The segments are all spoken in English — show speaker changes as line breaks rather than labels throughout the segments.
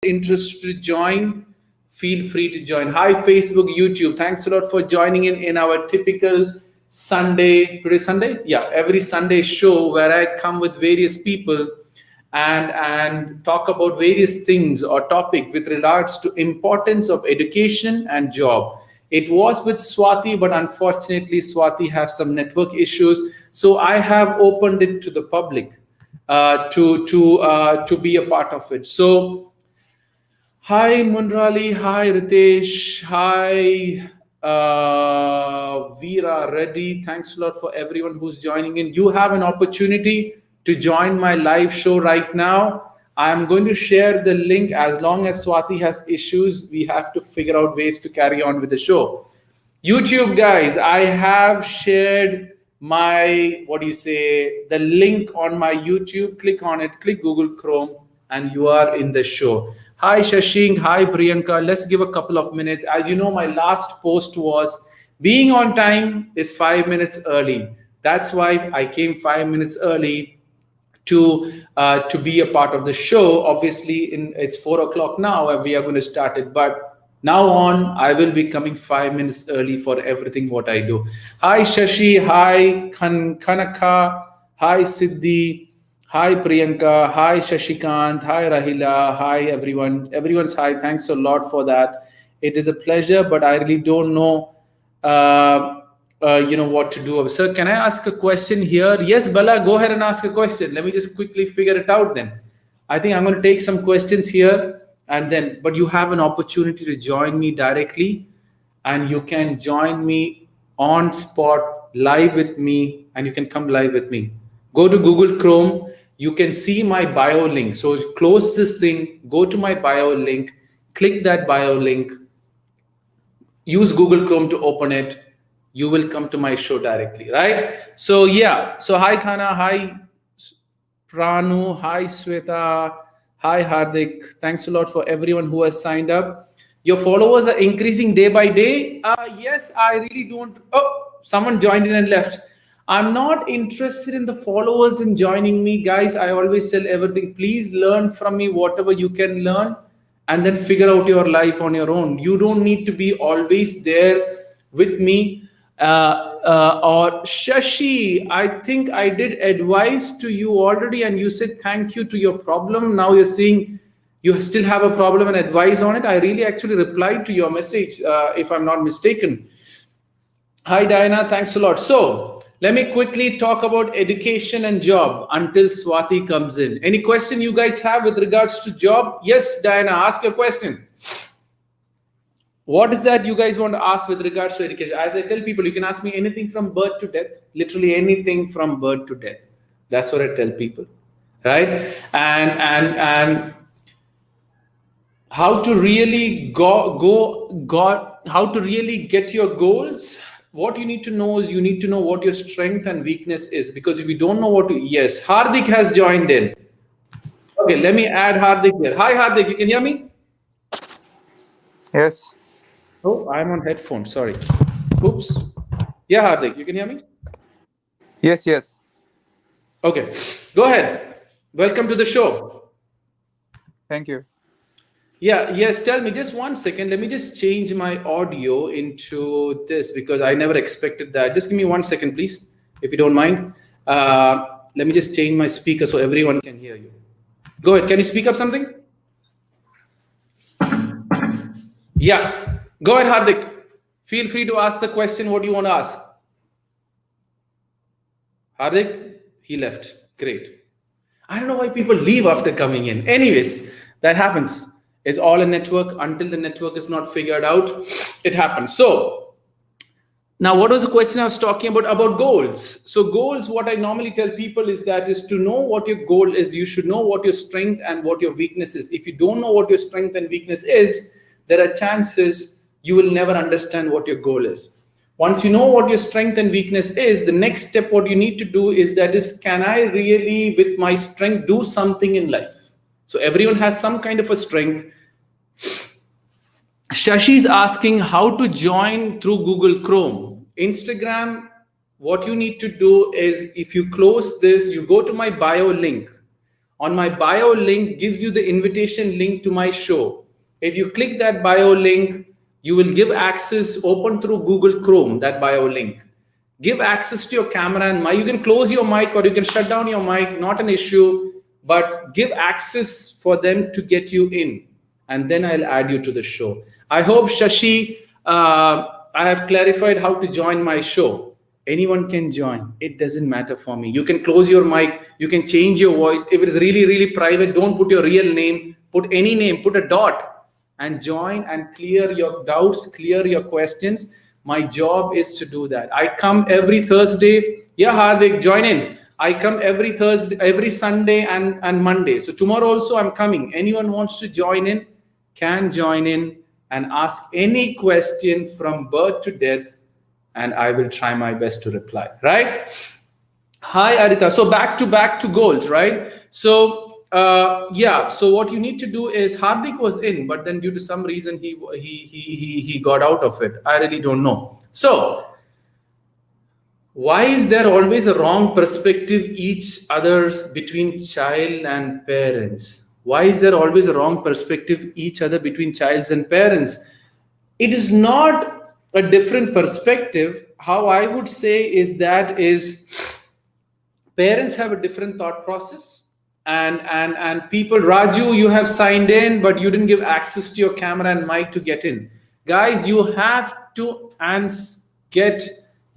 interested to join, feel free to join. Hi, Facebook, YouTube. Thanks a lot for joining in our typical Sunday. Today Sunday? Yeah, every Sunday show where I come with various people and talk about various things or topic with regards to importance of education and job. It was with Swathi, but unfortunately Swathi have some network issues. So I have opened it to the public to be a part of it. So hi Munrali, hi Ritesh, hi Veera Reddy. Thanks a lot for everyone who's joining in. You have an opportunity to join my live show right now. I'm going to share the link. As long as Swathi has issues, we have to figure out ways to carry on with the show. YouTube guys, I have shared my, the link on my YouTube. Click on it, click Google Chrome, and you are in the show. Hi Shashink, hi Priyanka. Let's give a couple of minutes. As you know, my last post was being on time is 5 minutes early. That's why I came 5 minutes early to be a part of the show. Obviously, it's 4 o'clock now and we are going to start it. But now on, I will be coming 5 minutes early for everything what I do. Hi Shashi, hi Kanaka, hi Siddhi, hi Priyanka, hi Shashikant, hi Rahila, hi everyone. Everyone's hi. Thanks a lot for that. It is a pleasure, but I really don't know what to do. Sir, can I ask a question here? Yes, Bala, go ahead and ask a question. Let me just quickly figure it out then. I think I'm going to take some questions here and then, but you have an opportunity to join me directly and you can join me on spot live with me and you can come live with me. Go to Google Chrome. You can see my bio link. So close this thing, go to my bio link, click that bio link, use Google Chrome to open it. You will come to my show directly, right? So yeah, so hi Khana, hi Pranu, hi Sweta, hi Hardik. Thanks a lot for everyone who has signed up. Your followers are increasing day by day. Yes, I really don't. Oh, someone joined in and left. I'm not interested in the followers in joining me, guys. I always tell everything. Please learn from me whatever you can learn and then figure out your life on your own. You don't need to be always there with me. Or Shashi, I think I did advise to you already and you said thank you to your problem. Now you're saying you still have a problem and advise on it. I really actually replied to your message, if I'm not mistaken. Hi Diana, thanks a lot. So let me quickly talk about education and job until Swathi comes in. Any question you guys have with regards to job? Yes, Diana, ask your question. What is that you guys want to ask with regards to education? As I tell people, you can ask me anything from birth to death, literally anything from birth to death. That's what I tell people, right? And how to really how to really get your goals. What you need to know is you need to know what your strength and weakness is, because if you don't know what to, yes, Hardik has joined in. Okay, let me add Hardik here. Hi Hardik, you can hear me?
Yes.
Oh, I'm on headphones, sorry. Oops. Yeah, Hardik, you can hear me?
Yes.
Okay, go ahead. Welcome to the show.
Thank you.
Yeah, yes, tell me, just 1 second. Let me just change my audio into this because I never expected that. Just give me 1 second, please, if you don't mind. Let me just change my speaker so everyone can hear you. Go ahead, can you speak up something? Yeah, go ahead, Hardik. Feel free to ask the question what you want to ask. Hardik, he left. Great. I don't know why people leave after coming in. Anyways, that happens. It's all a network. Until the network is not figured out, it happens. So now what was the question I was talking about goals? So goals, what I normally tell people is to know what your goal is. You should know what your strength and what your weakness is. If you don't know what your strength and weakness is, there are chances you will never understand what your goal is. Once you know what your strength and weakness is, the next step, what you need to do is can I really, with my strength, do something in life? So everyone has some kind of a strength. Shashi is asking how to join through Google Chrome. Instagram, what you need to do is if you close this, you go to my bio link. On my bio link gives you the invitation link to my show. If you click that bio link, you will give access, open through Google Chrome, that bio link. Give access to your camera and mic. You can close your mic or you can shut down your mic, not an issue, but give access for them to get you in. And then I'll add you to the show. I hope, Shashi, I have clarified how to join my show. Anyone can join. It doesn't matter for me. You can close your mic. You can change your voice. If it is really, really private, don't put your real name. Put any name. Put a dot and join and clear your doubts, clear your questions. My job is to do that. I come every Thursday. Yeah, Hardik, join in. I come every Thursday, every Sunday and Monday. So tomorrow also I'm coming. Anyone wants to join in, can join in and ask any question from birth to death, and I will try my best to reply. Right? Hi, Arita. So back to goals, right? So yeah. So what you need to do is Hardik was in, but then due to some reason he got out of it. I really don't know. So why is there always a wrong perspective each other between child and parents? Why is there always a wrong perspective each other between childs and parents? It is not a different perspective. How I would say is that is parents have a different thought process, and people. Raju, you have signed in, but you didn't give access to your camera and mic to get in. Guys, you have to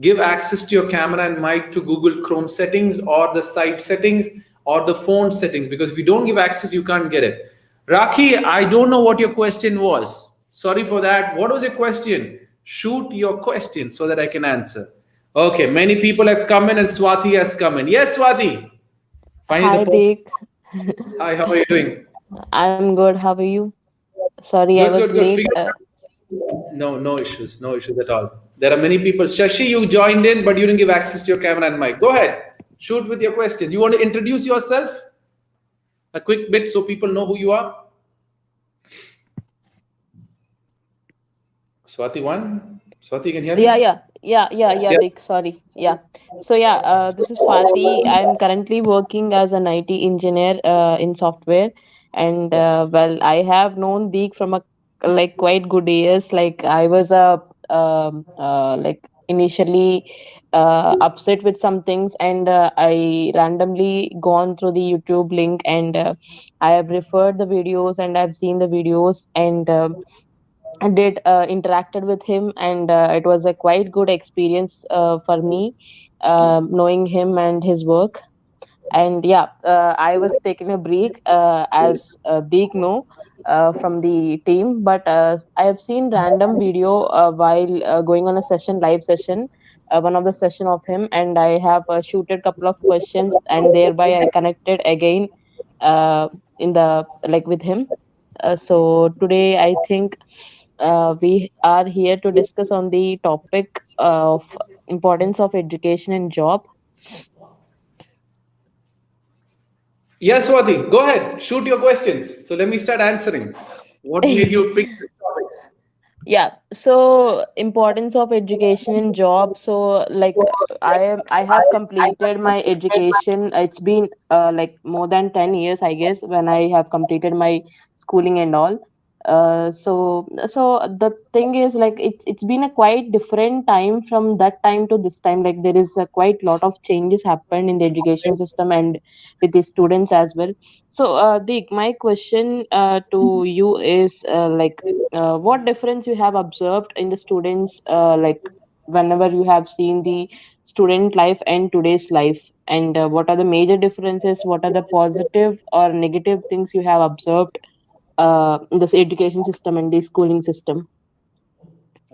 give access to your camera and mic to Google Chrome settings or the site settings or the phone settings, because if you don't give access, you can't get it. Rakhi, I don't know what your question was. Sorry for that. What was your question? Shoot your question so that I can answer. Okay, many people have come in and Swathi has come in. Yes, Swathi. Finally,
Hi,
the point.
Deek.
Hi, how are you doing?
I'm good. How are you? Sorry, I
Good,
was
good, good.
late.
Figure No, no issues at all. There are many people. Shashi, you joined in, but you didn't give access to your camera and mic. Go ahead. Shoot with your question. You want to introduce yourself? A quick bit so people know who you are. Swati one. Swati, you can hear
Yeah,
me?
yeah, yeah,
Yeah.
Dick. Sorry. Yeah. So, yeah, this is Swathi. I'm currently working as an IT engineer in software. And, well, I have known Deek from like quite good years. Like, I was like initially upset with some things, and I randomly gone through the YouTube link, and I have referred the videos and I've seen the videos, and I did interacted with him, and it was a quite good experience for me, knowing him and his work. And yeah, I was taking a break, as Deek know, from the team, but I have seen random video while going on a session, live session, one of the session of him, and I have shooted couple of questions, and thereby I connected again uh, in the like with him. So today I think we are here to discuss on the topic of importance of education and job.
Yes, Swati, go ahead. Shoot your questions. So let me start answering. What made you pick this topic?
Yeah, so importance of education and job. So like I have completed my education. It's been like more than 10 years, I guess, when I have completed my schooling and all. So the thing is, like, it's been a quite different time from that time to this time. Like, there is a quite lot of changes happened in the education system and with the students as well. So Deek, my question to you is like, what difference you have observed in the students, like whenever you have seen the student life and today's life, and what are the major differences, what are the positive or negative things you have observed in this education system and the schooling system?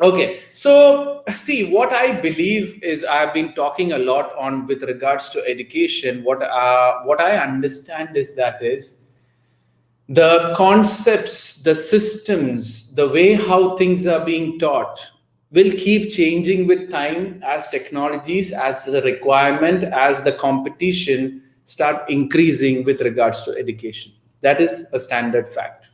Okay, so see, what I believe is I've been talking a lot on with regards to education. What I understand is that is the concepts, the systems, the way how things are being taught will keep changing with time as technologies, as the requirement, as the competition start increasing with regards to education. That is a standard fact.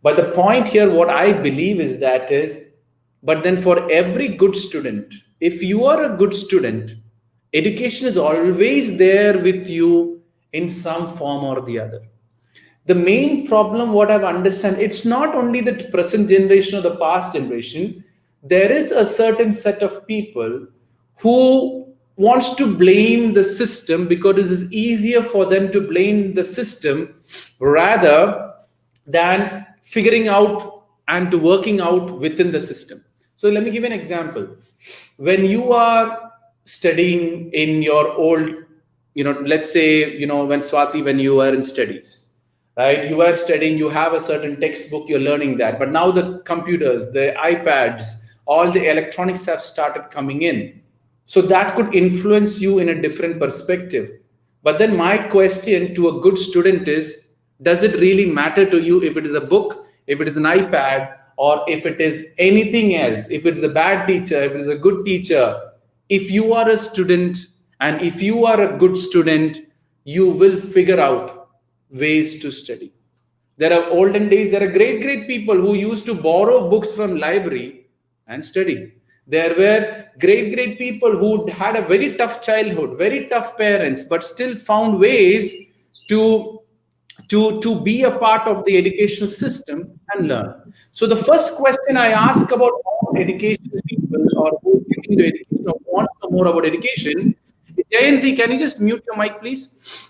But the point here, what I believe is that is, but then for every good student, if you are a good student, education is always there with you in some form or the other. The main problem, what I've understand, it's not only the present generation or the past generation. There is a certain set of people who wants to blame the system because it is easier for them to blame the system rather than figuring out and to working out within the system. So let me give an example. When you are studying in your old, let's say, when Swathi, when you were in studies, right? You are studying, you have a certain textbook, you're learning that. But now the computers, the iPads, all the electronics have started coming in. So that could influence you in a different perspective. But then my question to a good student is, does it really matter to you if it is a book, if it is an iPad, or if it is anything else, if it's a bad teacher, if it is a good teacher? If you are a student and if you are a good student, you will figure out ways to study. There are olden days, there are great people who used to borrow books from library and study. There were great people who had a very tough childhood, very tough parents, but still found ways to be a part of the educational system and learn. So the first question I ask about education people or who get into education or want to know more about education, Jayanti, can you just mute your mic, please?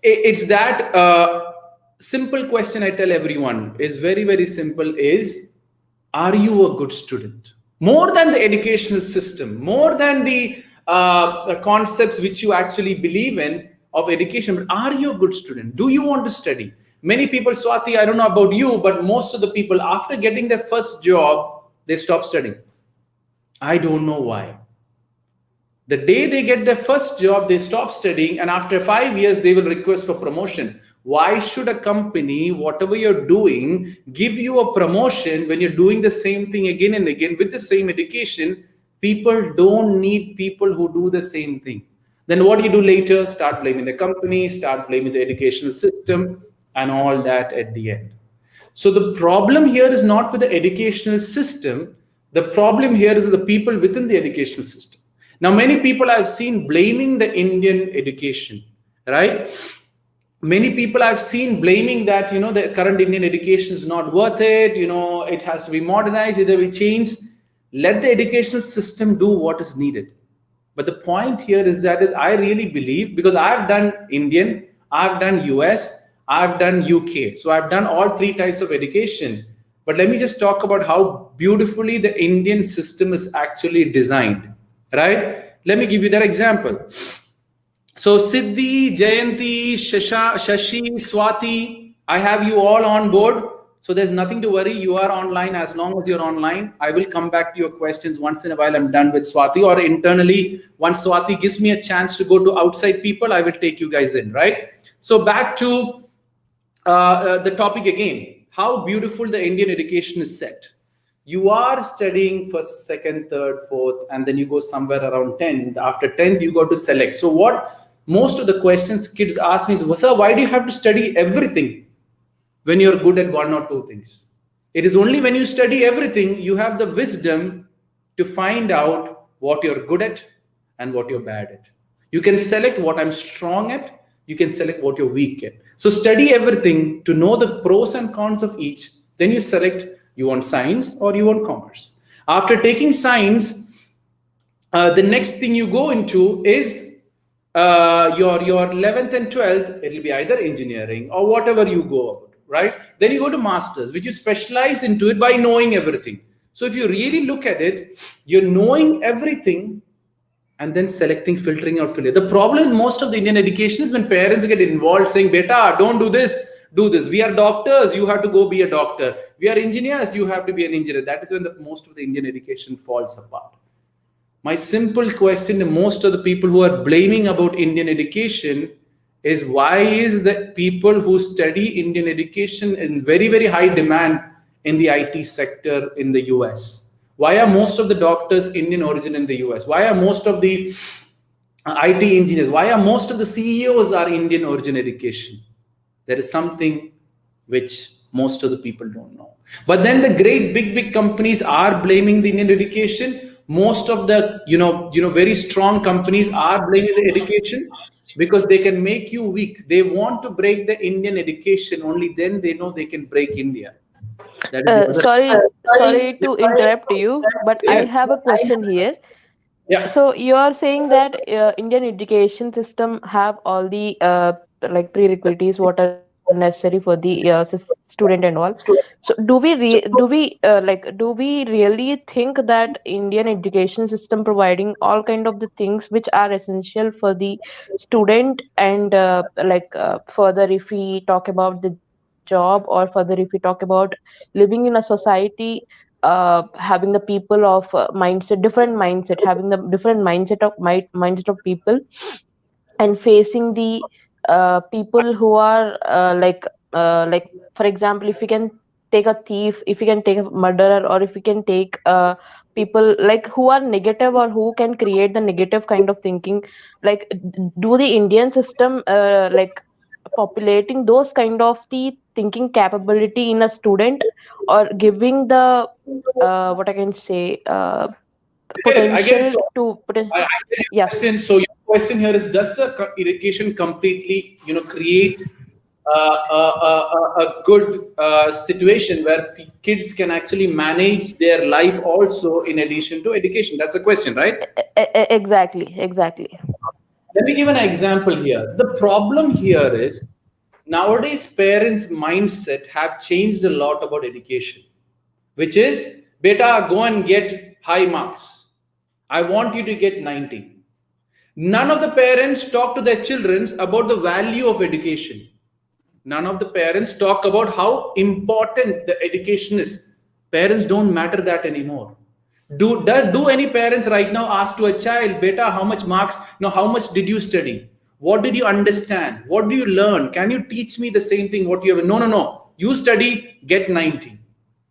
It's that simple question I tell everyone is very simple is, are you a good student? More than the educational system, more than the concepts which you actually believe in of education, but are you a good student? Do you want to study? Many people, Swathi, I don't know about you, but most of the people after getting their first job, they stop studying. I don't know why. The day they get their first job, they stop studying, and after 5 years, they will request for promotion. Why should a company, whatever you're doing, give you a promotion when you're doing the same thing again and again with the same education? People don't need people who do the same thing. Then what do you do later? Start blaming the company, start blaming the educational system, and all that at the end. So the problem here is not with the educational system. The problem here is the people within the educational system. Now, many people I've seen blaming the Indian education, right? Many people I've seen blaming that, the current Indian education is not worth it. It has to be modernized, it will be changed. Let the educational system do what is needed. But the point here is I really believe, because I've done Indian, I've done US, I've done UK. So I've done all three types of education. But let me just talk about how beautifully the Indian system is actually designed, right? Let me give you that example. So Siddhi, Jayanti, Shashi, Swathi, I have you all on board. So there's nothing to worry. You are online. As long as you're online, I will come back to your questions once in a while. I'm done with Swathi, or internally, once Swathi gives me a chance to go to outside people, I will take you guys in, right? So back to the topic again, how beautiful the Indian education is set. You are studying first, second, third, fourth, and then you go somewhere around 10th. After 10th, you go to select. So what most of the questions kids ask me is, sir, why do you have to study everything when you're good at one or two things? It is only when you study everything, you have the wisdom to find out what you're good at and what you're bad at. You can select what I'm strong at. You can select what you're weak at. So study everything to know the pros and cons of each. Then you select, you want science or you want commerce. After taking science, the next thing you go into is your 11th and 12th. It'll be either engineering or whatever you go about, right? Then you go to masters, which you specialize into it by knowing everything. So if you really look at it, you're knowing everything and then selecting, filtering out, filtering. The problem with most of the Indian education is when parents get involved saying, beta, don't do this, do this. We are doctors, you have to go be a doctor. We are engineers, you have to be an engineer. That is when most of the Indian education falls apart. My simple question to most of the people who are blaming about Indian education is, why is the people who study Indian education in very high demand in the IT sector in the US? Why are most of the doctors Indian origin in the US? Why are most of the IT engineers, why are most of the CEOs are Indian origin education? There is something which most of the people don't know. But then the great big companies are blaming the Indian education. Most of the very strong companies are blaming the education. because they can make you weak. They want to break the Indian education, only then they know they can break India. That is the other.
Sorry to interrupt you, but I
Yes.
have a question here.
Yeah.
So you are saying that Indian education system have all the like prerequisites what are necessary for the student and all. So do we really think that Indian education system providing all kind of the things which are essential for the student, and further if we talk about the job, or further if we talk about living in a society, having the people of mindset, different mindset, having the different mindset of people, and facing the people who are like for example, if we can take a thief, if we can take a murderer, or if we can take people like who are negative or who can create the negative kind of thinking, like do the Indian system like populating those kind of the thinking capability in a student, or giving the what I can say
I get it.
potential
So
to
I get your
yeah.
question. So your question here is: does the education completely, create a good situation where kids can actually manage their life also in addition to education? That's the question, right?
Exactly.
Let me give an example here. The problem here is nowadays parents' mindset have changed a lot about education, which is beta, go and get high marks. I want you to get 90. None of the parents talk to their children about the value of education. None of the parents talk about how important the education is. Parents don't matter that anymore. Do any parents right now ask to a child, beta, how much marks, no, how much did you study? What did you understand? What do you learn? Can you teach me the same thing what you have? No, no, no. You study, get 90.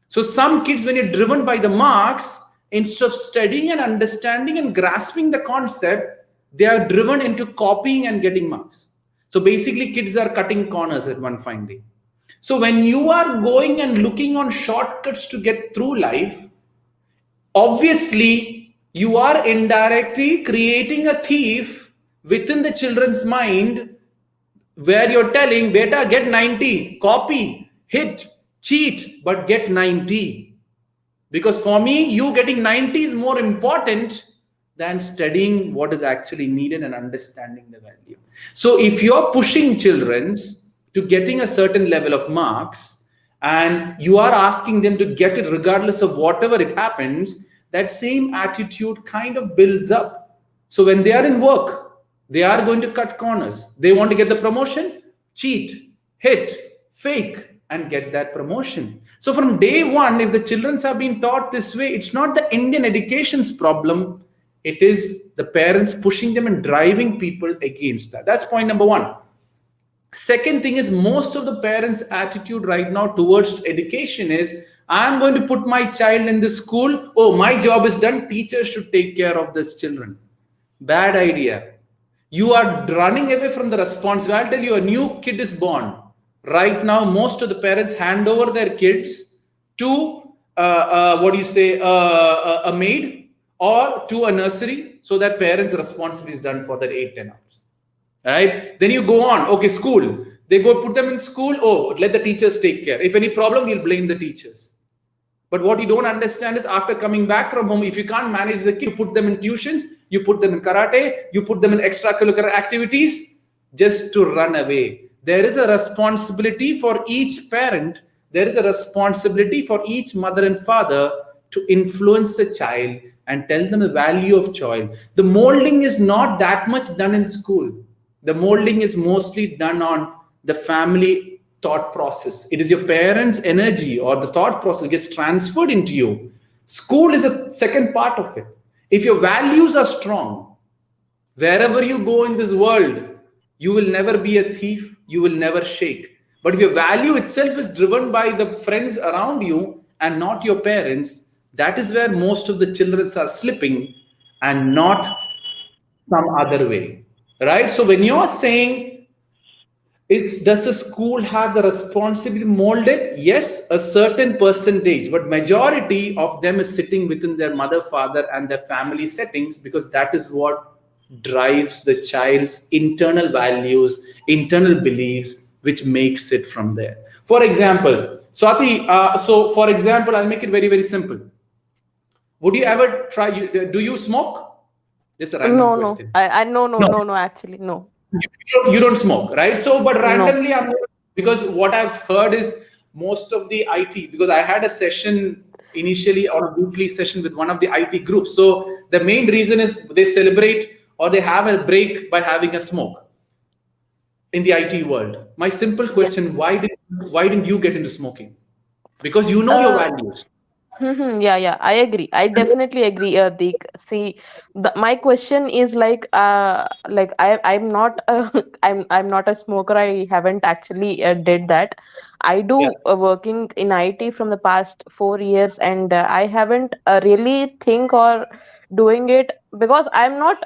So some kids, when you're driven by the marks, instead of studying and understanding and grasping the concept, they are driven into copying and getting marks. So basically, kids are cutting corners at one fine day. So when you are going and looking on shortcuts to get through life, obviously you are indirectly creating a thief within the children's mind, where you're telling beta, get 90, copy, hit, cheat, but get 90. Because for me, you getting 90 is more important than studying what is actually needed and understanding the value. So if you're pushing children to getting a certain level of marks, and you are asking them to get it regardless of whatever it happens, that same attitude kind of builds up. So when they are in work, they are going to cut corners. They want to get the promotion, cheat, hit, fake, and get that promotion. So from day one, if the children have been taught this way, it's not the Indian education's problem. It is the parents pushing them and driving people against that. That's point number one. Second thing is, most of the parents' attitude right now towards education is, I'm going to put my child in this school. Oh, my job is done. Teachers should take care of these children. Bad idea. You are running away from the responsibility. I'll tell you, a new kid is born. Right now, most of the parents hand over their kids to a maid or to a nursery, so that parents' responsibility is done for that 8-10 hours. Right? Then you go on. Okay, school. They go put them in school. Oh, let the teachers take care. If any problem, we'll blame the teachers. But what you don't understand is, after coming back from home, if you can't manage the kid, you put them in tuitions, you put them in karate, you put them in extracurricular activities just to run away. There is a responsibility for each parent. There is a responsibility for each mother and father to influence the child and tell them the value of child. The molding is not that much done in school. The molding is mostly done on the family thought process. It is your parents' energy or the thought process gets transferred into you. School is a second part of it. If your values are strong, wherever you go in this world, you will never be a thief, you will never shake. But if your value itself is driven by the friends around you and not your parents, that is where most of the children are slipping, and not some other way. Right? So when you're saying, does the school have the responsibility to mold it? Yes, a certain percentage, but majority of them is sitting within their mother, father, and their family settings, because that is what drives the child's internal values, internal beliefs, which makes it from there. For example, Swathi, so for example, I'll make it very, very simple. Would you ever try, do you smoke? Just a random
No, no.
question.
I no, no,
No,
no, no. Actually, no,
you don't smoke, right? So, but
no.
randomly, because what I've heard is most of the IT, because I had a session initially on a weekly session with one of the IT groups. So the main reason is they celebrate or they have a break by having a smoke in the IT world. My simple
Yeah.
question: why didn't you get into smoking? Because you know your
Uh,
values.
Yeah, yeah, I agree. I definitely agree, Deek. See, my question is like I'm not I'm not a smoker. I haven't actually did that. I
Yeah.
do working in IT from the past 4 years, and I haven't really think or doing it because I'm not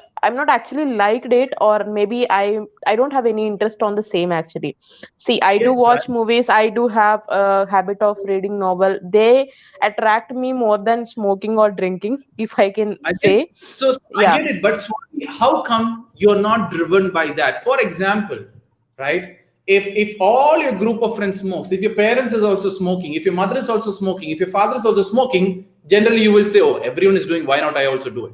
actually liked it, or maybe I don't have any interest on the same actually. See, I do
Yes,
watch
but
movies. I do have a habit of reading novel. They attract me more than smoking or drinking, if I can
I get
say.
so I
Yeah.
get it, but Swati, how come you're not driven by that? For example, right? If all your group of friends smokes, if your parents is also smoking, if your mother is also smoking, if your father is also smoking, generally you will say, "Oh, everyone is doing. Why not I also do it?"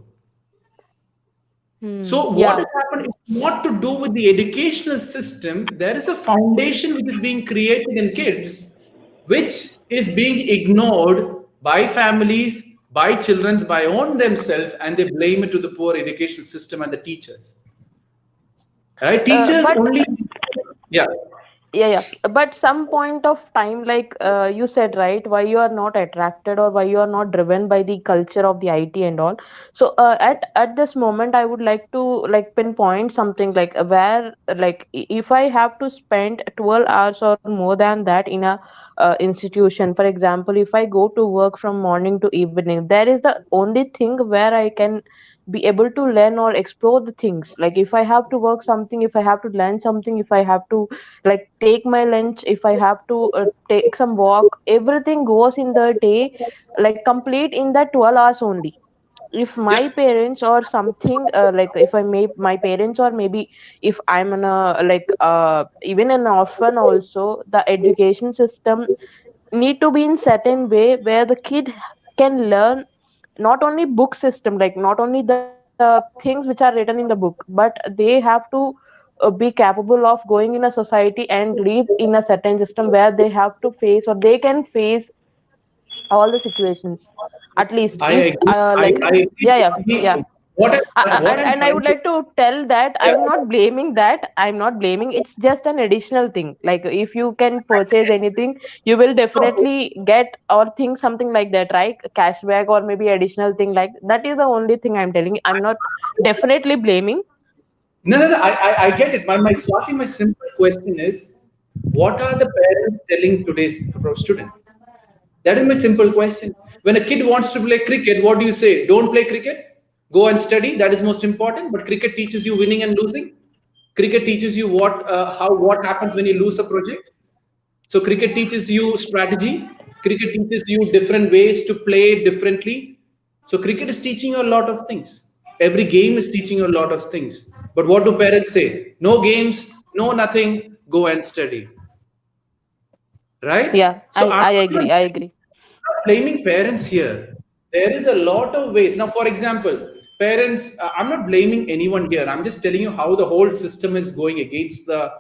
So what
Yeah.
has happened is not to do with the educational system. There is a foundation which is being created in kids, which is being ignored by families, by children, by own themselves, and they blame it to the poor educational system and the teachers. Right? Teachers
But
only. Yeah.
yeah, yeah, but some point of time, like you said, right, why you are not attracted or why you are not driven by the culture of the IT and all. So at this moment I would like to like pinpoint something like where like if I have to spend 12 hours or more than that in a institution. For example, if I go to work from morning to evening, there is the only thing where I can be able to learn or explore the things. Like if I have to work something, if I have to learn something, if I have to like take my lunch, if I have to take some walk, everything goes in the day, like complete in that 12 hours only. If my
Yeah.
parents or something like if I may my parents, or maybe if I'm in a like even an orphan also, the education system need to be in certain way where the kid can learn not only book system, like not only the things which are written in the book, but they have to be capable of going in a society and live in a certain system where they have to face or they can face all the situations, at least
I
if
agree.
like
I
yeah, yeah,
agree.
yeah.
What I'm
And I
trying
would
to,
like to tell that
yeah.
I'm not blaming that. I'm not blaming. It's just an additional thing. Like if you can purchase anything, you will definitely get or think something like that, right? Cashback or maybe additional thing like that is the only thing I'm telling. I'm not definitely blaming.
No. I get it. My Swati, my simple question is, what are the parents telling today's students? That is my simple question. When a kid wants to play cricket, what do you say? Don't play cricket. Go and study. That is most important. But cricket teaches you winning and losing. Cricket teaches you what happens when you lose a project. So cricket teaches you strategy. Cricket teaches you different ways to play differently. So cricket is teaching you a lot of things. Every game is teaching you a lot of things. But what do parents say? No games, no nothing. Go and study. Right?
Yeah,
So I'm
I
not
agree.
even
I agree.
blaming parents here. There is a lot of ways. Now, for example, parents, I'm not blaming anyone here. I'm just telling you how the whole system is going against the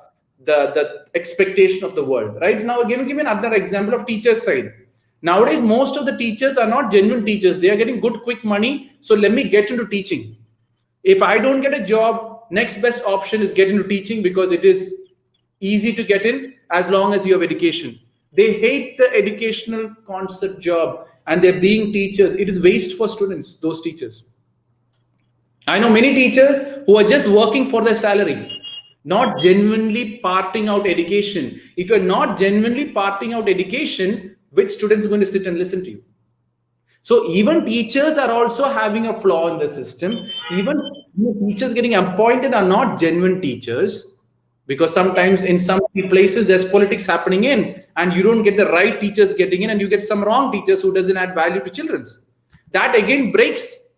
expectation of the world. Right now, give me another example of teacher side. Nowadays, most of the teachers are not genuine teachers. They are getting good, quick money. So let me get into teaching. If I don't get a job, next best option is get into teaching because it is easy to get in as long as you have education. They hate the educational concept job and they're being teachers. It is waste for students, those teachers. I know many teachers who are just working for their salary, not genuinely parting out education. If you're not genuinely parting out education, which student is going to sit and listen to you? So even teachers are also having a flaw in the system. Even teachers getting appointed are not genuine teachers because sometimes in some places there's politics happening in and you don't get the right teachers getting in and you get some wrong teachers who doesn't add value to children's. That again breaks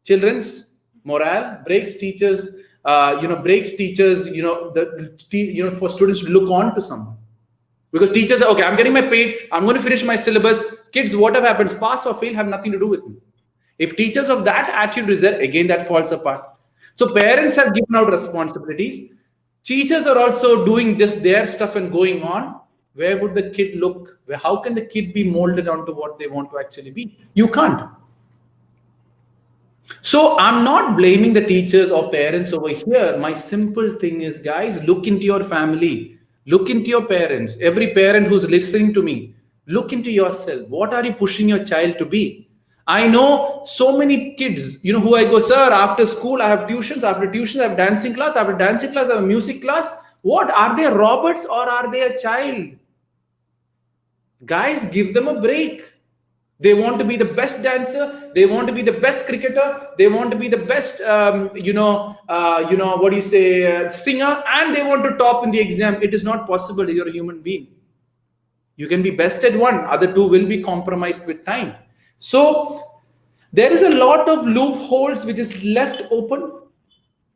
children's morale, breaks teachers, for students to look on to someone. Because teachers are, okay, I'm getting my paid, I'm going to finish my syllabus. Kids, whatever happens, pass or fail, have nothing to do with me. If teachers of that attitude result, again, that falls apart. So parents have given out responsibilities. Teachers are also doing just their stuff and going on. Where would the kid look? How can the kid be molded onto what they want to actually be? You can't. So I'm not blaming the teachers or parents over here. My simple thing is, guys, look into your family. Look into your parents. Every parent who's listening to me, look into yourself. What are you pushing your child to be? I know so many kids, who I go, sir, after school, I have tuitions. After tuitions, I have dancing class. After dancing class, I have music class. What? Are they robots or are they a child? Guys, give them a break. They want to be the best dancer. They want to be the best cricketer. They want to be the best, singer, and they want to top in the exam. It is not possible. You're a human being. You can be best at one. Other two will be compromised with time. So there is a lot of loopholes which is left open.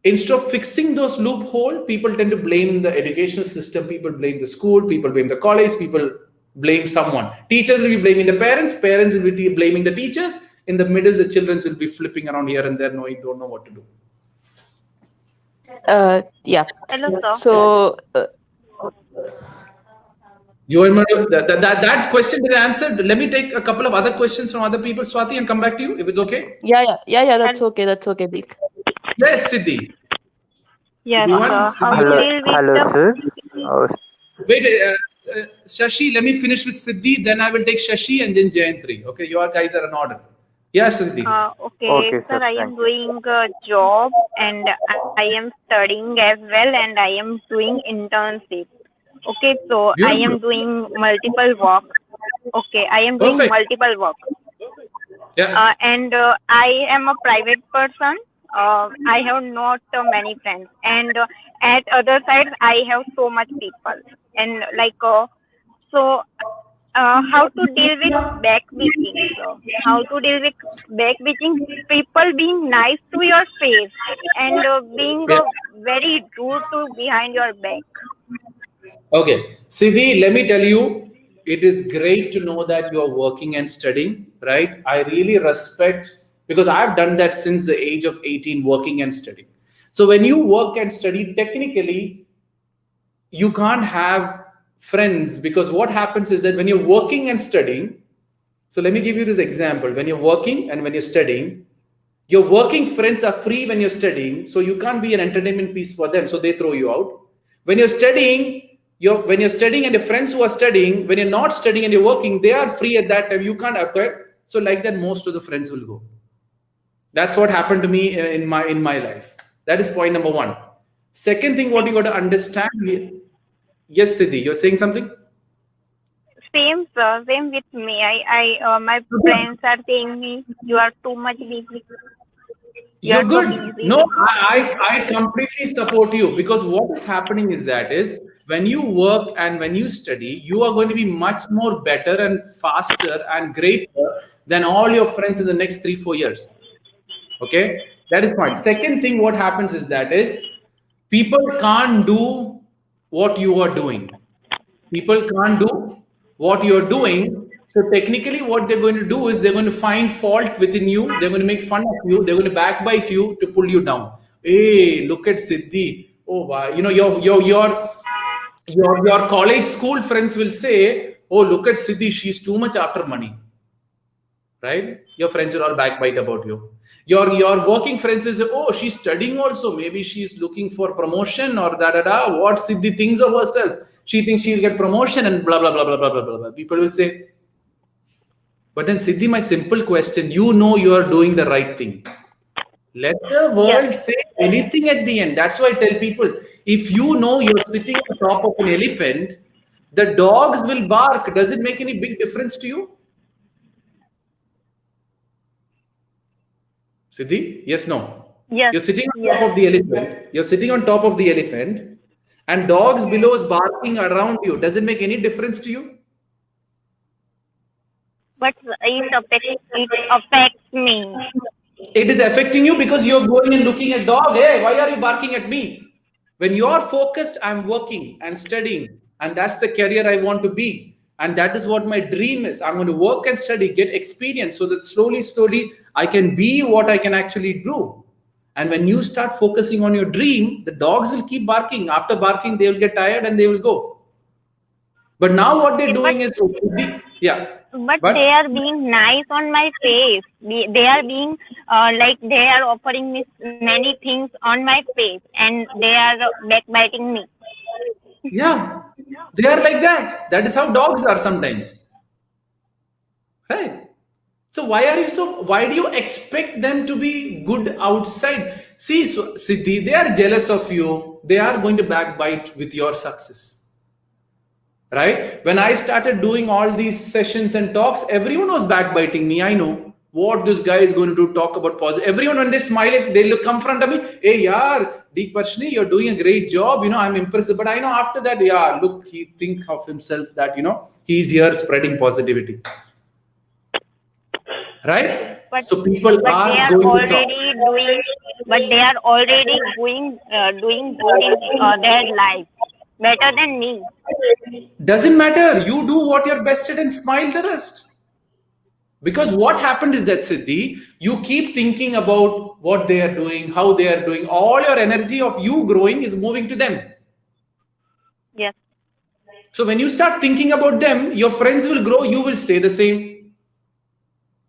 Instead of fixing those loopholes, people tend to blame the educational system. People blame the school. People blame the college. People blame someone. Teachers will be blaming the parents. Parents will be blaming the teachers. In the middle, the children will be flipping around here and there, knowing don't know what to do.
Yeah.
Hello, sir.
So
that question is answered. Let me take a couple of other questions from other people, Swathi, and come back to you if it's okay.
yeah. That's okay. That's okay, Deek.
Yes, Siddhi.
Yes,
Everyone,
sir. How to deal with
Hello,
the
sir.
Wait, Shashi, let me finish with Siddhi, then I will take Shashi and then Jayantri. Okay, you guys are in order. Yeah, Siddhi.
okay,
sir,
sir. I am
thank
doing a job and I am studying as well, and I am doing internship. Okay, so I am
Beautiful.
doing multiple work. Okay, I am doing
Perfect.
multiple work.
Yeah.
And I am a private person. I have not many friends, and at other sides I have so much people, and how to deal with backbeating? So how to deal with backbeating? People being nice to your face and being
Yeah.
very rude to behind your back.
Okay. Siddhi, let me tell you, it is great to know that you are working and studying, right? I really respect, because I've done that since the age of 18, working and studying. So when you work and study, technically, you can't have friends, because what happens is that when you're working and studying, so let me give you this example. When you're working and when you're studying, your working friends are free when you're studying, so you can't be an entertainment piece for them, so they throw you out. When you're studying, and your friends who are studying, when you're not studying and you're working, they are free at that time. You can't acquire. So like that, most of the friends will go. That's what happened to me in my life. That is point number one. Second thing, what you got to understand. Yes, Siddhi, you're saying something?
Same, sir. Same with me. My friends are saying me, you are too much busy.
You're
so
good.
busy.
No, I completely support you, because what is happening is when you work and when you study, you are going to be much more better and faster and greater than all your friends in the next 3-4 years. Okay, that is point. Second thing, what happens is people can't do what you are doing. People can't do what you're doing. So technically, what they're going to do is they're going to find fault within you. They're going to make fun of you. They're going to backbite you to pull you down. Hey, look at Siddhi. Oh, wow. Your college school friends will say, oh, look at Siddhi. She's too much after money. Right? Your friends will all backbite about you. Your working friends will say, oh, she's studying also. Maybe she's looking for promotion or da. What Siddhi thinks of herself? She thinks she'll get promotion and blah, blah, blah, blah, blah, blah, blah. People will say, but then Siddhi, my simple question, you are doing the right thing. Let the world say anything at the end. That's why I tell people, if you know you're sitting on top of an elephant, the dogs will bark. Does it make any big difference to you? Siddhi, yes, no.
Yes.
You're sitting on top of the elephant. You're sitting on top of the elephant, and dogs below is barking around you. Does it make any difference to you?
But it affects me.
It is affecting you because you're going and looking at dog. Hey, why are you barking at me? When you're focused, I'm working and studying, and that's the career I want to be. And that is what my dream is. I'm going to work and study, get experience so that slowly, I can be what I can actually do. And when you start focusing on your dream, the dogs will keep barking. After barking, they will get tired and they will go. But now what they're doing is, yeah.
But they are being nice on my face. They are being like they are offering me many things on my face, and they are backbiting me.
Yeah, they are like that. That is how dogs are sometimes. Right? So why do you expect them to be good outside? See, so, Siddhi, they are jealous of you. They are going to backbite with your success. Right? When I started doing all these sessions and talks, everyone was backbiting me. I know what this guy is going to do, talk about positive. Everyone, when they smile, they look come front of me. Hey, yaar, Deek Parassini, you're doing a great job. I'm impressed. But I know after that, yeah, look, he think of himself that, he's here spreading positivity. Right? So people are going to talk.
But they are already doing good in their life, better than me.
Doesn't matter. You do what you're best at and smile the rest. Because what happened is that, Siddhi, you keep thinking about what they are doing, how they are doing. All your energy of you growing is moving to them.
Yes.
So when you start thinking about them, your friends will grow, you will stay the same.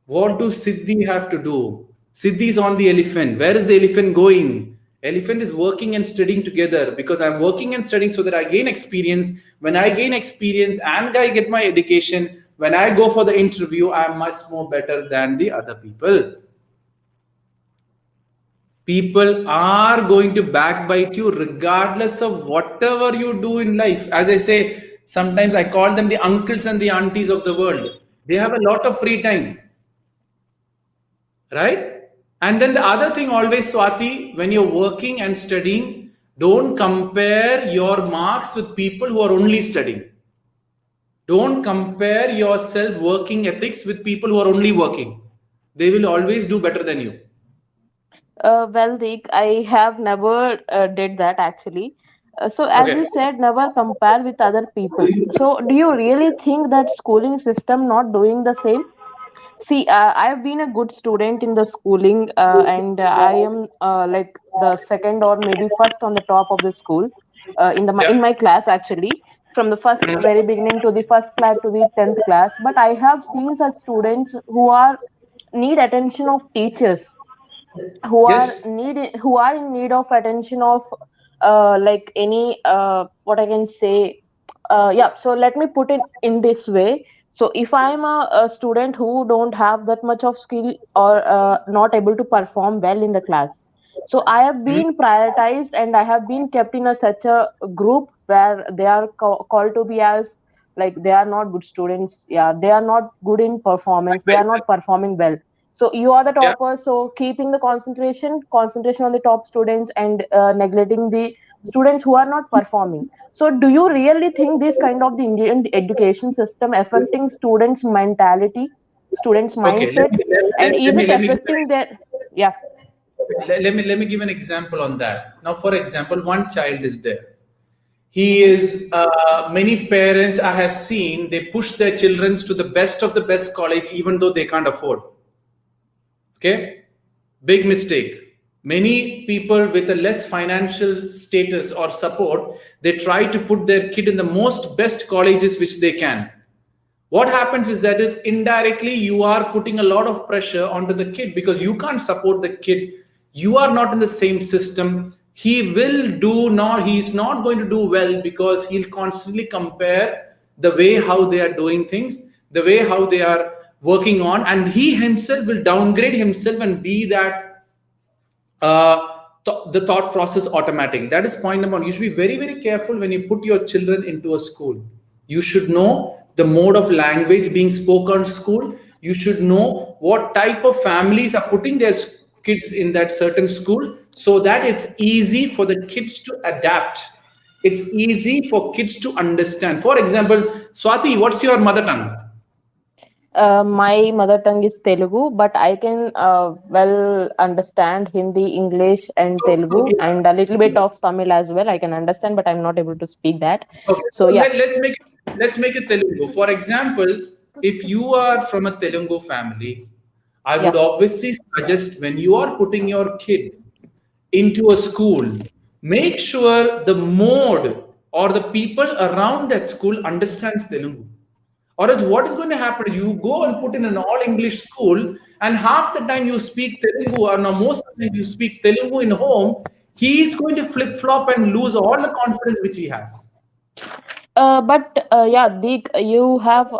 What do Siddhi have to do? Siddhi is on the elephant. Where is the elephant going? Elephant is working and studying together, because I'm working and studying so that I gain experience. When I gain experience and I get my education, when I go for the interview, I'm much more better than the other people. People are going to backbite you regardless of whatever you do in life. As I say, sometimes I call them the uncles and the aunties of the world. They have a lot of free time. Right? And then the other thing always, Swathi, when you're working and studying, don't compare your marks with people who are only studying. Don't compare your self-working ethics with people who are only working. They will always do better than you.
Well, Deek, I have never did that actually. So as you said, never compare with other people. So do you really think that schooling system not doing the same? See, I've been a good student in the schooling, and I am like the second or maybe first on the top of the school in my class actually, from the first very beginning to the first class to the 10th class. But I have seen such students who are need attention of teachers,
Yes.
who are in need of attention of like any what I can say. Yeah, so let me put it in this way. So if I'm a student who don't have that much of skill or not able to perform well in the class, so I have been prioritized and I have been kept in such a group where they are called to be as like they are not good students. Yeah, they are not good in performance. They are not performing well. So you are the topper. So keeping the concentration on the top students and neglecting the students who are not performing. So do you really think this kind of the Indian education system affecting students' mentality, students'
Okay.
mindset, and is it
Let me
affecting their? Yeah.
let me give an example on that. Now, for example, one child is there. He is many parents I have seen, they push their children to the best of the best college even though they can't afford. Okay, big mistake. Many people with a less financial status or support, they try to put their kid in the most best colleges which they can. What happens is that is indirectly you are putting a lot of pressure onto the kid because you can't support the kid. You are not in the same system. He's not going to do well because he'll constantly compare the way how they are doing things, the way how they are working on, and he himself will downgrade himself and be that the thought process automatically. That is point number one. You should be very, very careful when you put your children into a school. You should know the mode of language being spoken in school. You should know what type of families are putting their kids in that certain school so that it's easy for the kids to adapt. It's easy for kids to understand. For example, Swathi, what's your mother tongue?
My mother tongue is Telugu, but I can well understand Hindi, English, and Telugu,
Okay.
and a little bit of Tamil as well. I can understand, but I'm not able to speak that.
Okay,
So
so
yeah,
let's make it Telugu. For example, if you are from a Telugu family, I would
yeah.
obviously suggest when you are putting your kid into a school, make sure the mode or the people around that school understands Telugu. Or else, what is going to happen? You go and put in an all English school, and half the time you speak Telugu, or now most of the time you speak Telugu in home, he is going to flip flop and lose all the confidence which he has.
But yeah, Deek, you have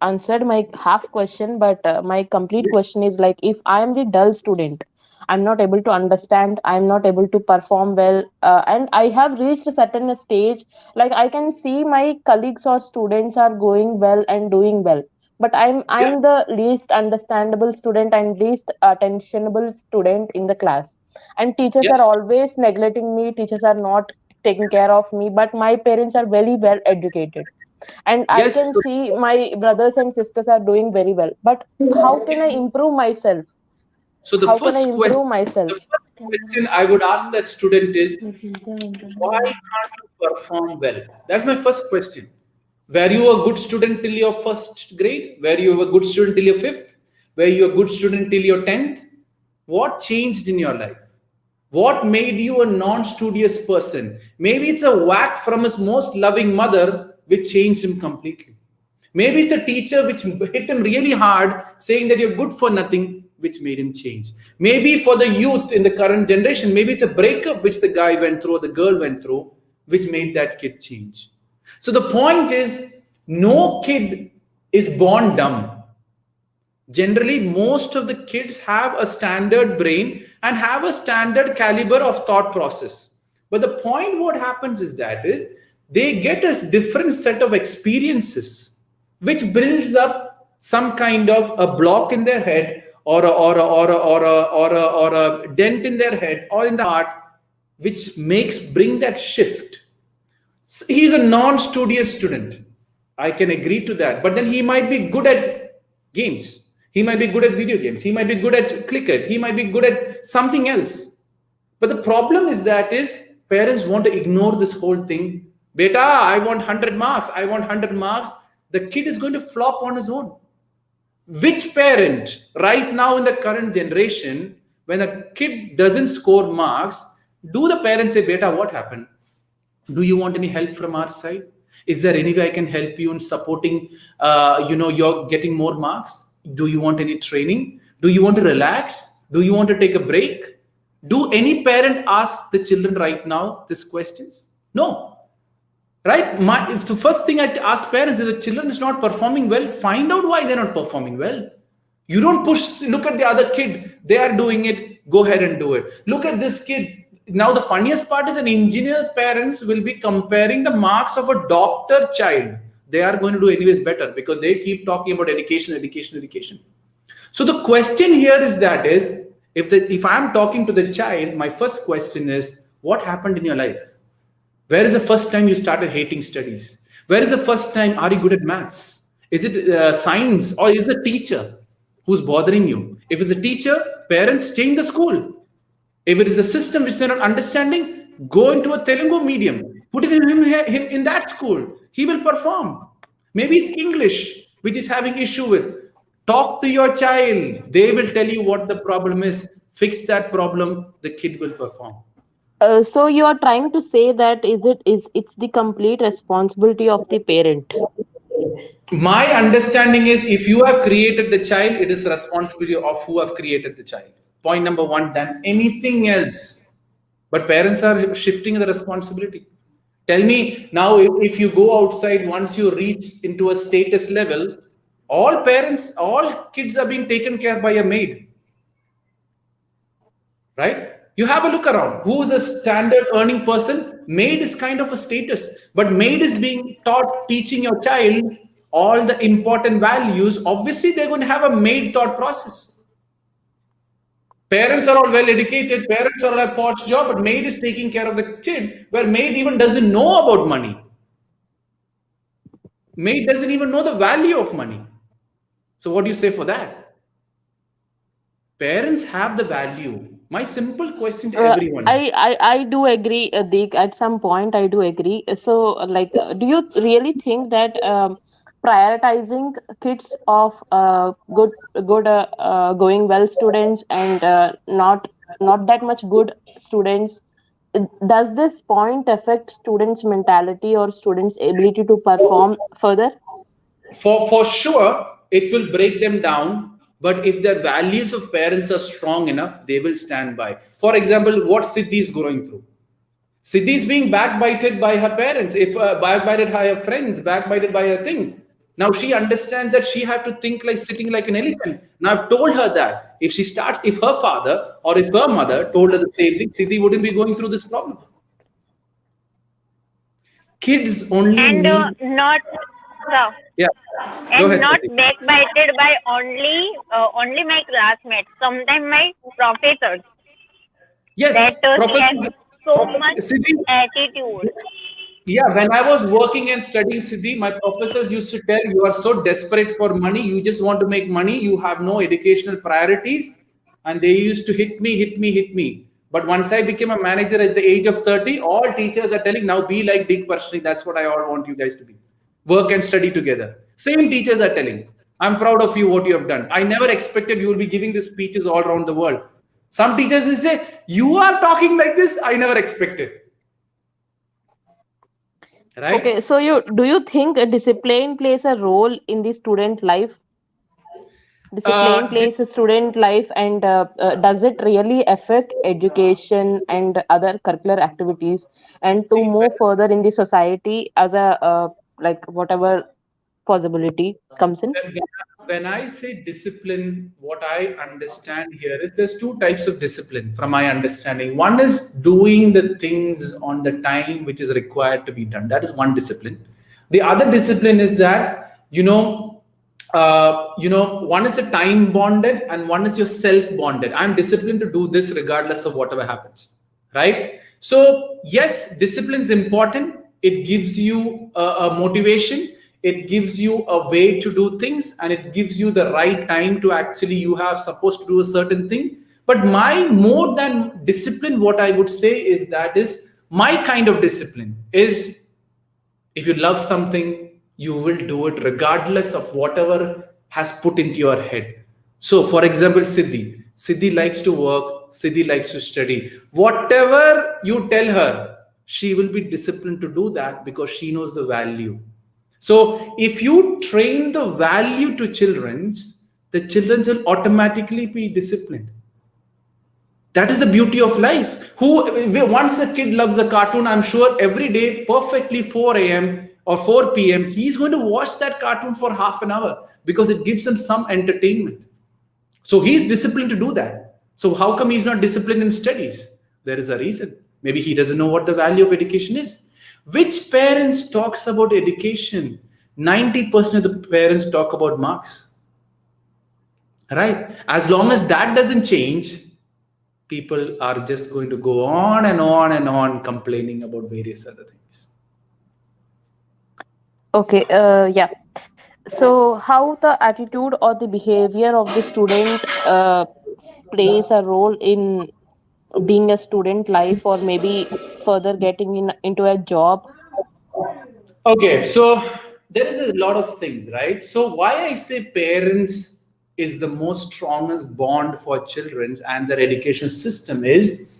answered my half question, but my complete question is like, if I am the dull student, I'm not able to understand, I'm not able to perform well, and I have reached a certain stage, like I can see my colleagues or students are going well and doing well, but
Yeah.
I'm the least understandable student and least attentionable student in the class, and teachers
Yeah.
are always neglecting me. Teachers are not taking care of me, but my parents are very well educated, and I
Yes.
can see my brothers and sisters are doing very well, but how can I improve myself?
So
How can I improve
the
myself?
first question I would ask that student is, why can't you perform well? That's my first question. Were you a good student till your first grade? Were you a good student till your fifth? Were you a good student till your 10th? What changed in your life? What made you a non-studious person? Maybe it's a whack from his most loving mother which changed him completely. Maybe it's a teacher which hit him really hard, saying that you're good for nothing, which made him change. Maybe for the youth in the current generation, maybe it's a breakup which the guy went through, or the girl went through, which made that kid change. So the point is, no kid is born dumb. Generally, most of the kids have a standard brain and have a standard caliber of thought process. But the point what happens is that is they get a different set of experiences which builds up some kind of a block in their head, or a dent in their head or in the heart, which makes bring that shift. He's a non-studious student. I can agree to that. But then he might be good at games. He might be good at video games. He might be good at cricket. He might be good at something else. But the problem is that is parents want to ignore this whole thing. Beta, I want 100 marks. I want 100 marks. The kid is going to flop on his own. Which parent right now in the current generation, when a kid doesn't score marks, do the parents say, Beta, what happened? Do you want any help from our side? Is there any way I can help you in supporting you're getting more marks? Do you want any training? Do you want to relax? Do you want to take a break? Do any parent ask the children right now these questions? No. Right? If the first thing I ask parents is the children is not performing well, find out why they're not performing well. You don't push, look at the other kid, they are doing it, go ahead and do it. Look at this kid. Now, the funniest part is an engineer parents will be comparing the marks of a doctor child. They are going to do anyways better because they keep talking about education, education, education. So the question here is that is, if I'm talking to the child, my first question is, what happened in your life? Where is the first time you started hating studies? Where is the first time are you good at maths? Is it science, or is it a teacher who's bothering you? If it's a teacher, parents change the school. If it is a system which they're not understanding, go into a Telugu medium. Put it in him in that school. He will perform. Maybe it's English which is having issue with. Talk to your child. They will tell you what the problem is. Fix that problem. The kid will perform.
So you are trying to say that is it's the complete responsibility of the parent.
My understanding is if you have created the child, it is the responsibility of who have created the child. Point number one, than anything else. But parents are shifting the responsibility. Tell me now, if you go outside, once you reach into a status level, all parents, all kids are being taken care by a maid. Right? You have a look around. Who is a standard earning person? Maid is kind of a status, but maid is being taught, teaching your child all the important values. Obviously, they're going to have a maid thought process. Parents are all well educated, parents are all a posh job, but maid is taking care of the kid, where maid even doesn't know about money. Maid doesn't even know the value of money. So what do you say for that? Parents have the value. My simple question to everyone.
I do agree, Deek. At some point, I do agree. So, do you really think that prioritizing kids of good, going well students and not that much good students, does this point affect students' mentality or students' ability to perform further?
For sure, it will break them down. But if their values of parents are strong enough, they will stand by. For example, what Siddhi is going through. Siddhi is being backbited by her parents, if backbited by her friends, backbited by her thing. Now she understands that she have to think like sitting like an elephant. Now I've told her that if her father or if her mother told her the same thing, Siddhi wouldn't be going through this problem. Kids only
And
need.
not
Yeah. Go
and
ahead,
not
Siddhi.
backbited by only my classmates, sometimes my professors,
Yes,
that she has
Professor
so much
Siddhi.
attitude.
Yeah, when I was working and studying Siddhi, my professors used to tell, you are so desperate for money, you just want to make money, you have no educational priorities. And they used to hit me, hit me, hit me. But once I became a manager at the age of 30, all teachers are telling, now be like Deek Parassini. That's what I all want you guys to be. Work and study together. Same teachers are telling, I'm proud of you, what you have done. I never expected you will be giving these speeches all around the world. Some teachers will say, you are talking like this, I never expected. Right?
Okay, so do you think discipline plays a role in the student life? Discipline plays a student life, and does it really affect education and other curricular activities, and to
See,
move further in the society as a whatever possibility comes in?
when I say discipline, what I understand here is there's two types of discipline from my understanding. One is doing the things on the time which is required to be done. That is one discipline. The other discipline is that, one is the time bonded and one is your self bonded. I'm disciplined to do this regardless of whatever happens. Right? So, yes, discipline is important. It gives you a motivation, it gives you a way to do things, and it gives you the right time to actually you have supposed to do a certain thing. But my more than discipline, what I would say is my kind of discipline is, if you love something, you will do it regardless of whatever has put into your head. So, for example, Siddhi likes to work, Siddhi likes to study. Whatever you tell her, she will be disciplined to do that because she knows the value. So, if you train the value to children's, the children will automatically be disciplined. That is the beauty of life. Once a kid loves a cartoon, I'm sure every day, perfectly 4 a.m. or 4 p.m., he's going to watch that cartoon for half an hour because it gives him some entertainment. So he's disciplined to do that. So how come he's not disciplined in studies? There is a reason. Maybe he doesn't know what the value of education is. Which parents talks about education? 90% of the parents talk about marks. Right? As long as that doesn't change, people are just going to go on and on and on complaining about various other things.
Okay, yeah. So, how the attitude or the behavior of the student plays a role in being a student life, or maybe further getting into a job?
Okay, so there is a lot of things, right? So why I say parents is the most strongest bond for children and their education system is,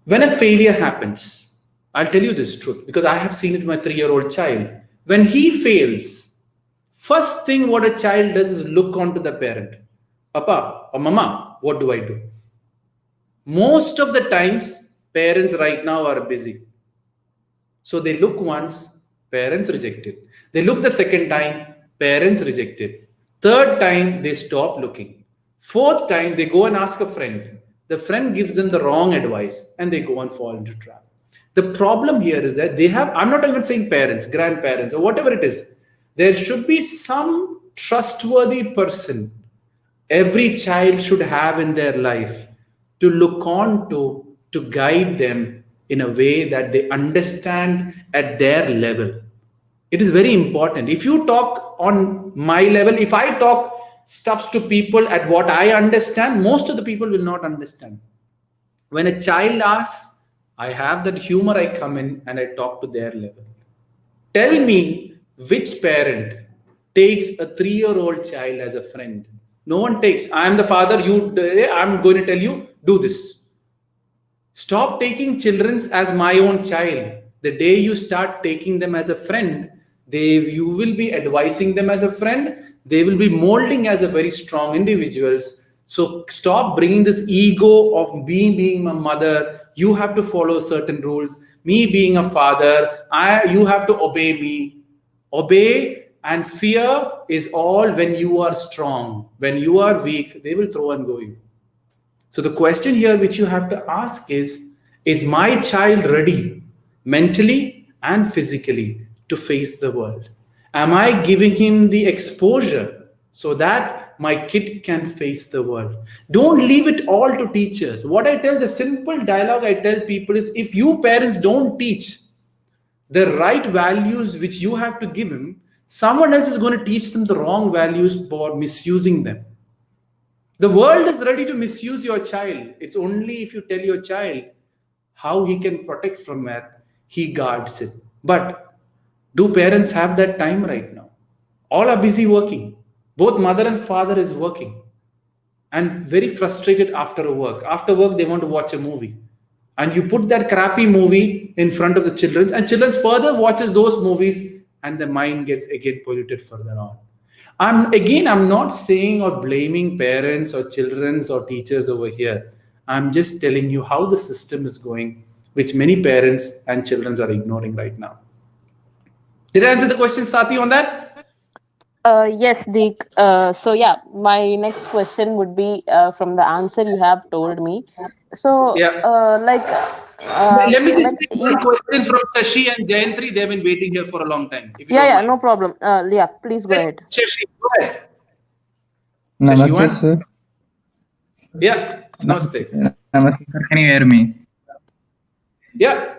when a failure happens, I'll tell you this truth because I have seen it with my 3-year-old child. When he fails, first thing what a child does is look onto the parent. Papa or mama, what do I do? Most of the times, parents right now are busy. So they look once, parents rejected. They look the second time, parents rejected. Third time, they stop looking. Fourth time, they go and ask a friend. The friend gives them the wrong advice and they go and fall into trap. The problem here is that they have, I'm not even saying parents, grandparents, or whatever it is. There should be some trustworthy person every child should have in their life to look on to guide them in a way that they understand at their level. It is very important. If you talk on my level, if I talk stuffs to people at what I understand, most of the people will not understand. When a child asks, I have that humor, I come in and I talk to their level. Tell me which parent takes a 3-year-old child as a friend. No one takes. I am the father, I'm going to tell you, do this. Stop taking children as my own child. The day you start taking them as a friend, you will be advising them as a friend. They will be molding as a very strong individuals. So stop bringing this ego of being a mother. You have to follow certain rules. Me being a father, you have to obey me. Obey and fear is all when you are strong. When you are weak, they will throw and go you. So the question here which you have to ask is my child ready mentally and physically to face the world? Am I giving him the exposure so that my kid can face the world? Don't leave it all to teachers. What I tell, the simple dialogue I tell people is, if you parents don't teach the right values which you have to give him, someone else is going to teach them the wrong values for misusing them. The world is ready to misuse your child. It's only if you tell your child how he can protect from it, he guards it. But do parents have that time right now? All are busy working. Both mother and father is working and very frustrated after work. After work, they want to watch a movie. And you put that crappy movie in front of the children, and children further watches those movies, and the mind gets again polluted further on. I'm not saying or blaming parents or children or teachers over here. I'm just telling you how the system is going, which many parents and children are ignoring right now. Did I answer the question, Swathi, on that?
Yes, Deek. So yeah, my next question would be from the answer you have told me. So
Yeah. Let me just take one question from Shashi and Jayantri. They've been waiting here for a long time. If you don't mind.
no problem. Yeah, please go ahead.
Shashi, go ahead.
Namaste,
Shashi,
sir.
Yeah, namaste.
Namaste, sir. Can you hear me?
Yeah.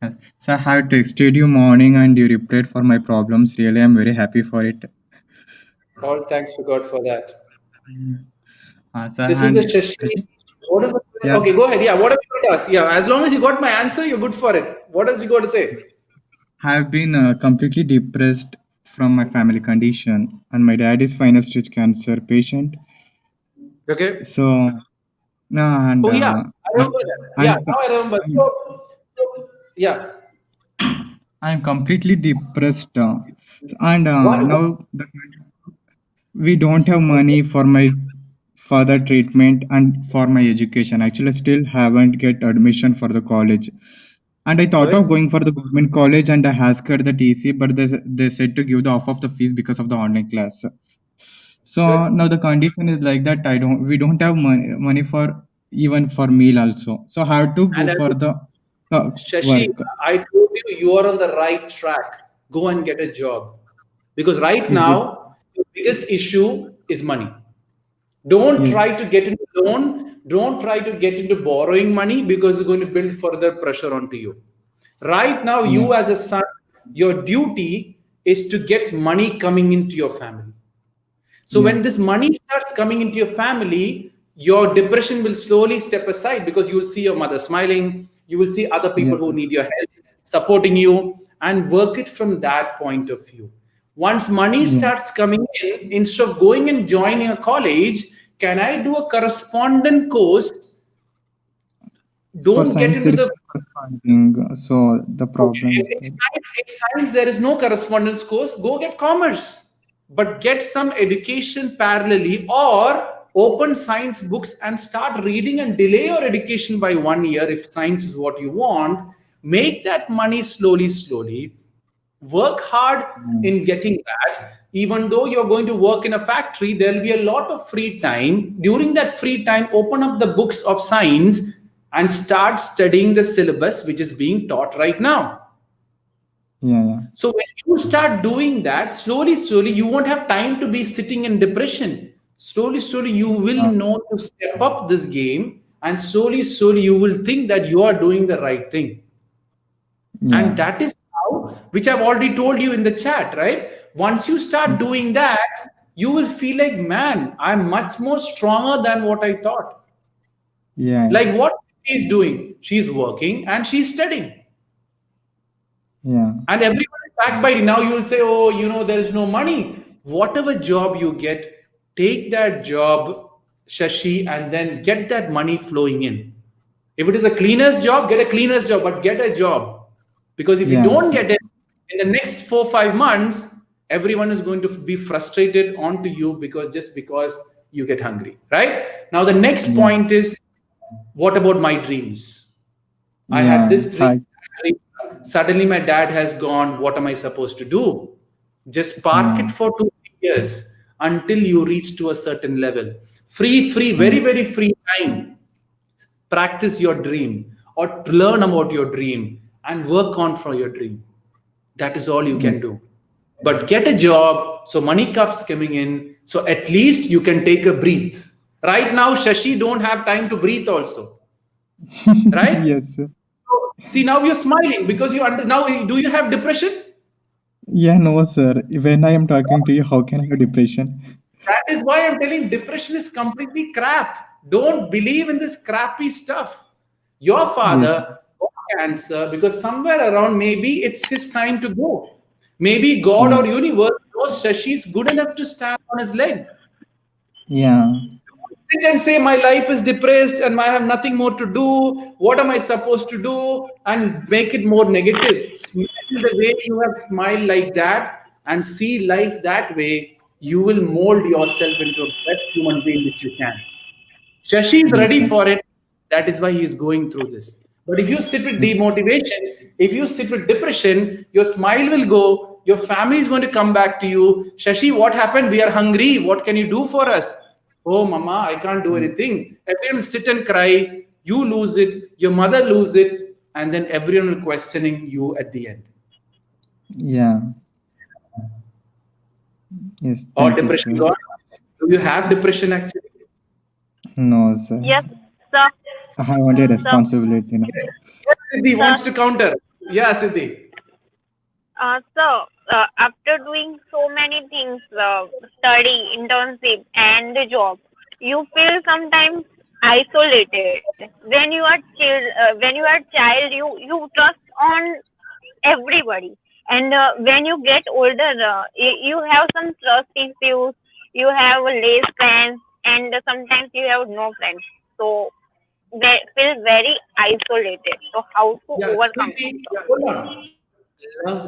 Yes. Sir, I have texted you morning and you replied for my problems. Really, I'm very happy for it.
All thanks to God for that.
Sir,
This is the Shashi. What is the,
Yes.
Okay, go ahead. Yeah, what have you got to ask? Yeah, as long as you got my answer, you're good for it. What else you got to say?
I have been completely depressed from my family condition, and my dad is final stage cancer patient.
Okay.
So, no, and
Oh, yeah. I remember that. Yeah, now I remember. So, yeah.
I'm completely depressed, and
What?
now we don't have money for my further treatment and for my education. Actually, I still haven't get admission for the college, and I thought of going for the government college, and I asked the TC, but they said to give the off of the fees because of the online class. So
Good.
now the condition is like that. We don't have money for even for meal also. So I have to go
And
for the
Shashi,
work.
I told you are on the right track. Go and get a job. Because right
Is it?
now, the biggest issue is money. Don't
Yes.
try to get into loan. Don't try to get into borrowing money, because it's going to build further pressure onto you. Right now, you as a son, your duty is to get money coming into your family. So when this money starts coming into your family, your depression will slowly step aside, because you will see your mother smiling. You will see other people who need your help supporting you, and work it from that point of view. Once money starts coming in, instead of going and joining a college, can I do a correspondent course? Don't
For
get
science,
into
there is
the
funding, so the problem is
if science there is no correspondence course, go get commerce, but get some education parallelly, or open science books and start reading and delay your education by 1 year if science is what you want. Make that money slowly. Work hard in getting that. Even though you're going to work in a factory, there'll be a lot of free time. During that free time, open up the books of science and start studying the syllabus which is being taught right now. So when you start doing that, slowly, you won't have time to be sitting in depression. Slowly, you will know to step up this game, and slowly, you will think that you are doing the right thing. And that is how which I've already told you in the chat, right? Once you start doing that, you will feel like, man, I'm much more stronger than what I thought.
Yeah.
Like what she's doing, she's working and she's studying.
Yeah.
And everyone is backbiting. Now you'll say, oh, there is no money. Whatever job you get, take that job, Shashi, and then get that money flowing in. If it is a cleaner's job, get a cleaner's job, but get a job. Because if you
Yeah.
don't get it in the next 4-5 months, everyone is going to be frustrated onto you because you get hungry, right? Now the next point is, what about my dreams? I had this dream. Suddenly my dad has gone. What am I supposed to do? Just park it for 2 years until you reach to a certain level. Free, very, very free time. Practice your dream or learn about your dream and work on for your dream. That is all you can do. But get a job, so money comes coming in, so at least you can take a breath. Right now, Shashi don't have time to breathe also. Right?
Yes, sir.
See, now you're smiling because now do you have depression?
Yeah, no, sir. When I am talking to you, how can I have depression?
That is why I'm telling depression is completely crap. Don't believe in this crappy stuff. Your father got cancer because somewhere around maybe it's his time to go. Maybe God or universe knows Shashi's good enough to stand on his leg.
Yeah.
Sit and say my life is depressed and I have nothing more to do. What am I supposed to do? And make it more negative. Smile the way you have smiled like that and see life that way. You will mold yourself into a best human being which you can. Shashi is ready for it. That is why he is going through this. But if you sit with demotivation, if you sit with depression, your smile will go. Your family is going to come back to you. Shashi, what happened? We are hungry. What can you do for us? Oh, mama, I can't do anything. Everyone will sit and cry. You lose it. Your mother lose it. And then everyone will questioning you at the end.
Yeah. Yes.
Or
Thank you,
depression
sir.
gone? Do you have depression actually?
No, sir.
Yes, sir.
I have only responsibility now.
Yes, Siddhi wants to counter. Yeah, Siddhi.
So, after doing so many things, study, internship, and the job, you feel sometimes isolated. When you are child, you trust on everybody, and when you get older, you have some trust issues. You have less friends, and sometimes you have no friends. So they feel very isolated. So how to overcome?
Siddhi, hold on.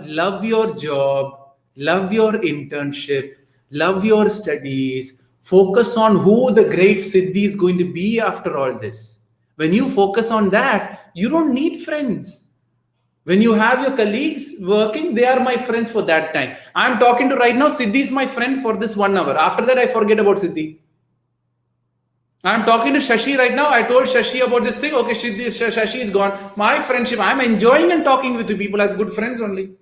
Love your job, love your internship, love your studies. Focus on who the great Siddhi is going to be after all this. When you focus on that, you don't need friends. When you have your colleagues working, they are my friends for that time. I'm talking to right now, Siddhi is my friend for this 1 hour. After that, I forget about Siddhi. I'm talking to Shashi right now. I told Shashi about this thing. Okay, Shashi is gone. My friendship, I'm enjoying and talking with you people as good friends only.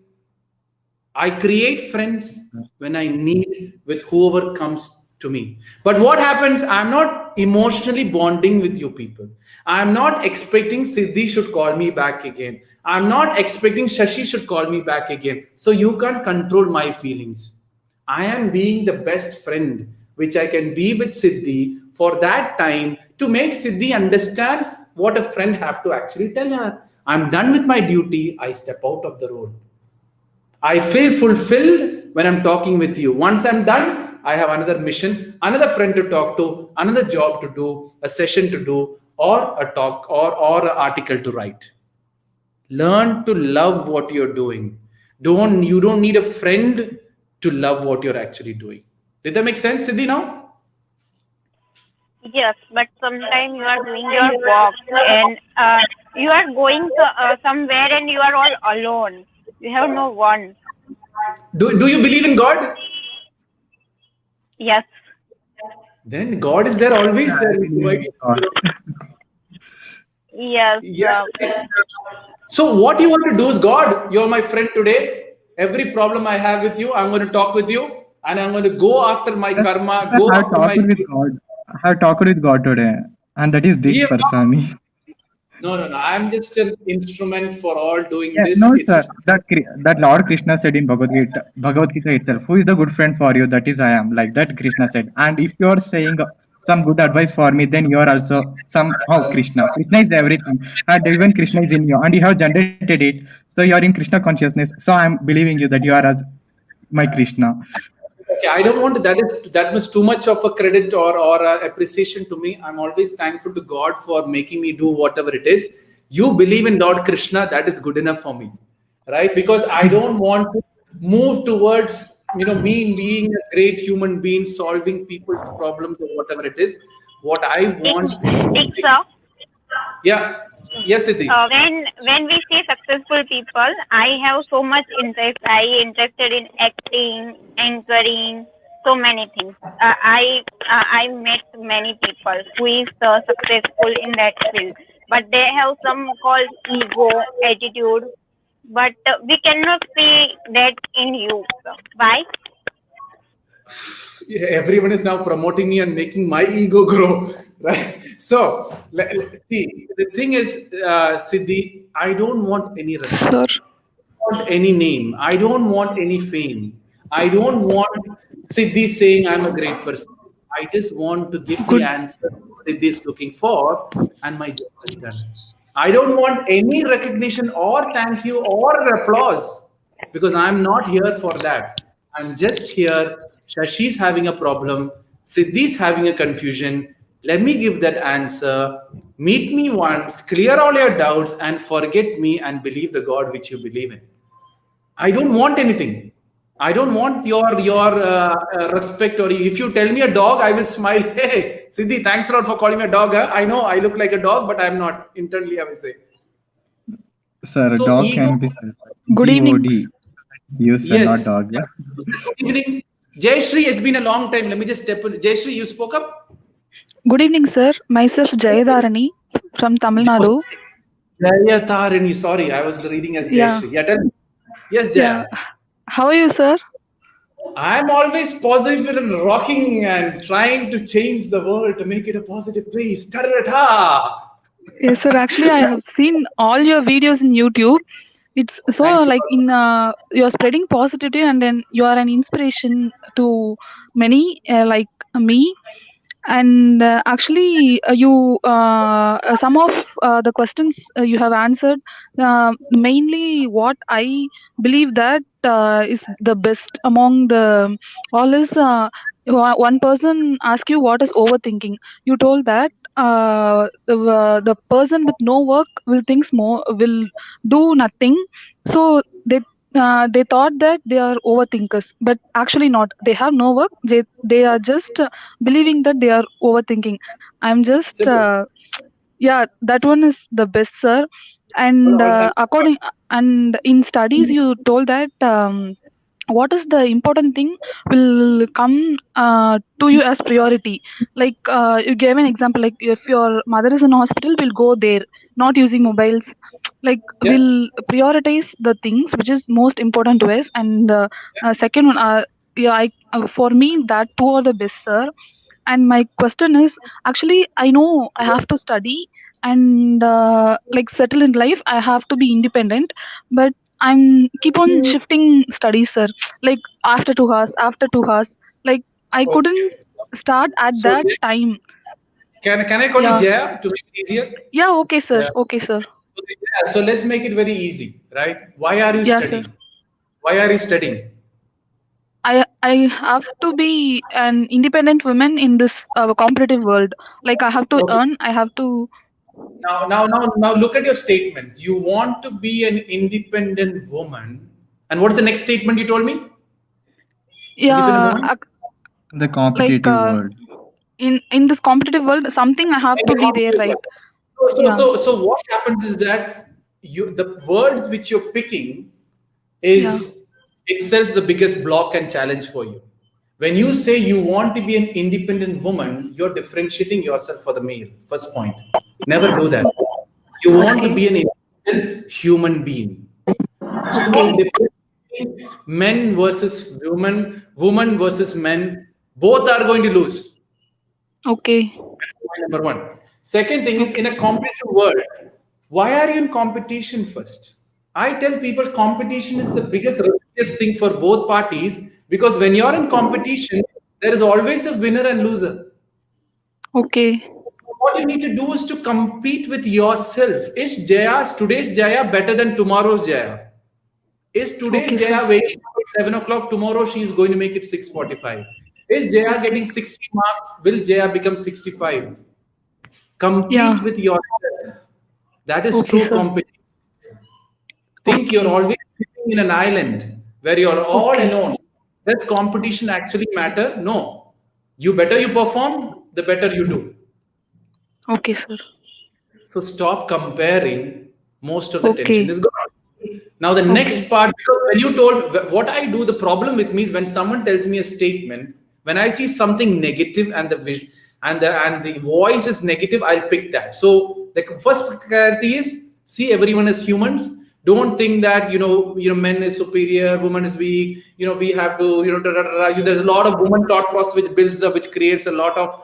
I create friends when I need with whoever comes to me. But what happens? I'm not emotionally bonding with you people. I'm not expecting Siddhi should call me back again. I'm not expecting Shashi should call me back again. So you can't control my feelings. I am being the best friend which I can be with Siddhi for that time to make Siddhi understand what a friend have to actually tell her. I'm done with my duty. I step out of the road. I feel fulfilled when I'm talking with you. Once I'm done, I have another mission, another friend to talk to, another job to do, a session to do, or a talk or an article to write. Learn to love what you're doing. You don't need a friend to love what you're actually doing. Did that make sense, Siddhi, now?
Yes, but sometimes you are doing your work and you are going somewhere and you are all alone. You have no one.
Do you believe in God?
Yes.
Then God is there, always there.
Yes.
Yes. So what you want to do is, God, you're my friend today. Every problem I have with you, I'm going to talk with you, and I'm going to go after my karma. Go after my.
I have talked with God today, and that is Deek Parassini.
No. I'm just an instrument for all doing
Yeah,
this.
no,
It's
sir. That Lord Krishna said in Bhagavad Gita itself, "Who is the good friend for you? That is I am." Like that, Krishna said. And if you are saying some good advice for me, then you are also somehow Krishna. Krishna is everything, and even Krishna is in you, and you have generated it. So you are in Krishna consciousness. So I'm believing you that you are as my Krishna.
okay. I don't want that was too much of a credit or appreciation to me. I'm always thankful to God for making me do whatever it is. You believe in Lord Krishna, that is good enough for me, right? Because I don't want to move towards me being a great human being, solving people's problems or whatever it is. What I want is
Diksha,
yeah, yes, Siddhi.
when we see successful people, I have so much interest. I interested in acting, anchoring, so many things. I met many people who is successful in that field, but they have some called ego, attitude. But we cannot see that in you. Why?
Everyone is now promoting me and making my ego grow, right? So see, the thing is, Siddhi, I don't want any
Sir,
respect. I don't want any name. I don't want any fame. I don't want Siddhi saying I'm a great person. I just want to give the
good.
answer Siddhi is looking for, and my job is done. I don't want any recognition or thank you or applause because I'm not here for that. I'm just here. Shashi's having a problem. Siddhi's having a confusion. Let me give that answer. Meet me once, clear all your doubts, and forget me and believe the God which you believe in. I don't want anything. I don't want your respect, or if you tell me a dog, I will smile. Hey, Siddhi, thanks a lot for calling me a dog. Huh? I know I look like a dog, but I'm not. Internally, I will say.
Sir,
So
dog
ego.
can be
Good evening.
God. You, sir, not
Yes.
dog. Yeah.
Good evening, Jayashree. It's been a long time. Let me just step in. Jayashree, you spoke up.
Good evening, sir. Myself Jayadarani from Tamil Nadu.
Jaya Tarini. Sorry, I was reading as
Yeah,
Jayashree. Yeah, tell me. Yes,
yeah.
Jaya.
How are you, sir?
I'm always positive and rocking and trying to change the world to make it a positive place. Ta-da-da-da.
Yes, sir. Actually, I have seen all your videos in YouTube. It's so
Thanks a
like
lot.
in you're spreading positivity, and then you are an inspiration to many like me. And actually, you some of the questions you have answered. Mainly, what I believe that is the best among the all is one person ask you what is overthinking. You told that the person with no work will thinks more will do nothing. So they thought that they are overthinkers, but actually not. They have no work. They are just believing that they are overthinking. I'm just
Simple.
yeah, that one is the best, sir.
All
And
right, thank you.
according and in studies you told that what is the important thing will come to you as priority. Like you gave an example, like if your mother is in hospital, we'll go there, not using mobiles. Like
Yeah.
we'll prioritize the things which is most important to us. And second one, yeah, for me that two are the best, sir. And my question is, actually I know I have to study and like settle in life. I have to be independent, but I'm keep on shifting studies, sir. Like after 2 hours, like I couldn't
Okay.
start at
So
that time.
can I call you
Yeah,
Jaya to make it easier?
yeah, okay, sir.
Yeah.
Okay, sir.
Okay, Jaya, so let's make it very easy, right? Why are you
Yeah, sir.
studying? Why are you studying?
I have to be an independent woman in this competitive world. Like I have to
Okay.
earn. I have to.
Now look at your statements. You want to be an independent woman. And what's the next statement you told me? Independent
Yeah,
woman?
The
like
competitive world.
in this competitive world, something I have
In
to
the
be there,
competitive
right?
world. So,
Yeah,
so, so what happens is that the words which you're picking
yeah.
is itself the biggest block and challenge for you. When you say you want to be an independent woman, you're differentiating yourself for the male. First point. Never do that. You want to
Okay,
be an independent human being. Stop
okay,
differentiating men versus women, woman versus men. Both are going to lose.
okay,
That's point number one. Second thing is,
okay.
in a competitive world, Why are you in competition first? I tell people competition is the biggest riskiest thing for both parties, because when you're in competition, there is always a winner and loser.
Okay.
What you need to do is to compete with yourself. Is today's Jaya better than tomorrow's Jaya? Is today's
Okay, sir.
Jaya waking up at 7 o'clock? Tomorrow she is going to make it 6:45. Is Jaya getting 60 marks? Will Jaya become 65? Compete
Yeah.
with yourself. That is
Okay,
true
sir.
competition. Think you're
Okay.
always sitting in an island where you're all
Okay.
alone. Does competition actually matter? No. You better you perform, the better you do.
Okay, sir.
So stop comparing. Most of the tension
Okay.
is gone. Now the next
Okay.
part, because when you told what I do, the problem with me is when someone tells me a statement, when I see something negative and the vision and the voice is negative, I'll pick that. So the first clarity is see everyone as humans. Don't think that men is superior, woman is weak. We have to There's a lot of woman thought process which builds up, which creates a lot of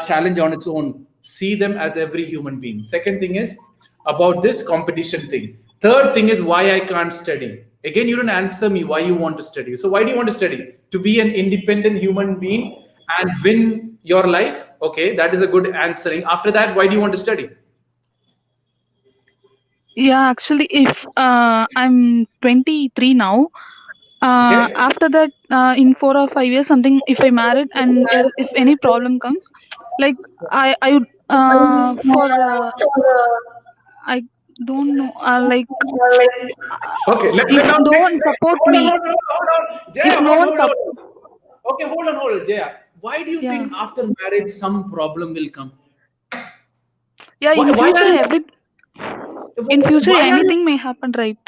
challenge on its own. See them as every human being. Second thing is about this competition thing. Third thing is why I can't study. Again, you didn't answer me why you want to study. So why do you want to study? To be an independent human being and win your life. Okay, that is a good answering. After that, why do you want to study?
Yeah, actually, if I'm 23 now,
Okay.
after that, in 4 or 5 years, something, if I married and if any problem comes, like I would, I don't know,
Okay.
if
Now
no
next.
one support
Hold on,
me,
hold on, hold on.
if
Jaya,
no one
hold on. Okay, hold on, Jaya. Why do you
yeah,
think after marriage some problem will come?
yeah,
Why? Why are you?
in future,
Why are you?
anything may happen, right?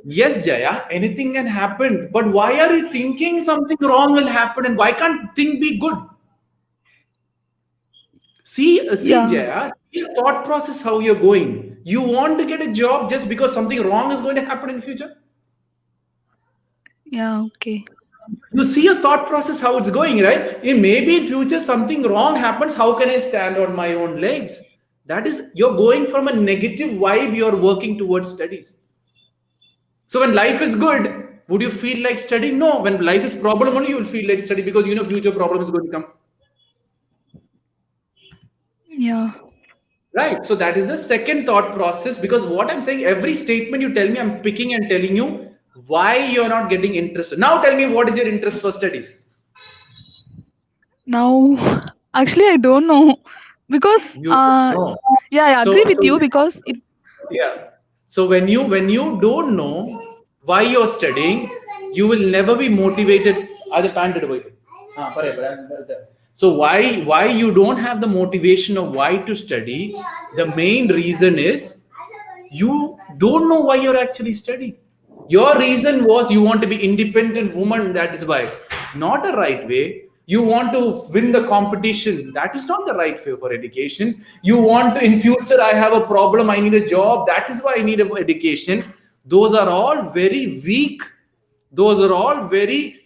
Yes, Jaya, anything can happen. But why are you thinking something wrong will happen, and why can't thing be good? See,
Yeah,
Jaya, see your thought process how you're going. You want to get a job just because something wrong is going to happen in future?
yeah, okay,
You see your thought process how it's going, right? Maybe in future something wrong happens. How can I stand on my own legs? That is, you're going from a negative vibe, you're working towards studies. So when life is good, would you feel like studying? No. When life is problem only, you will feel like study because future problem is going to come.
yeah.
Right. So that is the second thought process, because what I'm saying, every statement you tell me, I'm picking and telling you why you're not getting interested. Now tell me, what is your interest for studies?
Now, actually, I don't know because
You know.
yeah, I agree with
So
you because it.
yeah. So when you don't know why you're studying, you will never be motivated. Other pant it away. So why you don't have the motivation of why to study? The main reason is you don't know why you're actually studying. Your reason was you want to be independent woman. That is why. Not a right way. You want to win the competition. That is not the right way for education. You want to, in future, I have a problem, I need a job. That is why I need an education. Those are all very weak. Those are all very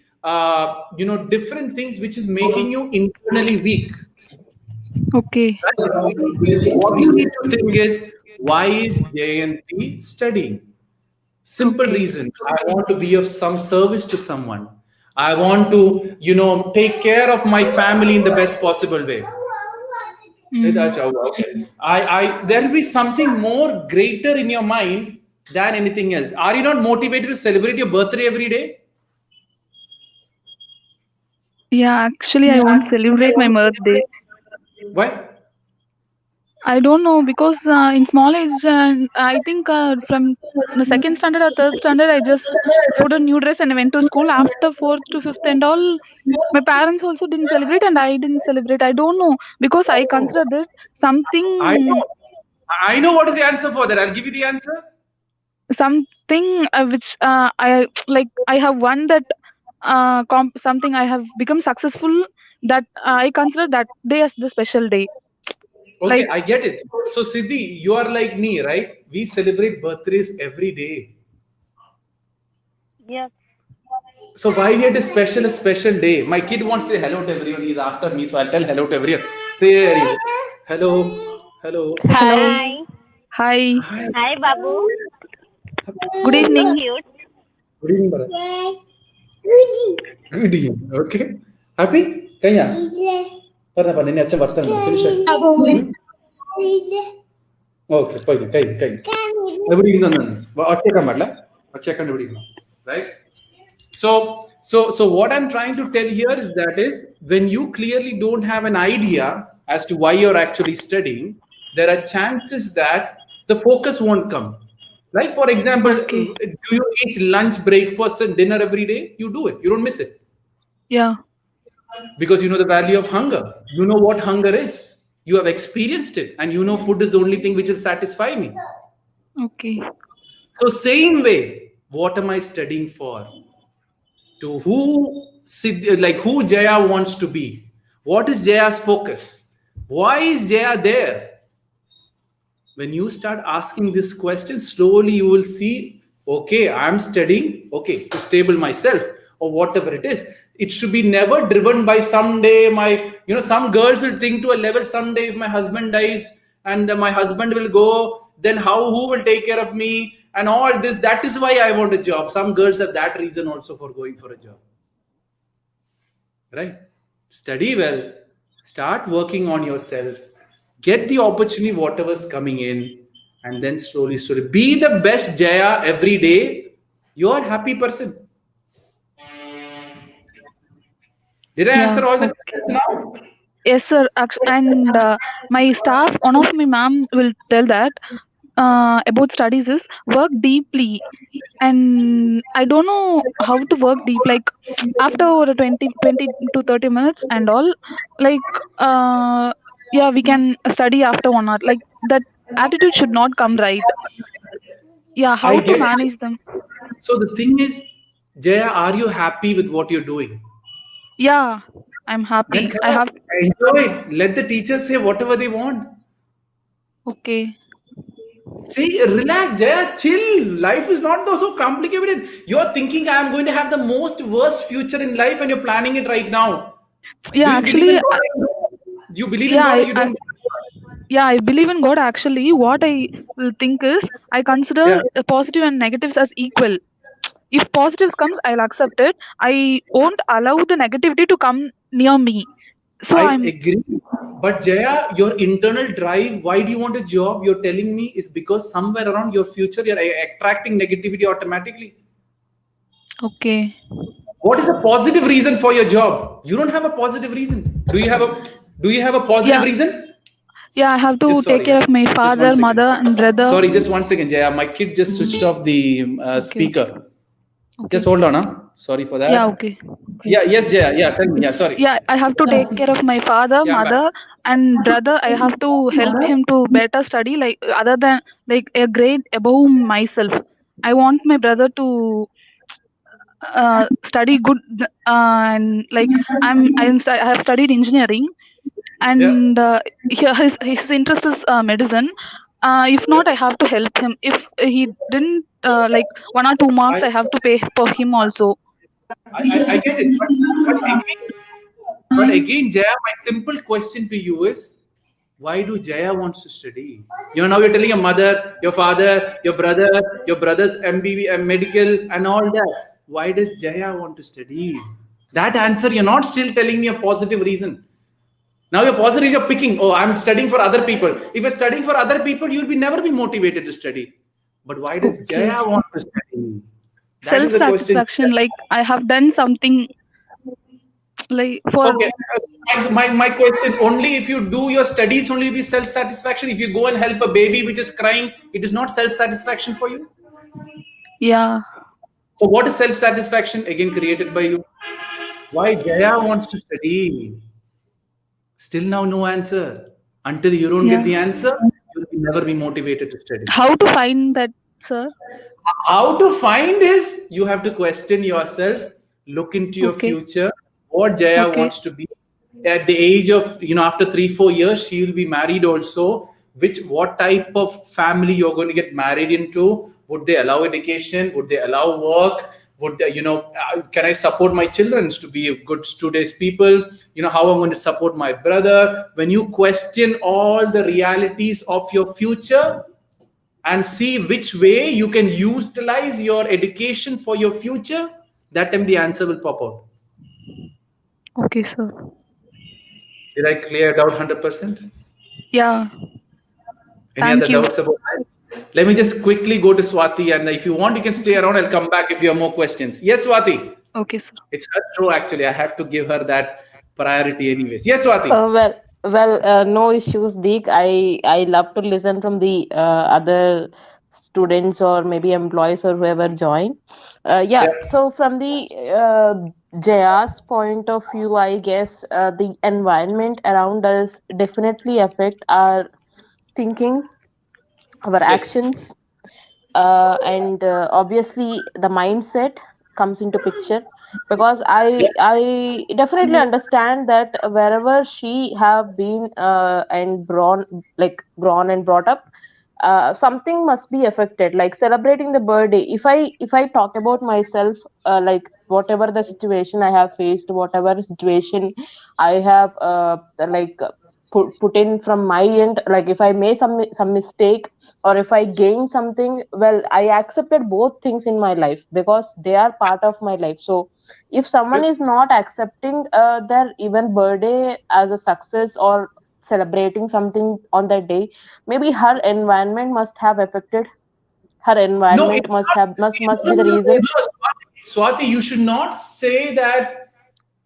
different things which is making you internally weak.
Okay.
What you need to think is, why is Jayanti studying? Simple
Okay.
reason. I want to be of some service to someone. I want to, take care of my family in the best possible way. Okay. There will be something more greater in your mind than anything else. Are you not motivated to celebrate your birthday every day?
Yeah, actually, I won't celebrate my birthday.
Why?
I don't know because in small age, I think from the second standard or third standard, I just put a new dress and I went to school. After fourth to fifth and all, my parents also didn't celebrate and I didn't celebrate. I don't know because I considered it
I
something,
know. I know what is the answer for that. I'll give you the answer.
something which I like. I have won that something. I have become successful. That I consider that day as the special day.
Okay,
Like
I get it. So, Siddhi, you are like me, right? We celebrate birthdays every day.
Yes.
So, why we had a special day? My kid wants to say hello to everyone. He's after me, so I'll tell hello to everyone. There you go. Hello, hello.
hello,
Hi.
Hi.
Hi.
Hi, Babu.
Good evening.
Cute.
Good evening, brother. Good evening. Okay. Happy? Kaya? Pernah ini aja bartan. Finish it. Okay. Kaya. Everybody in right? So what I'm trying to tell here is when you clearly don't have an idea as to why you're actually studying, there are chances that the focus won't come. Like for example,
Okay.
do you eat lunch, breakfast, and dinner every day? You do it. You don't miss it
Yeah.
because you know the value of hunger. You know what hunger is. You have experienced it, and you know food is the only thing which will satisfy me.
Okay.
So same way, what am I studying for? To who Jaya wants to be? What is Jaya's focus? Why is Jaya there? When you start asking this question, slowly you will see, okay, I'm studying, okay, to stable myself or whatever it is. It should be never driven by someday some girls will think to a level, someday if my husband dies and then my husband will go, then who will take care of me and all this. That is why I want a job. Some girls have that reason also for going for a job. Right? Study well, start working on yourself, get the opportunity, whatever's coming in, and then slowly be the best Jaya every day. You're a happy person. Did I answer all the questions now?
Yes, sir. And my staff, one of my ma'am will tell that about studies is work deeply. And I don't know how to work deep. Like after over 20 to 30 minutes and all, like yeah, we can study after 1 hour. Like that attitude should not come, right? Yeah, how
I
to
get it.
manage them?
So the thing is, Jaya, are you happy with what you're doing?
Yeah, I'm happy.
Then
I have.
enjoy it. Let the teachers say whatever they want.
Okay.
See, relax, Jaya, chill. Life is not so complicated. You're thinking I'm going to have the most worst future in life and you're planning it right now.
Yeah,
Do you believe in
actually,
God? You believe in
yeah,
God or you don't?
yeah, I believe in God. Actually, what I will think is I consider
Yeah.
positive and negatives as equal. If positives comes, I'll accept it. I won't allow the negativity to come near me. So
I
I'm.
agree. But Jaya, your internal drive, why do you want a job? You're telling me is because somewhere around your future, you're attracting negativity automatically.
Okay.
What is a positive reason for your job? You don't have a positive reason. Do you have a positive
Yeah.
reason?
Yeah, I have to
Just
take
sorry.
care of my
Just one
father,
second.
mother, and brother.
Sorry, just 1 second, Jaya. My kid just switched off the speaker.
Okay.
Just hold on, huh? Sorry for that.
Yeah, okay.
Yeah, yes, Jaya. Yeah, tell me. Yeah, sorry.
Yeah, I have to take care of my father,
Yeah, I'm back.
mother, and brother. I have to help him to better study, like other than like a grade above myself. I want my brother to study good, and like I have studied engineering, and his interest is medicine. If not, I have to help him. If he didn't like 1 or 2 marks, I have to pay for him also.
I get it. But again, Jaya, my simple question to you is, why do Jaya wants to study? Now you're telling your mother, your father, your brother, your brother's MBB, medical, and all that. Why does Jaya want to study? That answer, you're not still telling me a positive reason. Now your positive is you're picking, oh, I'm studying for other people. If you're studying for other people, you'll never be motivated to study. But why does Jaya want to study? That is the question.
Self-satisfaction, like I have done something like for.
Okay. My question, only if you do your studies only be self-satisfaction. If you go and help a baby which is crying, it is not self-satisfaction for you.
Yeah.
So what is self-satisfaction? Again created by you. Why Jaya wants to study? Still now no answer. Until you don't get the answer, you will never be motivated to study.
How to find that, sir?
How to find is you have to question yourself, look into your future, what Jaya wants to be. At the age of, after 3-4 years, she will be married also. What type of family you're going to get married into? Would they allow education? Would they allow work? Would they, can I support my children to be good students people? How I'm going to support my brother? When you question all the realities of your future, and see which way you can utilize your education for your future, that time the answer will pop out.
Okay, sir.
Did I clear it out 100%?
Yeah.
Any
Thank
other
you.
doubts about that? Let me just quickly go to Swathi, and if you want, you can stay around. I'll come back if you have more questions. Yes, Swathi.
Okay, sir.
It's her show, actually. I have to give her that priority anyways. Yes, Swathi.
No issues, Deek. I love to listen from the other students or maybe employees or whoever join. Yeah.
Yeah.
So from the Jaya's point of view, I guess the environment around us definitely affect our thinking, our
Yes.
actions, and obviously the mindset comes into picture, because
Yeah.
I definitely understand that wherever she have been and grown and brought up, something must be affected, like celebrating the birthday. If I talk about myself, like whatever the situation I have faced, whatever situation I have put in from my end, like if I made some mistake or if I gain something, well, I accepted both things in my life because they are part of my life. So if someone is not accepting their even birthday as a success or celebrating something on that day, maybe her environment must have affected. Her
No,
environment
it's
must
not.
have must
No,
be
no,
the
no,
reason.
no, Swati, you should not say that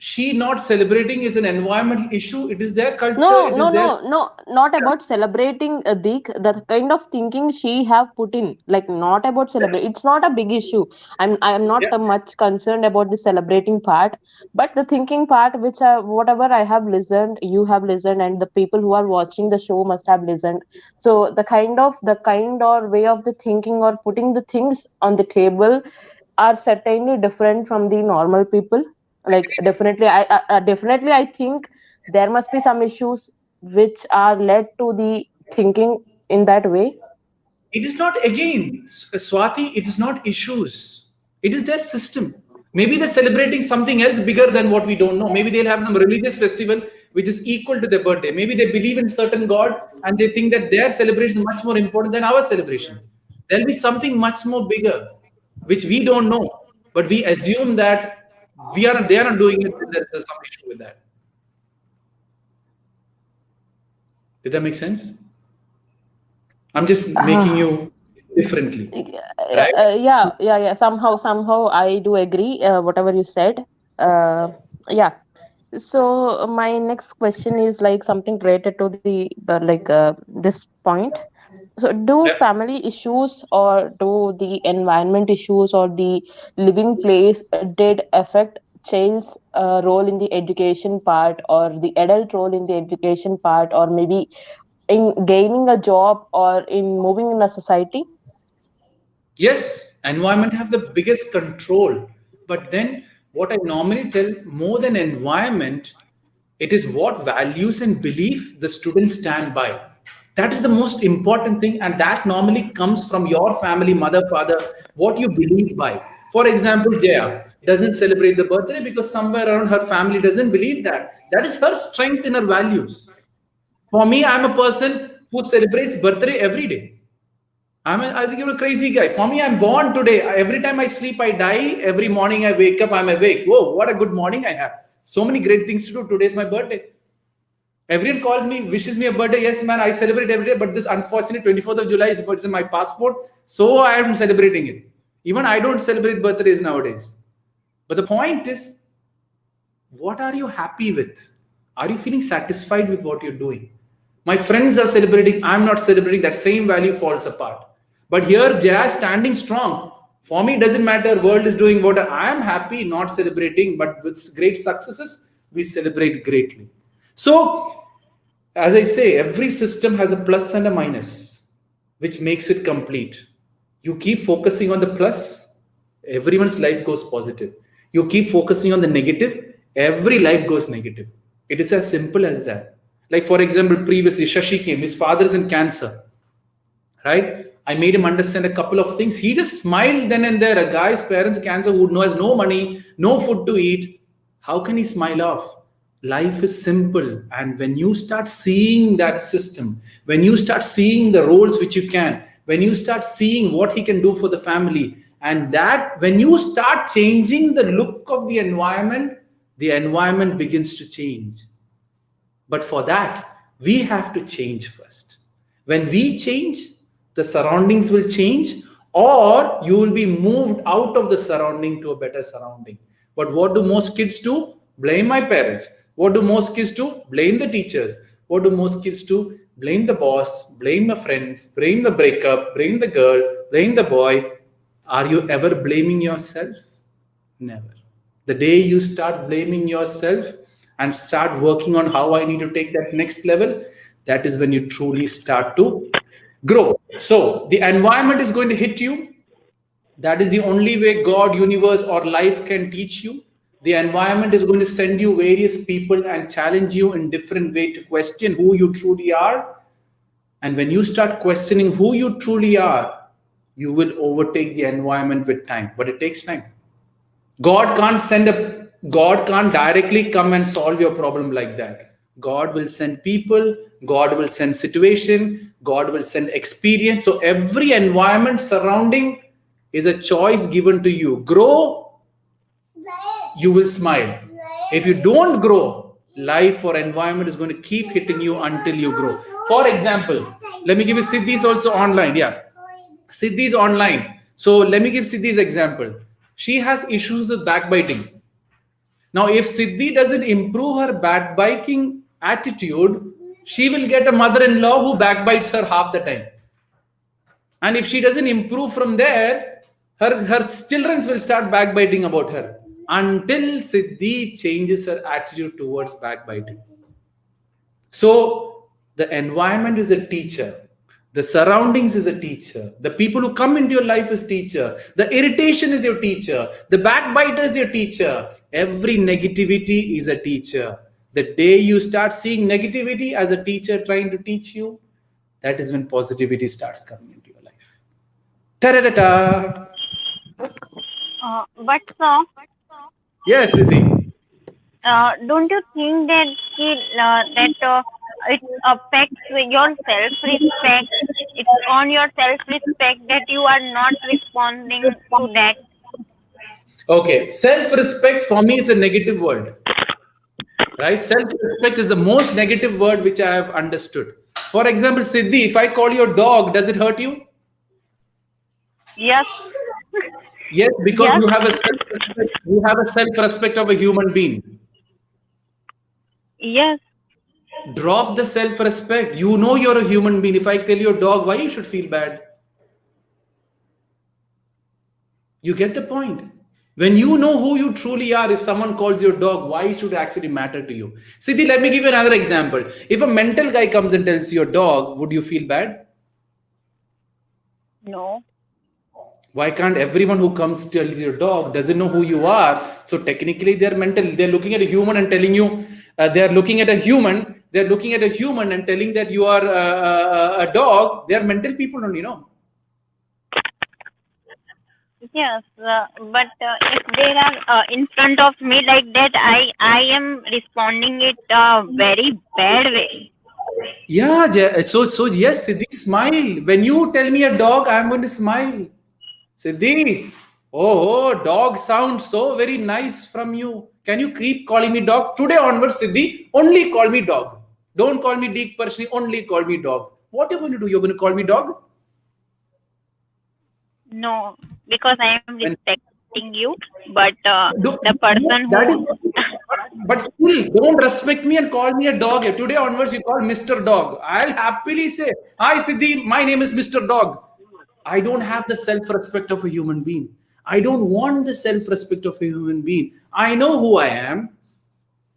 she not celebrating is an environmental issue. It is their culture.
No,
It
no,
is their.
no, no, not about celebrating Deek. The kind of thinking she have put in, like not about celebrate. It's not a big issue. I am not
Yeah.
much concerned about the celebrating part, but the thinking part, which whatever I have listened, you have listened, and the people who are watching the show must have listened. So the kind or way of the thinking or putting the things on the table are certainly different from the normal people. Like definitely I think there must be some issues which are led to the thinking in that way.
It is not, again, Swati, it is not issues. It is their system. Maybe they're celebrating something else bigger than what we don't know. Maybe they'll have some religious festival which is equal to their birthday. Maybe they believe in certain God and they think that their celebration is much more important than our celebration. There'll be something much more bigger which we don't know, but we assume that they are not doing it, then there's some issue with that. Did that make sense? I'm just making
Ah,
you differently, right?
yeah. Somehow I do agree whatever you said. Yeah. So my next question is like something related to the this point. So do
Yeah.
family issues or do the environment issues or the living place did affect child's role in the education part or the adult role in the education part or maybe in gaining a job or in moving in a society?
Yes, environment have the biggest control. But then what I normally tell, more than environment, it is what values and belief the students stand by. That is the most important thing, and that normally comes from your family, mother, father, what you believe by. For example, Jaya doesn't celebrate the birthday because somewhere around her family doesn't believe that. That is her strength in her values. For me, I'm a person who celebrates birthday every day. I think I'm a crazy guy. For me, I'm born today. Every time I sleep, I die. Every morning I wake up, I'm awake. Whoa, what a good morning I have. So many great things to do. Today's my birthday. Everyone calls me, wishes me a birthday. Yes, man, I celebrate every day. But this unfortunate 24th of July is in my passport. So I am celebrating it. Even I don't celebrate birthdays nowadays. But the point is, what are you happy with? Are you feeling satisfied with what you're doing? My friends are celebrating, I'm not celebrating, that same value falls apart. But here, Jazz standing strong. For me, it doesn't matter, world is doing what I am happy, not celebrating, but with great successes, we celebrate greatly. So, as I say, every system has a plus and a minus, which makes it complete. You keep focusing on the plus, everyone's life goes positive. You keep focusing on the negative, every life goes negative. It is as simple as that. Like, for example, previously, Shashi came, his father's in cancer, right? I made him understand a couple of things. He just smiled then and there. A guy's parents' cancer who has no money, no food to eat. How can he smile off? Life is simple. And when you start seeing that system, when you start seeing the roles which you can, when you start seeing what he can do for the family, and that when you start changing the look of the environment begins to change. But for that, we have to change first. When we change, the surroundings will change, or you will be moved out of the surrounding to a better surrounding. But what do most kids do? Blame my parents. What do most kids do? Blame the teachers. What do most kids do? Blame the boss, blame the friends, blame the breakup, blame the girl, blame the boy. Are you ever blaming yourself? Never. The day you start blaming yourself and start working on how I need to take that next level, that is when you truly start to grow. So the environment is going to hit you. That is the only way God, universe, or life can teach you. The environment is going to send you various people and challenge you in different way to question who you truly are. And when you start questioning who you truly are, you will overtake the environment with time. But it takes time. God can't directly come and solve your problem like that. God will send people, God will send situation, God will send experience. So every environment surrounding is a choice given to you. Grow, you will smile. If you don't grow, life or environment is going to keep hitting you until you grow. For example, let me give you Siddhi's also online. Yeah, Siddhi's online. So let me give Siddhi's example. She has issues with backbiting. Now, if Siddhi doesn't improve her backbiting attitude, she will get a mother-in-law who backbites her half the time. And if she doesn't improve from there, her children will start backbiting about her until Siddhi changes her attitude towards backbiting. So the environment is a teacher. The surroundings is a teacher. The people who come into your life is teacher. The irritation is your teacher. The backbiter is your teacher. Every negativity is a teacher. The day you start seeing negativity as a teacher trying to teach you, that is when positivity starts coming into your life. Ta-da-da-da.
But sir,
Yes, Siddhi.
don't you think that it affects your self-respect? It's on your self-respect that you are not responding to that.
Okay, self-respect for me is a negative word. Right? Self-respect is the most negative word which I have understood. For example, Siddhi, if I call your dog, does it hurt you?
Yes.
Yes, because
Yes.
you have a self-respect of a human being.
Yes.
Drop the self-respect. You know you're a human being. If I tell your dog, why you should feel bad? You get the point. When you know who you truly are, if someone calls your dog, why should it actually matter to you? Siddhi, let me give you another example. If a mental guy comes and tells your dog, would you feel bad?
No.
Why can't everyone who comes tells your dog doesn't know who you are? So technically they're mental. They're looking at a human and telling you, they're looking at a human and telling that you are a dog. They're mental people only, no?
Yes, but if they are in front of me like that, I am responding it very bad way.
Yeah, so yes, Siddhi, smile. When you tell me a dog, I'm going to smile. Siddhi, oh, dog sounds so very nice from you. Can you keep calling me dog? Today onwards, Siddhi, only call me dog. Don't call me Deek Parassini, only call me dog. What are you going to do? You're going to call me dog?
No, because I am
When-
respecting you, but the person
That
who
but still, don't respect me and call me a dog. Today onwards, you call Mr. Dog. I'll happily say, hi Siddhi, my name is Mr. Dog. I don't have the self-respect of a human being. I don't want the self-respect of a human being. I know who I am.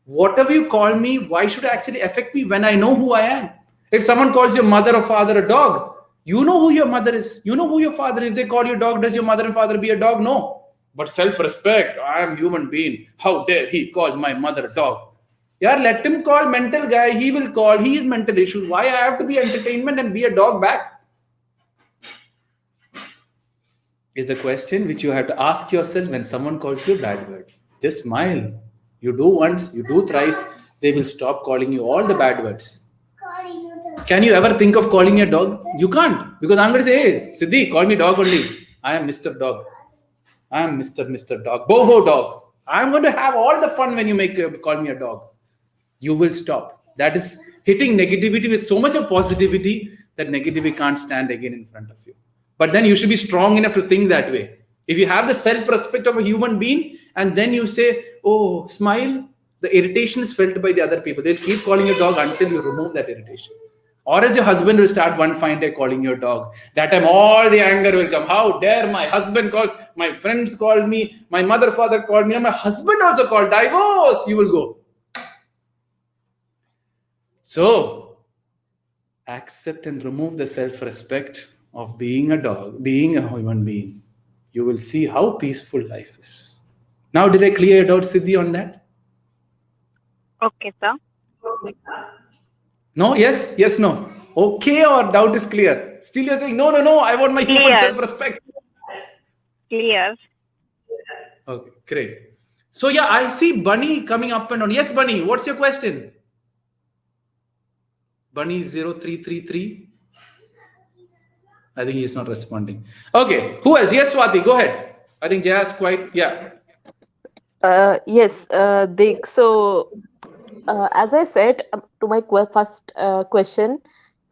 Whatever you call me, why should it actually affect me when I know who I am? If someone calls your mother or father a dog, you know who your mother is. You know who your father is. If they call you dog, does your mother and father be a dog? No. But self-respect, I am human being. How dare he calls my mother a dog? Yeah, let him call mental guy. He will call. He is mental issues. Why I have to be entertainment and be a dog back? Is the question which you have to ask yourself when someone calls you a bad word. Just smile. You do once, you do thrice, they will stop calling you all the bad words. Can you ever think of calling your dog? You can't, because I'm going to say, hey, Siddhi, call me dog only. I am Mr. Dog. I am Mr. Dog. Bobo Dog. I'm going to have all the fun when you call me a dog. You will stop. That is hitting negativity with so much of positivity that negativity can't stand again in front of you. But then you should be strong enough to think that way. If you have the self-respect of a human being, and then you say, oh, smile, the irritation is felt by the other people. They'll keep calling you dog until you remove that irritation. Or as your husband will start one fine day calling your dog. That time all the anger will come. How dare my husband calls, my friends called me, my mother, father called me, and my husband also called. Divorce, you will go. So, accept and remove the self-respect of being a dog, being a human being. You will see how peaceful life is. Now, did I clear your doubt, Siddhi, on that?
Okay, sir.
No? Yes? Yes, no? Okay, or doubt is clear? Still you're saying, no, I want my human
Clear.
self-respect.
Clear.
Okay, great. So, yeah, I see Bunny coming up and on. Yes, Bunny, what's your question? Bunny 0333. I think he's not responding. Okay, who else? Yes, Swathi, go ahead. I think Jaya's quite, yeah.
Yes, Deek. So, as I said to my first question,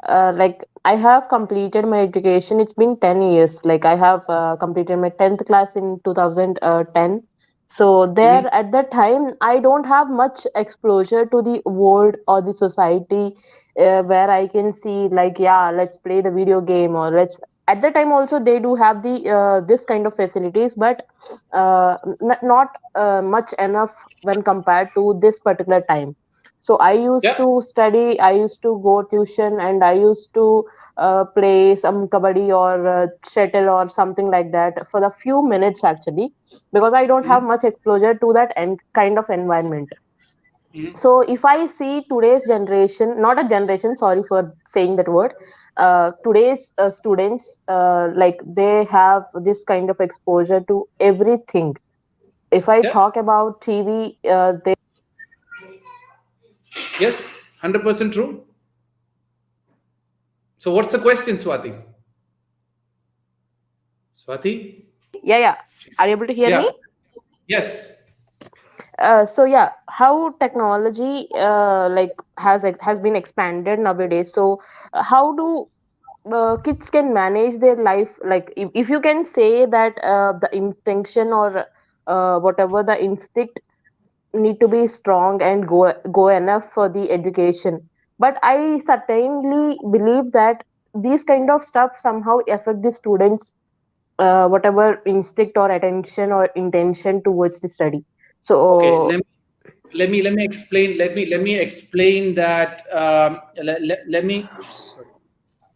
like I have completed my education. It's been 10 years. Like I have completed my 10th class in 2010. So there at that time, I don't have much exposure to the world or the society where I can see like, yeah, let's play the video game or let's. At the time also they do have the this kind of facilities, but not much enough when compared to this particular time. So I used
Yeah.
to study, I used to go tuition, and I used to play some kabaddi or shuttle or something like that for a few minutes actually, because I don't have much exposure to that kind of environment. So if I see today's generation, not a generation, sorry for saying that word, today's students, like they have this kind of exposure to everything. If I
Yeah.
talk about TV, they
Yes, 100% true. So what's the question, Swathi? Swathi?
yeah. Are you able to hear
Yeah.
me?
Yes.
So yeah, how technology like has been expanded nowadays. So how do kids can manage their life? Like if you can say that the intention or whatever the instinct need to be strong and go enough for the education. But I certainly believe that these kind of stuff somehow affect the students whatever instinct or attention or intention towards the study.
Okay.
So
Let me explain. Let me explain that. Let me. Sorry.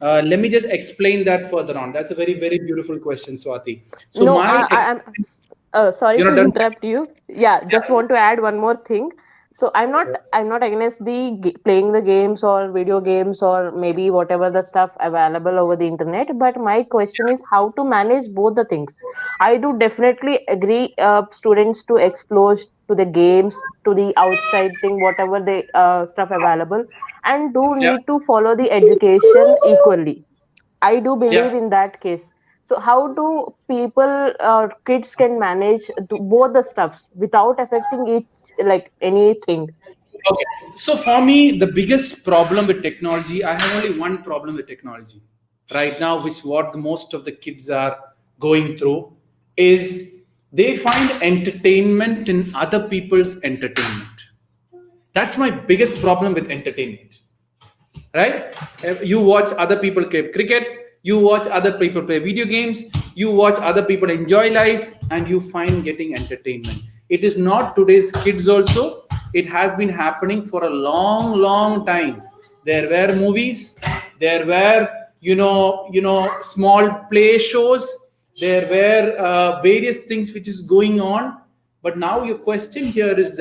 Let me just explain that further on. That's a very beautiful question, Swathi. So
no,
my
I'm sorry
you're
to
not done.
interrupt you. Yeah, just want to add one more thing. So I'm not against the playing the games or video games or maybe whatever the stuff available over the internet. But my question is how to manage both the things. I do definitely agree students to explore to the games, to the outside thing, whatever the stuff available, and do
Yeah.
need to follow the education equally. I do believe
Yeah.
in that case. So how do people kids can manage both the stuffs without affecting each like anything?
Okay. So for me, the biggest problem with technology, I have only one problem with technology right now, which what most of the kids are going through is they find entertainment in other people's entertainment. That's my biggest problem with entertainment. Right? You watch other people play cricket, you watch other people play video games, you watch other people enjoy life, and you find getting entertainment. It is not today's kids also. It has been happening for a long time. There were movies, there were small play shows, there were various things which is going on. But now your question here is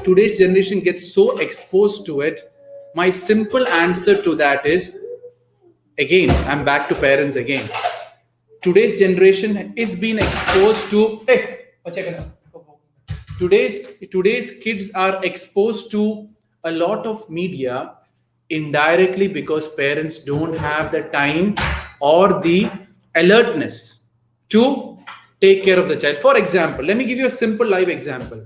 today's generation gets so exposed to it. My simple answer to that is, again, I'm back to parents again. Today's generation is being exposed to today's kids are exposed to a lot of media Indirectly, because parents don't have the time or the alertness to take care of the child. For example, let me give you a simple live example.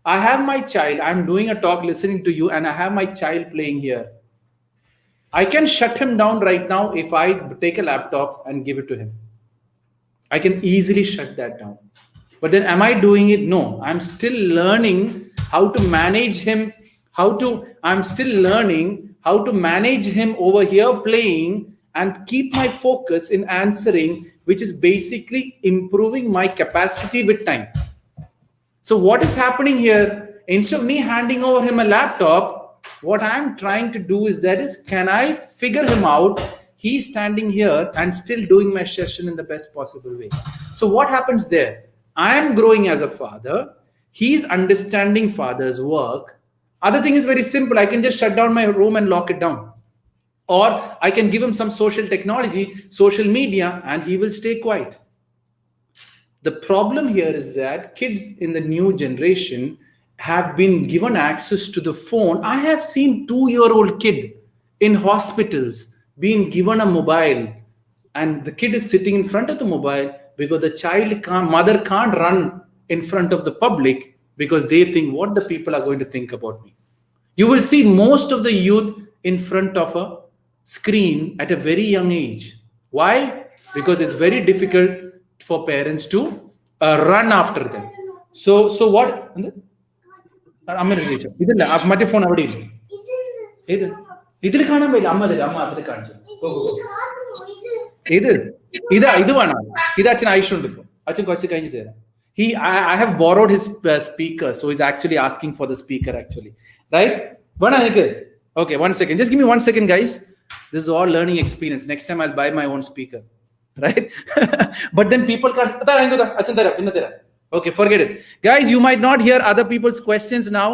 I have my child, I'm doing a talk listening to you, and I have my child playing here. I can shut him down right now if I take a laptop and give it to him. I can easily shut that down. But then am I doing it? No, I'm still learning how to manage him, I'm still learning how to manage him over here playing and keep my focus in answering, which is basically improving my capacity with time. So what is happening here? Instead of me handing over him a laptop, what I'm trying to do is can I figure him out? He's standing here and still doing my session in the best possible way. So what happens there? I am growing as a father. He's understanding father's work. Other thing is very simple. I can just shut down my room and lock it down. Or I can give him some social technology, social media, and he will stay quiet. The problem here is that kids in the new generation have been given access to the phone. I have seen 2-year-old kid in hospitals being given a mobile, and the kid is sitting in front of the mobile because the mother can't run in front of the public because they think what the people are going to think about me. You will see most of the youth in front of a screen at a very young age. Why? Because it's very difficult for parents to run after them. So what? മറ്റേ phone അവിടെ ഇല്ല. ഇതിൽ കാണാൻ പറ്റില്ല. അമ്മ അതിൽ കാണിച്ചു. ഇത് വേണം. ഇത് അച്ഛൻ ആവശ്യമുണ്ട്. ഇപ്പൊ അച്ഛൻ കുറച്ച് കഴിഞ്ഞിട്ട് തരാം. I have borrowed his speaker, so he's actually asking for the speaker actually, right? Okay, 1 second. Just give me 1 second, guys. This is all learning experience. Next time I'll buy my own speaker, right? But then people can't. Okay, forget it, guys. You might not hear other people's questions now.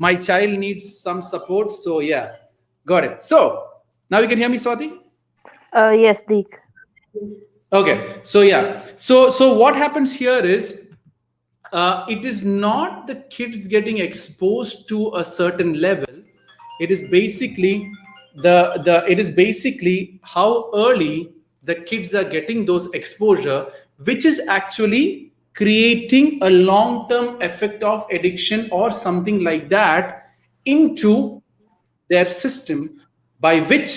My child needs some support, so yeah, got it. So now you can hear me, Swathi?
Yes, Deek.
Okay, so yeah, so what happens here is it is not the kids getting exposed to a certain level. It is basically how early the kids are getting those exposure, which is actually creating a long-term effect of addiction or something like that into their system, by which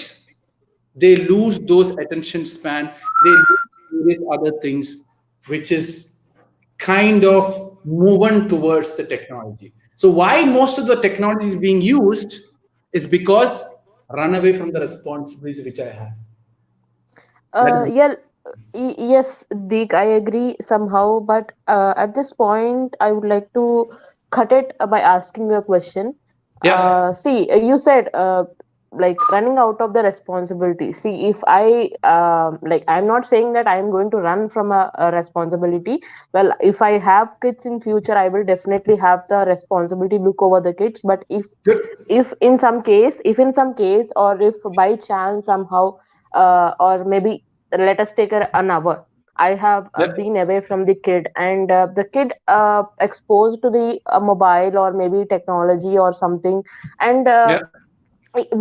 they lose those attention span, they lose various other things, which is kind of moving towards the technology. So why most of the technology is being used is because run away from the responsibilities which I have.
Yes, Deek, I agree somehow, but at this point, I would like to cut it by asking you a question.
Yeah.
See, you said like running out of the responsibility. See, if I'm not saying that I am going to run from a responsibility. Well, if I have kids in future, I will definitely have the responsibility look over the kids. But if in some case, or if by chance somehow, or maybe let us take an hour, I have been away from the kid, and the kid exposed to the mobile or maybe technology or something, and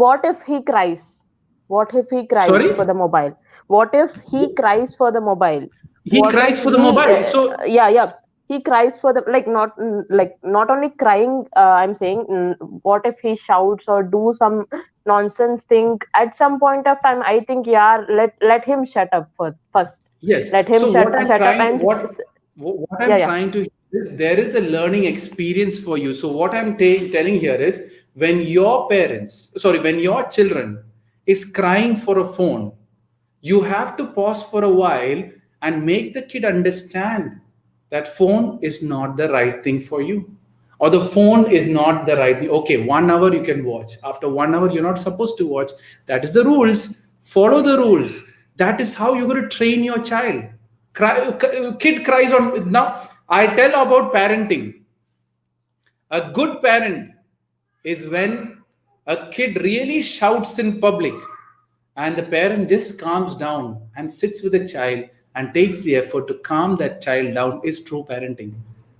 what if he cries?
Sorry?
For the mobile? What if he cries for the mobile?
He cries for the mobile. So
he cries for the not only crying. I'm saying, what if he shouts or do some nonsense thing? At some point of time, I think let him shut up first.
Yes.
Let him shut up and
what I'm trying to is there is a learning experience for you. So what I'm telling here is when your children is crying for a phone, you have to pause for a while and make the kid understand that phone is not the right thing for you, or the phone is not the right thing. Okay, 1 hour you can watch. After 1 hour, you're not supposed to watch. That is the rules. Follow the rules. That is how you're going to train your child. Kid cries on. Now, I tell about parenting. A good parent is when a kid really shouts in public and the parent just calms down and sits with the child and takes the effort to calm that child down is true parenting.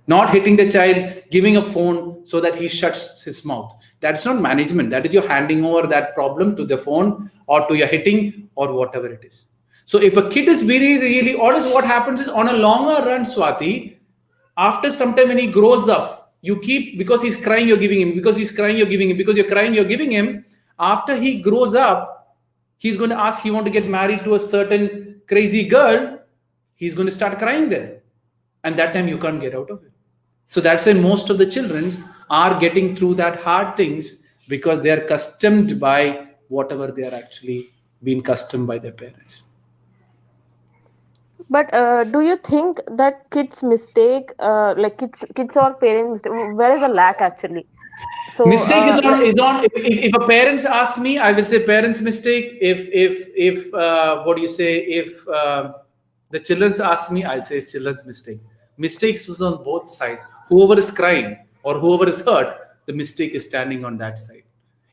Not hitting the child, giving a phone so that he shuts his mouth. That's not management. That is you're handing over that problem to the phone or to your hitting or whatever it is. So if a kid is very, really, always what happens is on a longer run, Swathi, after some time when he grows up, you keep, because he's crying, you're giving him, because he's crying, you're giving him, because you're crying, you're giving him. After he grows up, he's going to ask, he want to get married to a certain crazy girl. He's going to start crying there. And that time you can't get out of it. So that's why most of the children are getting through that hard things, because they are accustomed by whatever they are actually being accustomed by their parents.
But do you think that kids mistake, like kids or parents, where is the lack actually? So
Mistake is on. If a parents ask me, I will say parents' mistake. If what do you say? If the children's ask me, I'll say it's children's mistake. Mistakes is on both sides. Whoever is crying or whoever is hurt, the mistake is standing on that side.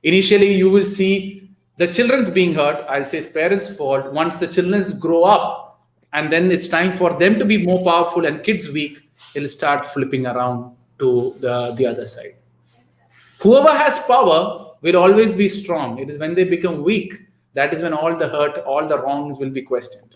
Initially, you will see the children's being hurt. I'll say it's parents' fault. Once the children's grow up, and then it's time for them to be more powerful and kids weak, it'll start flipping around to the other side. Whoever has power will always be strong. It is when they become weak, that is when all the hurt, all the wrongs will be questioned.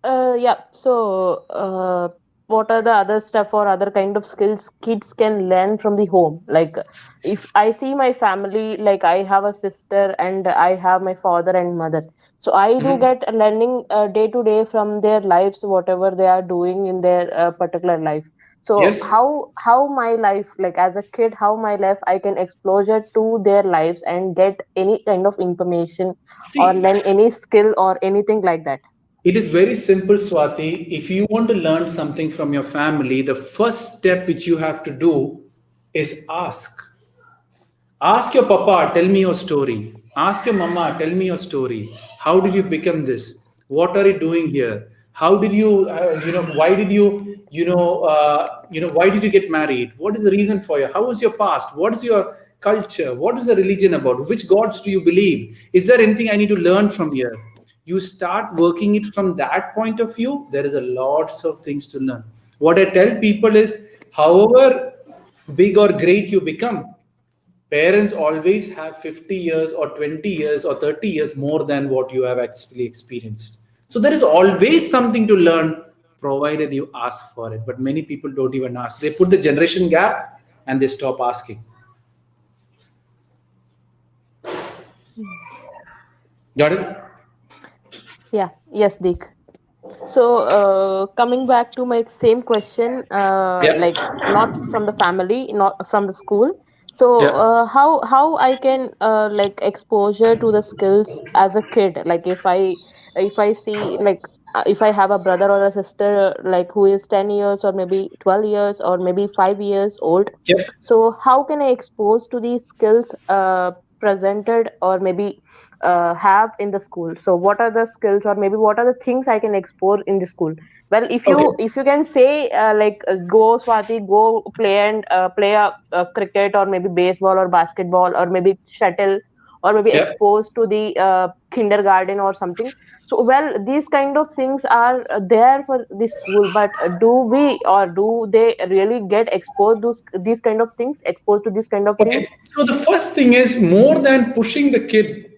yeah. So what are the other stuff or other kind of skills kids can learn from the home? Like if I see my family, like I have a sister and I have my father and mother. So I do get learning day to day from their lives, whatever they are doing in their particular life. So
Yes.
how my life, like as a kid, how my life I can exposure to their lives and get any kind of information or
See,
learn any skill or anything like that.
it is very simple, Swathi. If you want to learn something from your family, the first step which you have to do is ask. Ask your papa, tell me your story. Ask your mama, tell me your story. How did you become this? What are you doing here? How did you, why did you, why did you get married? What is the reason for you? How was your past? What is your culture? What is the religion about? Which gods do you believe? Is there anything I need to learn from here? You start working it from that point of view. There is a lots of things to learn. What I tell people is, however big or great you become, parents always have 50 years or 20 years or 30 years more than what you have actually experienced. So there is always something to learn, provided you ask for it. But many people don't even ask. They put the generation gap and they stop asking. Got it?
Yeah, yes, Deek. So coming back to my same question, like not from the family, not from the school. So how I can like exposure to the skills as a kid? Like if I see like if I have a brother or a sister like who is 10 years or maybe 12 years or maybe 5 years old.
Yep.
So how can I expose to these skills presented or maybe have in the school? So what are the skills or maybe what are the things I can explore in the school? Well, if you can say go Swathi, go play and play a cricket or maybe baseball or basketball or maybe shuttle or maybe exposed to the kindergarten or something. So well, these kind of things are there for the school, but do we or do they really get exposed to these kind of things, exposed to these kind of things?
So the first thing is, more than pushing the kid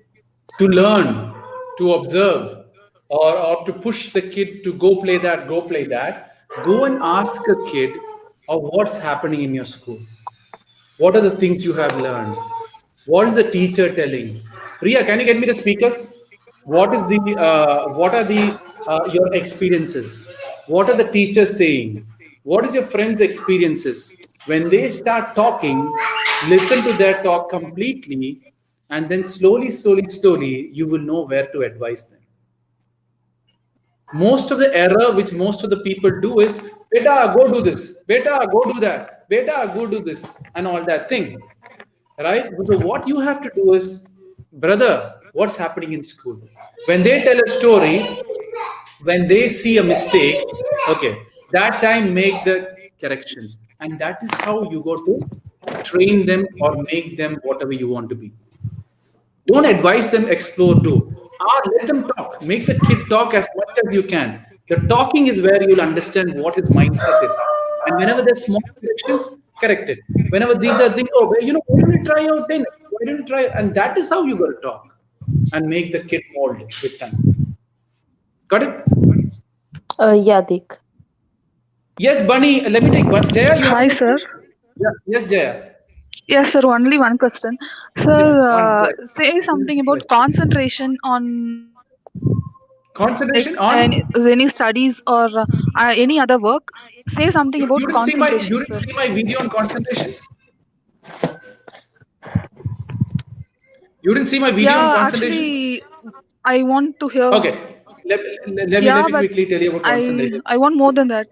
to learn, to observe, or to push the kid to go play that, go and ask a kid of what's happening in your school. What are the things you have learned? What is the teacher telling? Priya, can you get me the speakers? What are your experiences? What are the teachers saying? What is your friends' experiences? When they start talking, listen to their talk completely, and then slowly, you will know where to advise them. Most of the error which most of the people do is, beta, go do this, beta, go do that, beta, go do this, and all that thing. Right? So what you have to do is, brother, what's happening in school? When they tell a story, when they see a mistake, that time make the corrections. And that is how you go to train them or make them whatever you want to be. Don't advise them, explore, do. Let them talk. Make the kid talk as much as you can. The talking is where you'll understand what his mindset is. And whenever there's small corrections, correct it. Whenever these are things, oh, you know, why don't you try out tennis? Why don't you try? And that is how you got to talk and make the kid mold with time. Got it?
Yeah, Deek.
Yes, Bunny. Let me take Jaya. You have
Hi,
a
sir.
question? Yeah. Yes, Jaya.
Yes, sir. Only one question.
Yeah,
Sir,
one question.
say something about
Question.
concentration on like
Concentration on.
any studies or any other work. Say something
You
about
didn't see my
concentration, sir.
video on concentration. You didn't see my video on
Yeah,
concentration.
actually, I want to hear.
Okay. Let
Yeah,
me
but
quickly tell you about concentration.
I want more than that.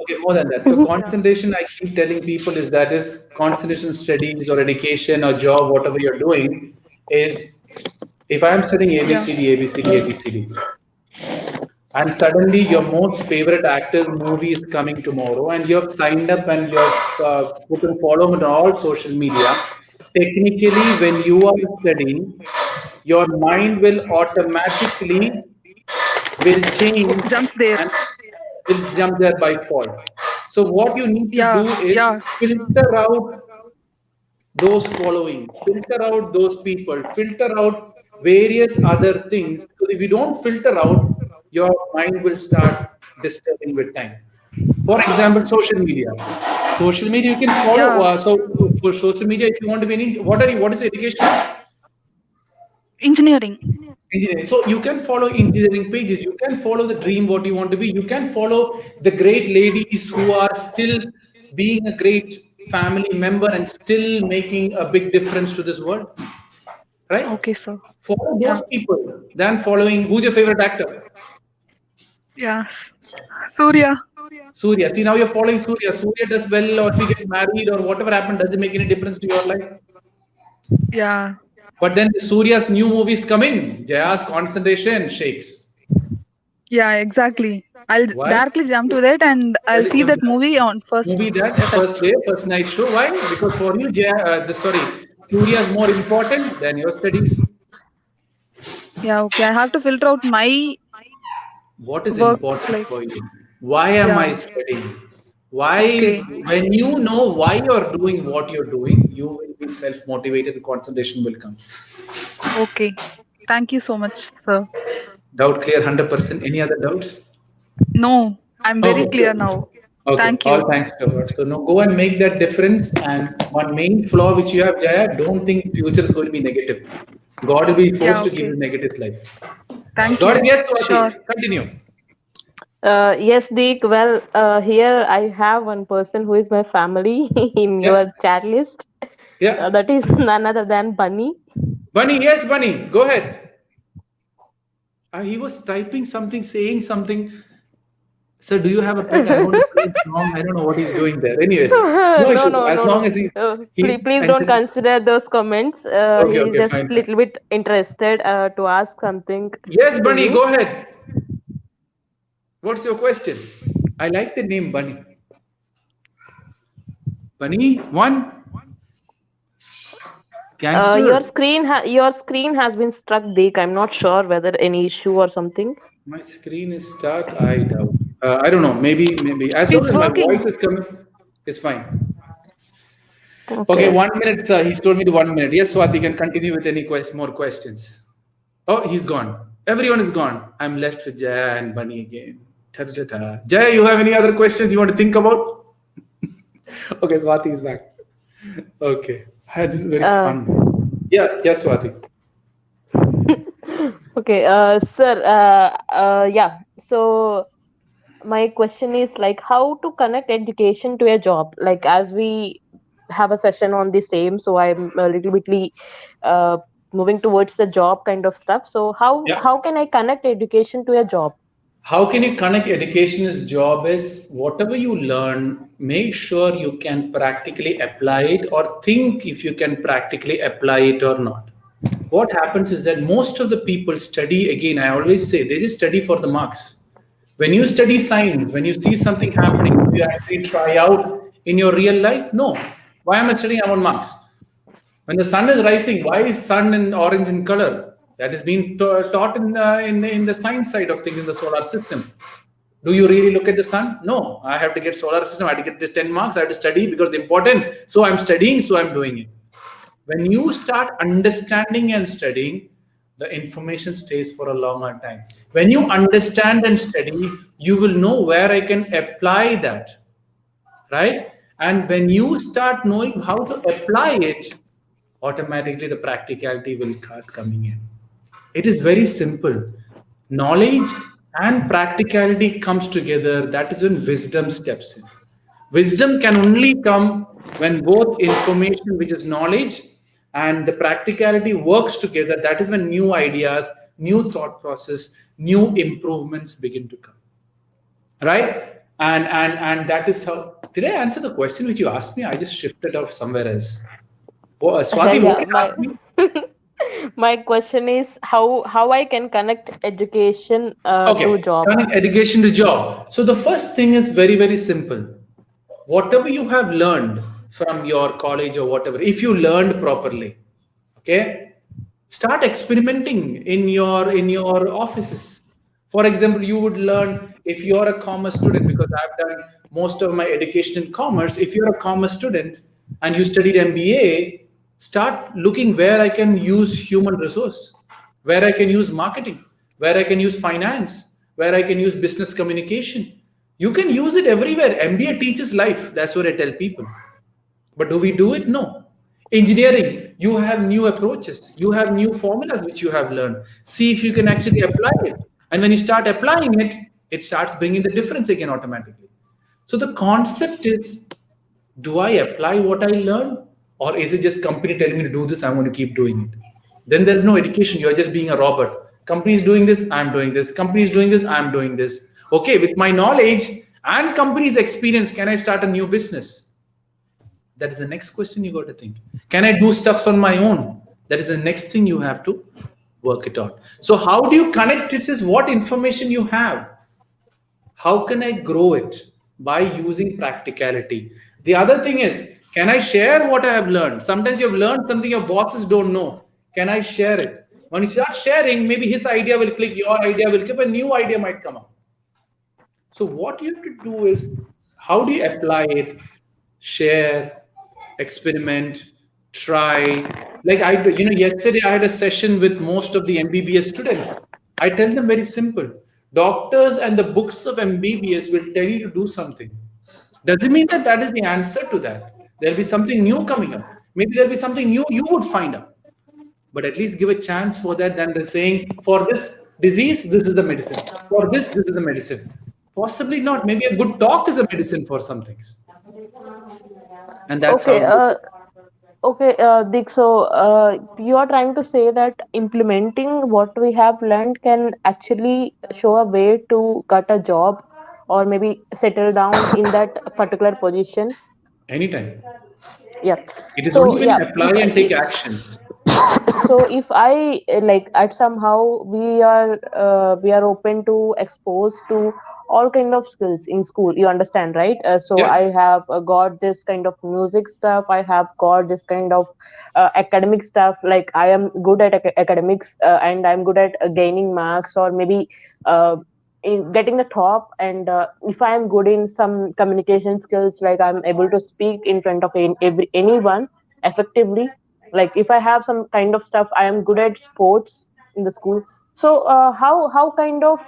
Okay, more than that. So concentration, I keep telling people, is that is concentration studies or education or job, whatever you're doing, is if I'm studying
Yeah.
ABCD, ABCD, ABCD, and suddenly your most favorite actor's movie is coming tomorrow, and you have signed up and you have put and follow on all social media. Technically, when you are studying, your mind will automatically will change
Jumps there.
and will jump there by default. So what you need to
Yeah.
do is
Yeah.
filter out those following, filter out those people, filter out various other things. Because if you don't filter out, your mind will start disturbing with time. For example, social media. Social media you can follow.
Yeah.
So for social media, if you want to be what are you? What is your education on?
Engineering.
Engineering. So you can follow engineering pages. You can follow the dream what you want to be. You can follow the great ladies who are still being a great family member and still making a big difference to this world. Right?
Okay, sir.
Follow
Yeah.
those people than following who's your favorite actor?
Yeah. Surya.
Surya. See, now you're following Surya. Surya does well, or if he gets married, or whatever happened, does it make any difference to your life?
Yeah.
But then Surya's new movie is coming. Jaya's concentration shakes.
Yeah, exactly. I'll
Why?
directly jump to that and I'll see that movie on first.
Movie that first day, first night show. Why? Because for you, Surya is more important than your studies.
Yeah, okay. I have to filter out my
What is
work
important
like
for you? Why am I
yeah.
studying? Why
Okay.
is when you know why you're doing what you're doing, you will be self-motivated and concentration will come.
Okay. Thank you so much, sir.
Doubt clear 100%. Any other doubts?
No, I'm very
Okay,
clear
good.
now.
Okay,
Thank
all
you.
thanks to God. So now go and make that difference. And one main flaw which you have, Jaya, don't think future is going to be negative. God will be
Yeah,
forced to give
okay.
you negative life.
Thank
God,
you.
yes,
Sure.
Swathi. Continue.
Yes, Deek. Well, here I have one person who is my family in
Yeah,
your chat list.
yeah.
That is none other than Bunny.
Bunny, yes, Bunny. Go ahead. He was typing something, saying something. Sir, do you have a pet? I want to play a song. I don't know what he's doing there. Anyways, no
No,
issue.
no,
As
no,
long
no.
as he
Please
and
don't consider those comments.
okay,
He's
okay,
just
fine.
little bit interested to ask something
Yes,
to
Bunny,
you.
go ahead. What's your question? I like the name Bunny. Bunny, one
Your
gangster.
your screen has been struck, Deek. I'm not sure whether any issue or something.
My screen is stuck. I doubt. I don't know. Maybe. As long
It's
as my
working.
voice is coming, it's fine. Okay,
Okay.
1 minute, sir. He's told me to 1 minute. Yes, Swathi can continue with any more questions. Oh, he's gone. Everyone is gone. I'm left with Jaya and Bunny again. Ta-ta-ta. Jaya, you have any other questions you want to think about? Okay, Swati is back. Okay. Hi, this is very
Uh,
fun. Yeah, yes, Swati.
okay, sir. Yeah. So my question is like how to connect education to a job. Like as we have a session on the same, so I'm a little bitly uh, moving towards the job kind of stuff. So
Yeah.
how can I connect education to a job?
How can you connect education as job is whatever you learn, make sure you can practically apply it or think if you can practically apply it or not. What happens is that most of the people study, again, I always say they just study for the marks. When you study science, when you see something happening, do you actually try out in your real life? No. Why am I studying? I want marks. When the sun is rising, why is sun in orange in color? That is being taught in the science side of things in the solar system. Do you really look at the sun? No, I have to get solar system. I have to get the 10 marks. I have to study because it's important. So I'm studying, so I'm doing it. When you start understanding and studying, the information stays for a longer time. When you understand and study, you will know where I can apply that, right? And when you start knowing how to apply it, automatically the practicality will start coming in. It is very simple. Knowledge and practicality comes together. That is when wisdom steps in. Wisdom can only come when both information, which is knowledge, and the practicality works together. That is when new ideas, new thought process, new improvements begin to come. Right? And that is how. Did I answer the question which you asked me? I just shifted off somewhere else. Swathi, what
Yeah,
did you ask me?
my question is how I can connect education to
Okay,
job.
turning education to job. So the first thing is very, very simple. Whatever you have learned from your college or whatever, if you learned properly, okay, start experimenting in your offices. For example, you would learn if you're a commerce student, because I've done most of my education in commerce. If you're a commerce student and you studied MBA, start looking where I can use human resource, where I can use marketing, where I can use finance, where I can use business communication. You can use it everywhere. MBA teaches life. That's what I tell people. But do we do it? No. Engineering, you have new approaches, you have new formulas which you have learned. See if you can actually apply it. And when you start applying it, it starts bringing the difference again automatically. So the concept is, do I apply what I learn? Or is it just company telling me to do this? I'm going to keep doing it. Then there's no education. You're just being a robot. Company is doing this, I'm doing this. Company is doing this, I'm doing this. Okay, with my knowledge and company's experience, can I start a new business? That is the next question you got to think. Can I do stuffs on my own? That is the next thing you have to work it out. So how do you connect? This is what information you have. How can I grow it? By using practicality. The other thing is, can I share what I have learned? Sometimes you've learned something your bosses don't know. Can I share it? When you start sharing, maybe his idea will click, your idea will click, a new idea might come up. So what you have to do is, how do you apply it? Share, experiment, try. Like yesterday I had a session with most of the MBBS students. I tell them very simple. Doctors and the books of MBBS will tell you to do something. Doesn't mean that that is the answer to that. There'll be something new coming up. Maybe there'll be something new you would find out. But at least give a chance for that than the saying, for this disease, this is the medicine. For this is the medicine. Possibly not. Maybe a good talk is a medicine for some things. And that's
Okay,
how.
Dick, so you are trying to say that implementing what we have learned can actually show a way to get a job or maybe settle down in that particular position.
Anytime.
Yeah.
It is
So
only when
yeah,
you apply and take actions.
so if I like at somehow we are open to expose to all kind of skills in school, you understand, right? So
Yeah.
I have got this kind of music stuff, I have got this kind of academic stuff, like I am good at academics, and I'm good at gaining marks, or maybe in getting the top, and if I am good in some communication skills, like I'm able to speak in front of anyone effectively, like if I have some kind of stuff, I am good at sports in the school. So how kind of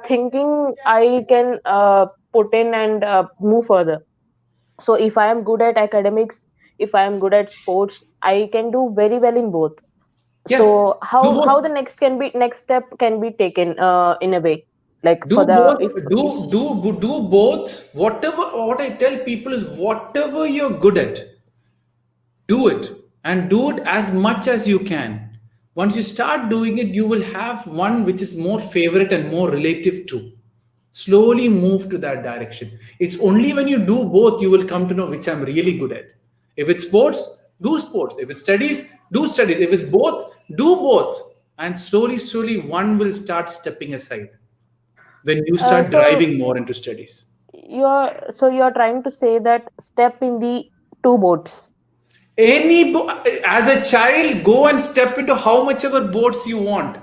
thinking I can put in and move further? So if I am good at academics, if I am good at sports, I can do very well in both.
Yeah.
So
Do
how the
both.
next step can be taken in a way, like
Do
for the
both.
if
Do both. Whatever. What I tell people is, whatever you're good at, do it, and do it as much as you can. Once you start doing it, you will have one which is more favorite and more relative to. Slowly move to that direction. It's only when you do both you will come to know which I'm really good at. If it's sports, do sports. If it's studies, do studies. If it's both, do both. And slowly, one will start stepping aside when you start
so
driving more into studies.
you're trying to say that step in the two boats.
As a child, go and step into how much ever boats you want.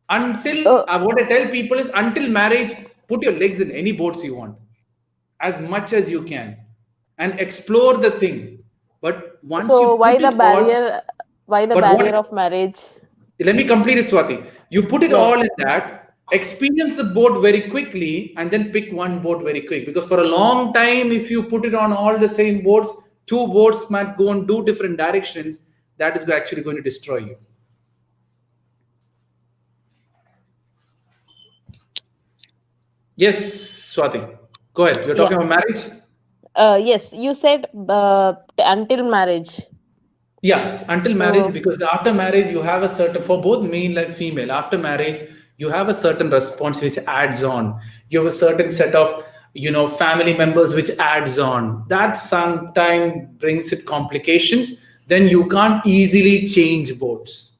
Until
uh,
what I tell people is, until marriage, put your legs in any boats you want, as much as you can, and explore the thing. But once
So
you
why
put
the
it all,
barrier? Why the
but
barrier
what?
of marriage?
Let me complete it, Swati. You put it
Yes.
all in that, experience the boat very quickly, and then pick one boat very quick. Because for a long time, if you put it on all the same boats, two boats might go in two different directions. That is actually going to destroy you. Yes, Swati. Go ahead. You're
Yeah.
talking about marriage?
Yes. You said until marriage.
Yes, until marriage,
So
because after marriage you have a certain, for both male and female, after marriage you have a certain response which adds on. You have a certain set of family members which adds on. That sometimes brings it complications. Then you can't easily change boats.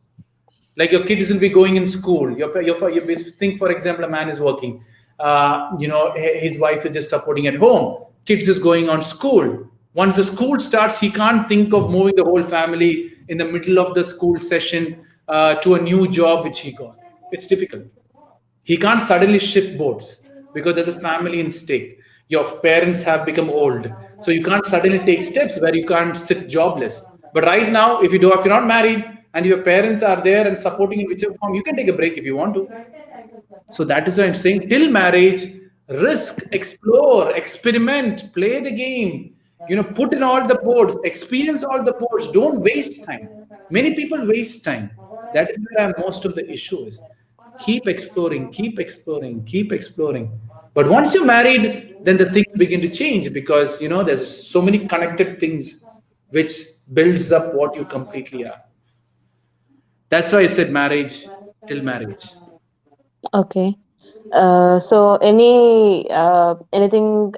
Like your kids will be going in school. You think, for example, a man is working. His wife is just supporting at home. Kids is going on school. Once the school starts, he can't think of moving the whole family in the middle of the school session to a new job which he got. It's difficult. He can't suddenly shift boats because there's a family in stake. Your parents have become old, so you can't suddenly take steps where you can't sit jobless. But right now, if you're not married and your parents are there and supporting in whichever form, you can take a break if you want to. So that is why I'm saying, till marriage, risk, explore, experiment, play the game. Put in all the boards, experience all the boards. Don't waste time. Many people waste time. That is where most of the issue is. Keep exploring, keep exploring, keep exploring. But once you're married, then the things begin to change, because there's so many connected things which builds up what you completely are. That's why I said marriage till marriage.
okay. So anything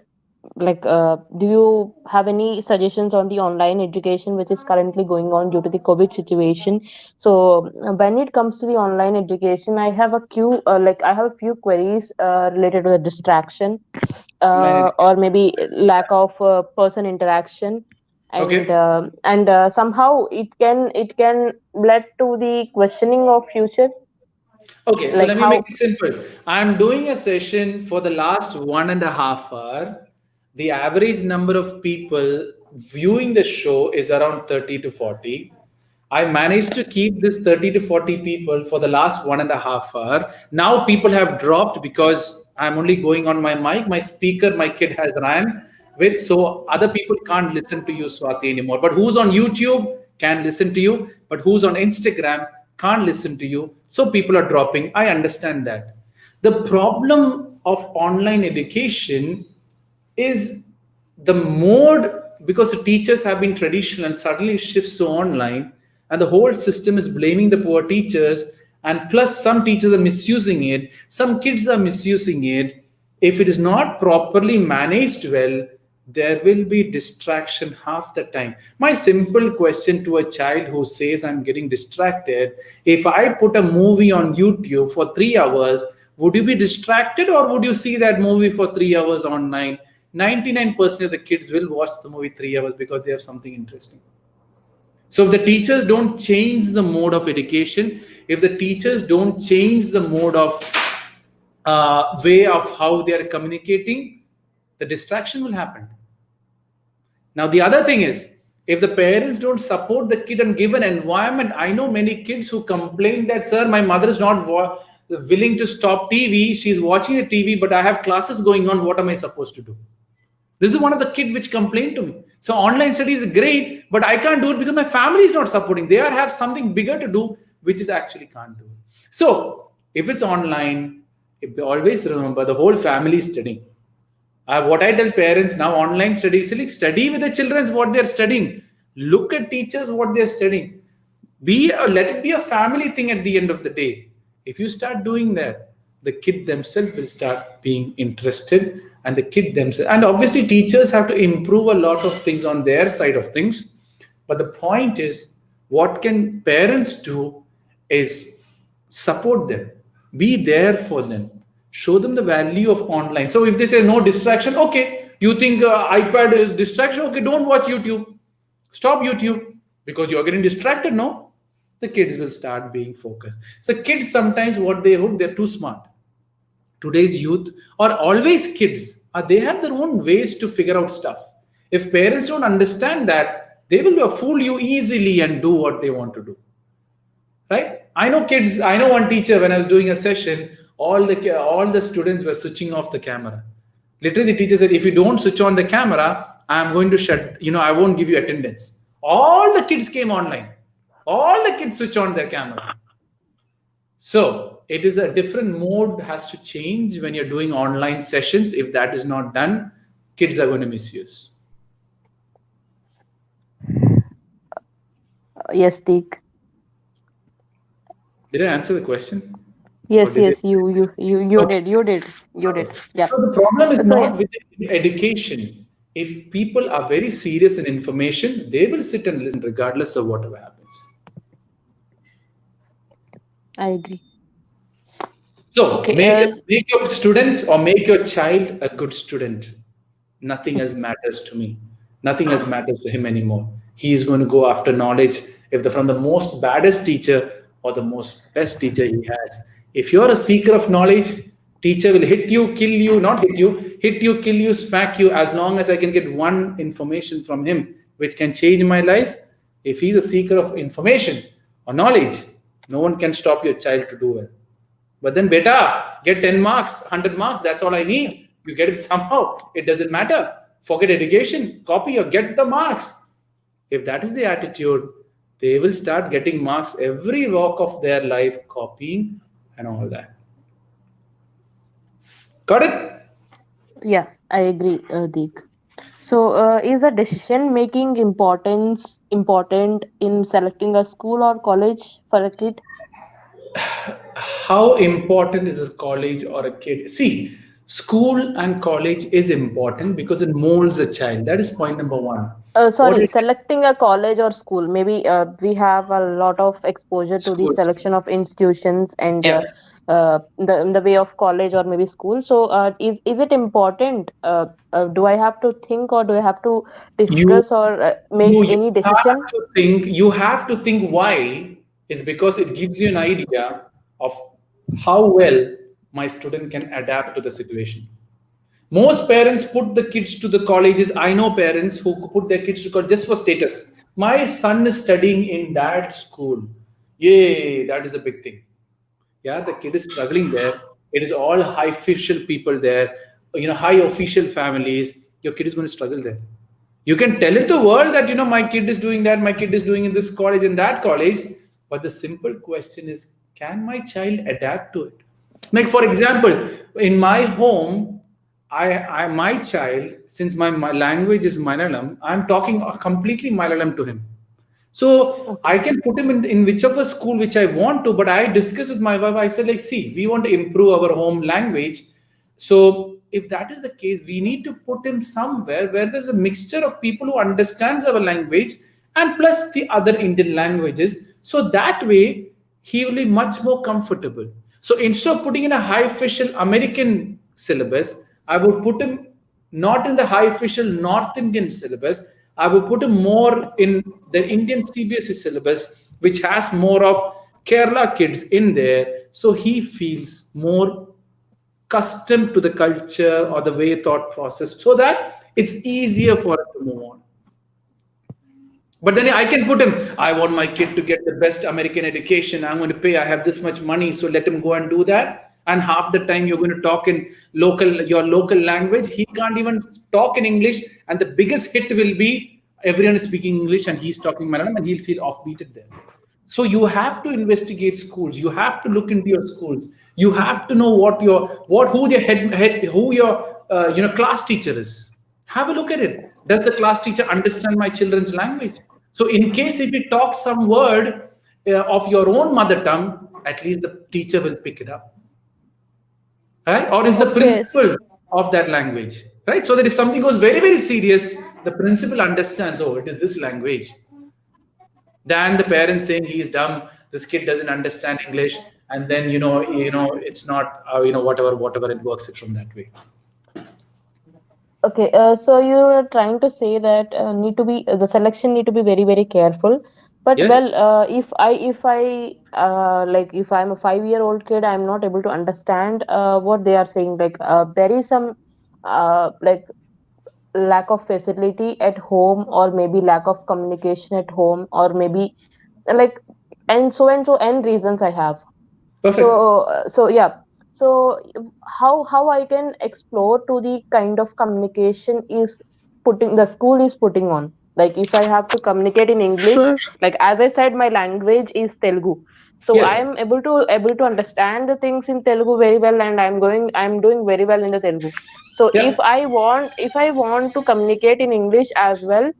like do you have any suggestions on the online education which is currently going on due to the COVID situation? So when it comes to the online education, I have I have a few queries related to the distraction,
Online
or maybe lack of person interaction, and
Okay.
somehow it can lead to the questioning of future,
Okay, so
like
let me make
how.
it simple. I'm doing a session for the last 1.5 hour. The average number of people viewing the show is around 30 to 40. I managed to keep this 30 to 40 people for the last 1.5 hour. Now people have dropped because I'm only going on my mic. My speaker, my kid has ran with, so other people can't listen to you, Swati, anymore. But who's on YouTube can listen to you, but who's on Instagram can't listen to you. So people are dropping. I understand that. The problem of online education is the mode, because the teachers have been traditional and suddenly shifts to online, and the whole system is blaming the poor teachers, and plus some teachers are misusing it, some kids are misusing it. If it is not properly managed well, there will be distraction half the time. My simple question to a child who says I'm getting distracted: if I put a movie on YouTube for 3 hours, would you be distracted, or would you see that movie for 3 hours online? 99% of the kids will watch the movie 3 hours because they have something interesting. So if the teachers don't change the mode of education, if the teachers don't change the mode of way of how they are communicating, the distraction will happen. Now, the other thing is, if the parents don't support the kid and give an environment, I know many kids who complain that, sir, my mother is not willing to stop TV. She's watching the TV, but I have classes going on. What am I supposed to do? This is one of the kids which complained to me. So online study is great, but I can't do it because my family is not supporting. They have something bigger to do, which is actually can't do. So if it's online, always remember the whole family is studying. What I tell parents now, online studies, study with the children what they're studying. Look at teachers what they're studying. Let it be a family thing at the end of the day. If you start doing that, the kid themselves will start being interested, and the kid themselves, and obviously teachers have to improve a lot of things on their side of things. But the point is, what can parents do is support them, be there for them, show them the value of online. So if they say no distraction, okay, you think iPad is distraction, okay, don't watch YouTube, stop YouTube because you're getting distracted. No, the kids will start being focused. So kids sometimes what they're too smart. Today's youth, or always kids, they have their own ways to figure out stuff. If parents don't understand that, they will fool you easily and do what they want to do. Right? I know kids. I know one teacher. When I was doing a session, all the students were switching off the camera. Literally, the teacher said, "If you don't switch on the camera, I'm going to shut. I won't give you attendance." All the kids came online. All the kids switch on their camera. So it is a different mode has to change when you're doing online sessions. If that is not done, kids are going to misuse.
Yes, Deek.
Did I answer the question?
Yes, you did. Yeah.
So the problem is
So,
not with education. If people are very serious in information, they will sit and listen regardless of whatever happens.
I agree.
So
Okay,
make your student or make your child a good student. Nothing else matters to me. Nothing else matters to him anymore. He is going to go after knowledge from the most baddest teacher or the most best teacher he has. If you're a seeker of knowledge, teacher will hit you, kill you, not hit you, kill you, smack you, as long as I can get one information from him which can change my life. If he's a seeker of information or knowledge, no one can stop your child to do well. But then, beta, get 10 marks, 100 marks, that's all I need. You get it somehow. It doesn't matter. Forget education, copy or get the marks. If that is the attitude, they will start getting marks every walk of their life, copying and all that. Got it?
Yeah, I agree, Deek. So, is the decision making important in selecting a school or college for a kid?
How important is a college or a kid? See, school and college is important because it molds a child. That is point number one.
Sorry, selecting a college or school. Maybe we have a lot of exposure to the
Schools.
selection of institutions and
Yeah.
the way of college or maybe school. So, is it important? Do I have to think, or do I have to discuss or make any decision?
You have to think why is because it gives you an idea of how well my student can adapt to the situation. Most parents put the kids to the colleges. I know parents who put their kids to college just for status. My son is studying in that school. Yay, that is a big thing. Yeah, the kid is struggling there. It is all high official people there, high official families. Your kid is going to struggle there. You can tell it to the world that, my kid is doing that, my kid is doing in this college, in that college. But the simple question is, can my child adapt to it? Like, for example, in my home, my child, since my language is Malayalam, I'm talking completely Malayalam to him. So I can put him in whichever school which I want to, but I discuss with my wife. I said, see, we want to improve our home language. So if that is the case, we need to put him somewhere where there's a mixture of people who understands our language and plus the other Indian languages. So that way he will be much more comfortable. So instead of putting in a high official American syllabus, I would put him not in the high official North Indian syllabus. I would put him more in the Indian CBSE syllabus, which has more of Kerala kids in there. So he feels more accustomed to the culture or the way thought process, so that it's easier for him to move on. But then I can put him, I want my kid to get the best American education. I'm going to pay, I have this much money, so let him go and do that. And half the time you're going to talk in your local language. He can't even talk in English. And the biggest hit will be everyone is speaking English and he's talking Malayalam, and he'll feel offbeated there. So you have to investigate schools. You have to look into your schools. You have to know who your class teacher is. Have a look at it. Does the class teacher understand my children's language? So in case if you talk some word of your own mother tongue, at least the teacher will pick it up. Right? Or is the principal of that language, right? So that if something goes very, very serious, the principal understands, oh, it is this language. Than the parents saying he's dumb, this kid doesn't understand English, and then it's not whatever it works it from that way.
Okay, so you're trying to say that the selection need to be very, very careful. But
Yes.
well, if I like if I'm a 5-year-old kid, I'm not able to understand what they are saying. Like there is some like lack of facility at home, or maybe lack of communication at home, or maybe like and so n reasons I have. So
Perfect.
so yeah. So how I can explore to the kind of communication is putting the school is putting on. Like if I have to communicate in English,
Sir,
like as I said, my language is Telugu, so I
Yes.
am able to understand the things in Telugu very well, and I'm doing very well in the Telugu. So
Yeah.
if I want to communicate in English as well,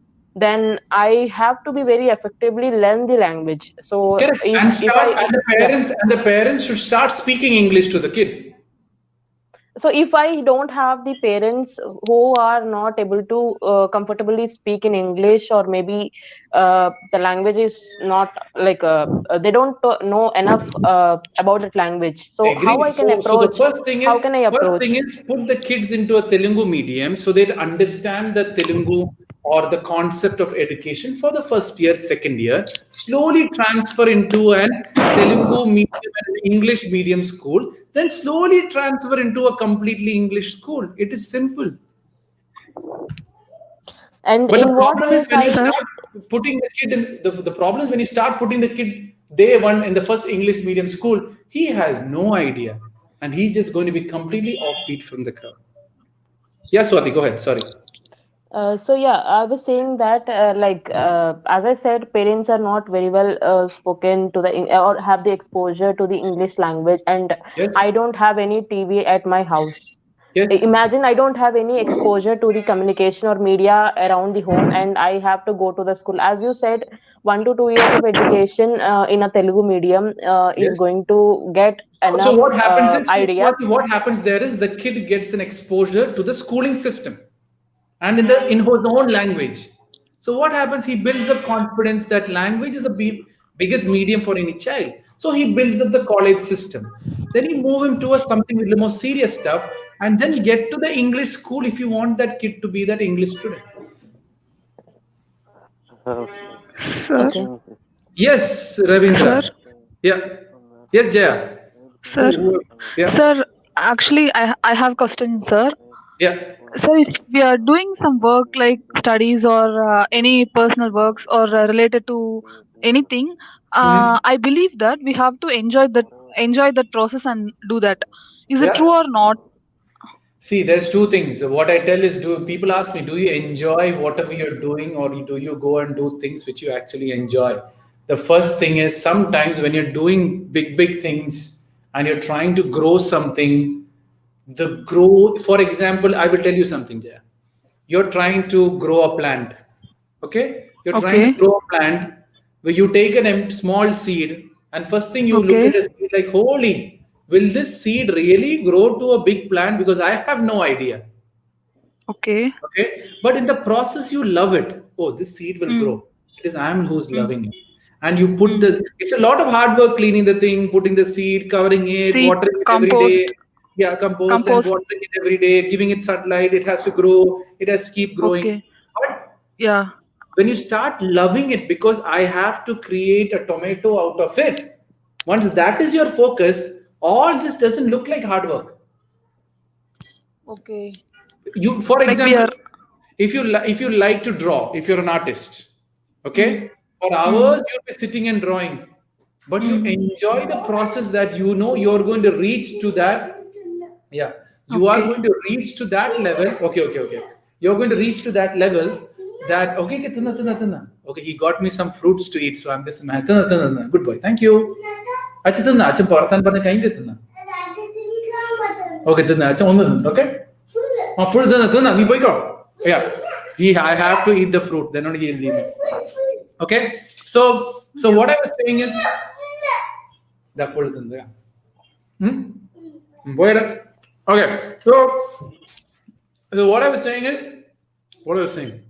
then I have to be very effectively learn the language. So
Correct.
if
And
if I
start and the
yeah.
parents should start speaking English to the kid.
So if I don't have the parents who are not able to comfortably speak in English, or maybe the language is not like they don't know enough about that language, so how
Agreed.
I can
So the
approach, how can I approach?
put the kids into a Telugu medium so they understand the Telugu or the concept of education for the first year, second year. Slowly transfer into an Telugu medium and an English medium school. Then slowly transfer into a completely English school. It is simple.
And
But the
in what
problem is
ways
when you
I
sir,
start putting the kid in the problem is when you start putting the kid day one in the first English medium school, he has no idea. And he's just going to be completely offbeat from the crowd. Yeah, Swati, go ahead. Sorry.
So yeah, I was saying that as I said, parents are not very well spoken to or have the exposure to the English language, and
Yes.
I don't have any TV at my house.
Yes.
Imagine I don't have any exposure to the communication or media around the home, and I have to go to the school. As you said, 1 to 2 years of education in a Telugu medium is
Yes.
going to get
So
enough
what happens is,
idea.
what happens there is the kid gets an exposure to the schooling system and in his own language. So what happens? He builds up confidence that language is the biggest medium for any child. So he builds up the college system. Then he move him towards something with the more serious stuff, and then get to the English school if you want that kid to be that English student.
sir,
Okay.
Yes,
sir,
Ravindra. Yeah. Yes, Jaya.
sir,
Yeah.
sir. Actually, I have question, sir.
Yeah.
So if we are doing some work like studies or any personal works or related to anything,
Mhm.
I believe that we have to enjoy that process and do that. Is it true
Yeah.
or not?
See, there's two things. What I tell is, do people ask me, do you enjoy whatever you're doing, or do you go and do things which you actually enjoy? The first thing is sometimes when you're doing big things and you're trying to grow something, for example, I will tell you something there. You're trying to grow a plant. Okay? You're trying to
Okay,
grow a plant where you take a small seed, and first thing you look
okay,
at a seed like, holy, will this seed really grow to a big plant? Because I have no idea.
okay.
Okay, but in the process you love it. Oh, this seed will
Mm,
grow. It is I am who's
mm,
loving it. And you put
mm.
the it's a lot of hard work cleaning the thing, putting the seed, covering it,
Seed,
watering it every day.
compost,
Yeah, compost and
compost.
watering it every day, giving it sunlight. It has to grow, it has to keep growing.
Okay,
But
yeah.
when you start loving it, because I have to create a tomato out of it, once that is your focus, all this doesn't look like hard work.
Okay.
You, for
Like we
example,
are.
if you like to draw, if you're an artist,
Mm,
okay, for
mm,
hours you'll be sitting and drawing, but you
mm.
enjoy the process that you know you're going to reach to that. Yeah, you are
Okay,
going to reach to that level. Okay, you're going to reach to that level that okay, okay, okay, he got me some fruits to eat, so I'm just good boy, thank you. Acha tunna, acha porthan panna kainde tunna. Okay, tunna, acha onnu tunna, okay. Full tunna, nee poiko. Yeah, I have to eat the fruit, then only he'll leave me. Okay, so what I was saying is the full tunna. Yeah. Wait. Okay, so what I was saying is, what I was saying,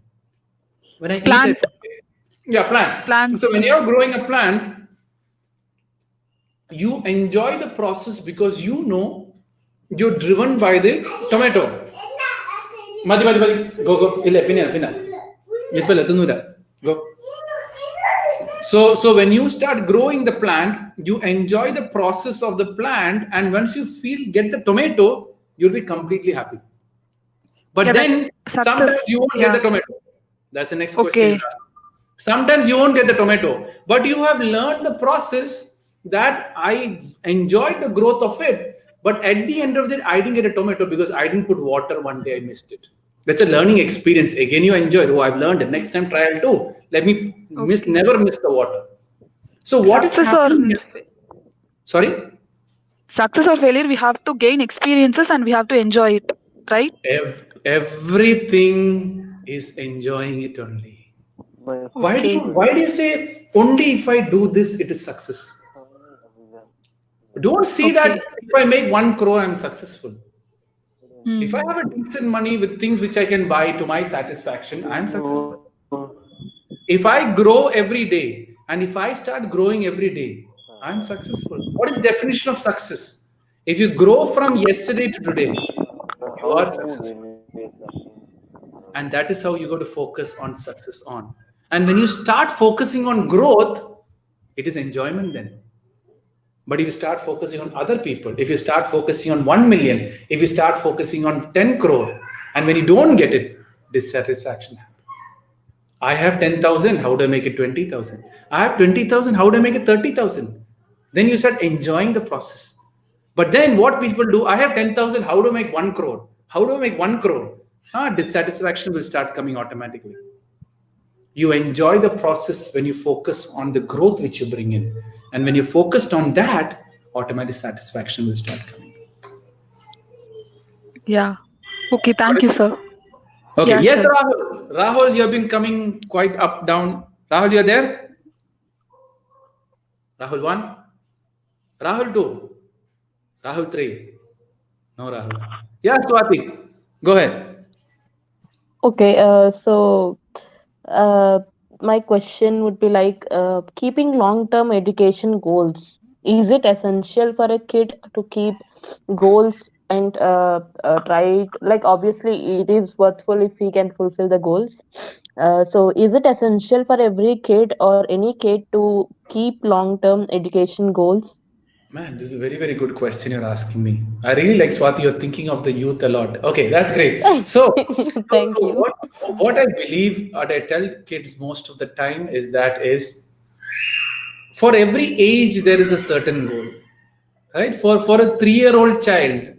when I eat,
plant,
yeah, plant.
plant.
So when you're growing a plant, you enjoy the process because you know you're driven by the tomato. Mati, go. Illa, pinna. Ippilla, tunnuda. Go. So when you start growing the plant, you enjoy the process of the plant, and once you get the tomato, you'll be completely happy. But
Yeah, that
then
success.
sometimes you won't get
Yeah.
the tomato. That's the next question
Okay.
you ask. Sometimes you won't get the tomato, but you have learned the process that I enjoyed the growth of it. But at the end of it, I didn't get a tomato because I didn't put water one day. I missed it. That's a learning experience. Again, you enjoyed. Oh, I've learned it. Next time, try it too. Let me
Okay.
never miss the water. So what is
Success or
happening here? Sorry?
success or failure, we have to gain experiences and we have to enjoy it, right?
Everything is enjoying it only. Why do
Okay.
you say only if I do this it is success? Don't see that
Okay.
if I make 1 crore I'm successful. If I
Hmm.
have a decent money with things which I can buy to my satisfaction, I'm successful. If I grow every day and if I start growing every day, I'm successful. What is definition of success? If you grow from yesterday to today, you are successful. And that is how you got to focus on success on. And when you start focusing on growth, it is enjoyment then. But if you start focusing on other people, if you start focusing on 1 million, if you start focusing on 10 crore, and when you don't get it, dissatisfaction happens. I have 10,000, how do I make it 20,000? I have 20,000, how do I make it 30,000? Then you start enjoying the process. But then what people do, I have 10,000, how do I make 1 crore? How do I make 1 crore? Dissatisfaction will start coming automatically. You enjoy the process when you focus on the growth which you bring in. And when you're focused on that, automatic satisfaction will start coming.
Yeah. Okay. Thank you, sir.
Okay.
Yeah,
Yes,
sure.
Rahul. Rahul, you have been coming quite up, down. Rahul, you're there? Rahul 1. Rahul 2. Rahul 3. No, Rahul. Yeah, Swathi. Go ahead.
Okay, my question would be like, keeping long-term education goals. Is it essential for a kid to keep goals and try it? Like, obviously, it is worthful if he can fulfill the goals. So, is it essential for every kid or any kid to keep long-term education goals?
Man, this is a very, very good question you're asking me. I really like Swati. You're thinking of the youth a lot. Okay, that's great.
Thank
So
you.
what I believe, what I tell kids most of the time is for every age there is a certain goal, right? For a 3-year-old child,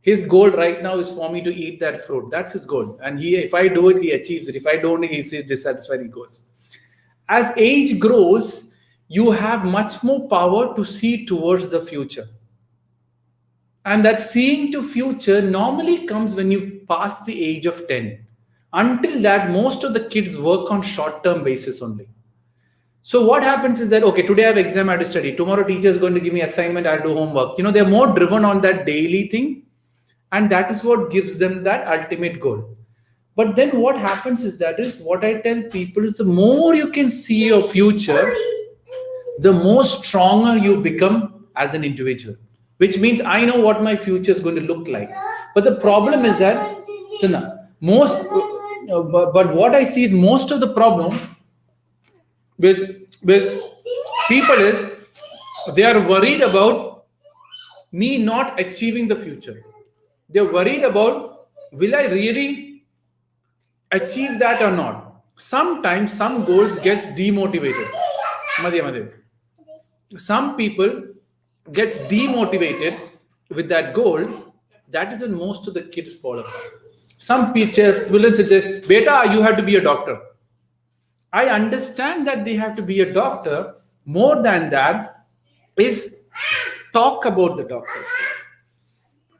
his goal right now is for me to eat that fruit. That's his goal, and if I do it, he achieves it. If I don't, he sees dissatisfied. He goes. As age grows, you have much more power to see towards the future. And that seeing to future normally comes when you pass the age of 10. Until that, most of the kids work on short-term basis only. So what happens is that, okay, today I have exam, I have to study. Tomorrow teacher is going to give me assignment, I have to do homework. They're more driven on that daily thing. And that is what gives them that ultimate goal. But then what happens is what I tell people is the more you can see your future, the more stronger you become as an individual, which means I know what my future is going to look like. But the problem is that but what I see is most of the problem with people is they are worried about me not achieving the future. They're worried about, will I really achieve that or not? Sometimes some goals gets demotivated. Madhya. Some people gets demotivated with that goal. That is when most of the kids fall apart. Some teacher will say, beta, you have to be a doctor. I understand that they have to be a doctor. More than that is talk about the doctors.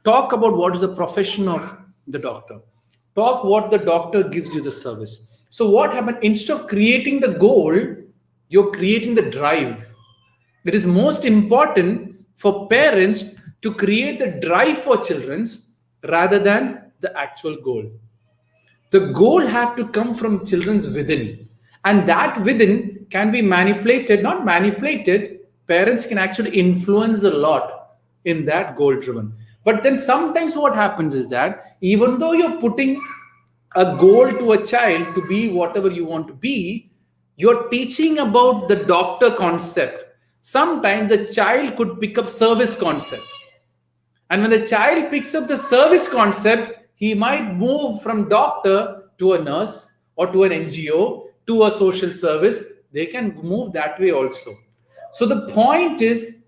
Talk about what is the profession of the doctor. Talk what the doctor gives you the service. So what happened? Instead of creating the goal, you're creating the drive. It is most important for parents to create the drive for children rather than the actual goal. The goal have to come from children's within, and that within can be manipulated, not manipulated. Parents can actually influence a lot in that goal driven. But then sometimes what happens is that even though you're putting a goal to a child to be whatever you want to be, You're teaching about the doctor concept. Sometimes the child could pick up service concept. And when the child picks up the service concept, he might move from doctor to a nurse or to an NGO to a social service. They can move that way also. So the point is,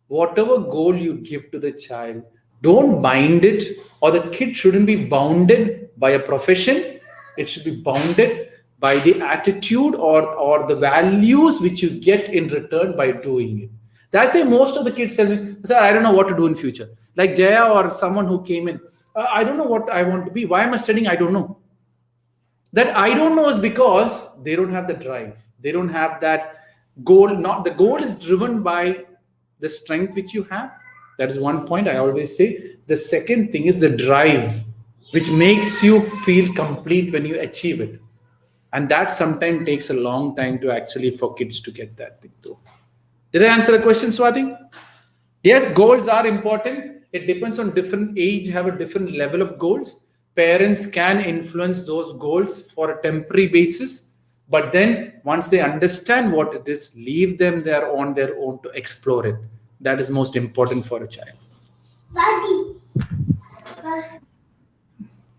whatever goal you give to the child, don't bind it, or the kid shouldn't be bounded by a profession. It should be bounded by the attitude or the values which you get in return by doing it. That's why most of the kids tell me, sir, I don't know what to do in future. Like Jaya or someone who came in, I don't know what I want to be. Why am I studying? I don't know. That I don't know is because they don't have the drive. They don't have that goal. Not the goal is driven by the strength which you have. That is one point I always say. The second thing is the drive, which makes you feel complete when you achieve it. And that sometimes takes a long time to actually for kids to get that thing too. Did I answer the question, Swathi? Yes, goals are important. It depends on different age, have a different level of goals. Parents can influence those goals for a temporary basis, but then once they understand what it is, leave them there on their own to explore it. That is most important for a child.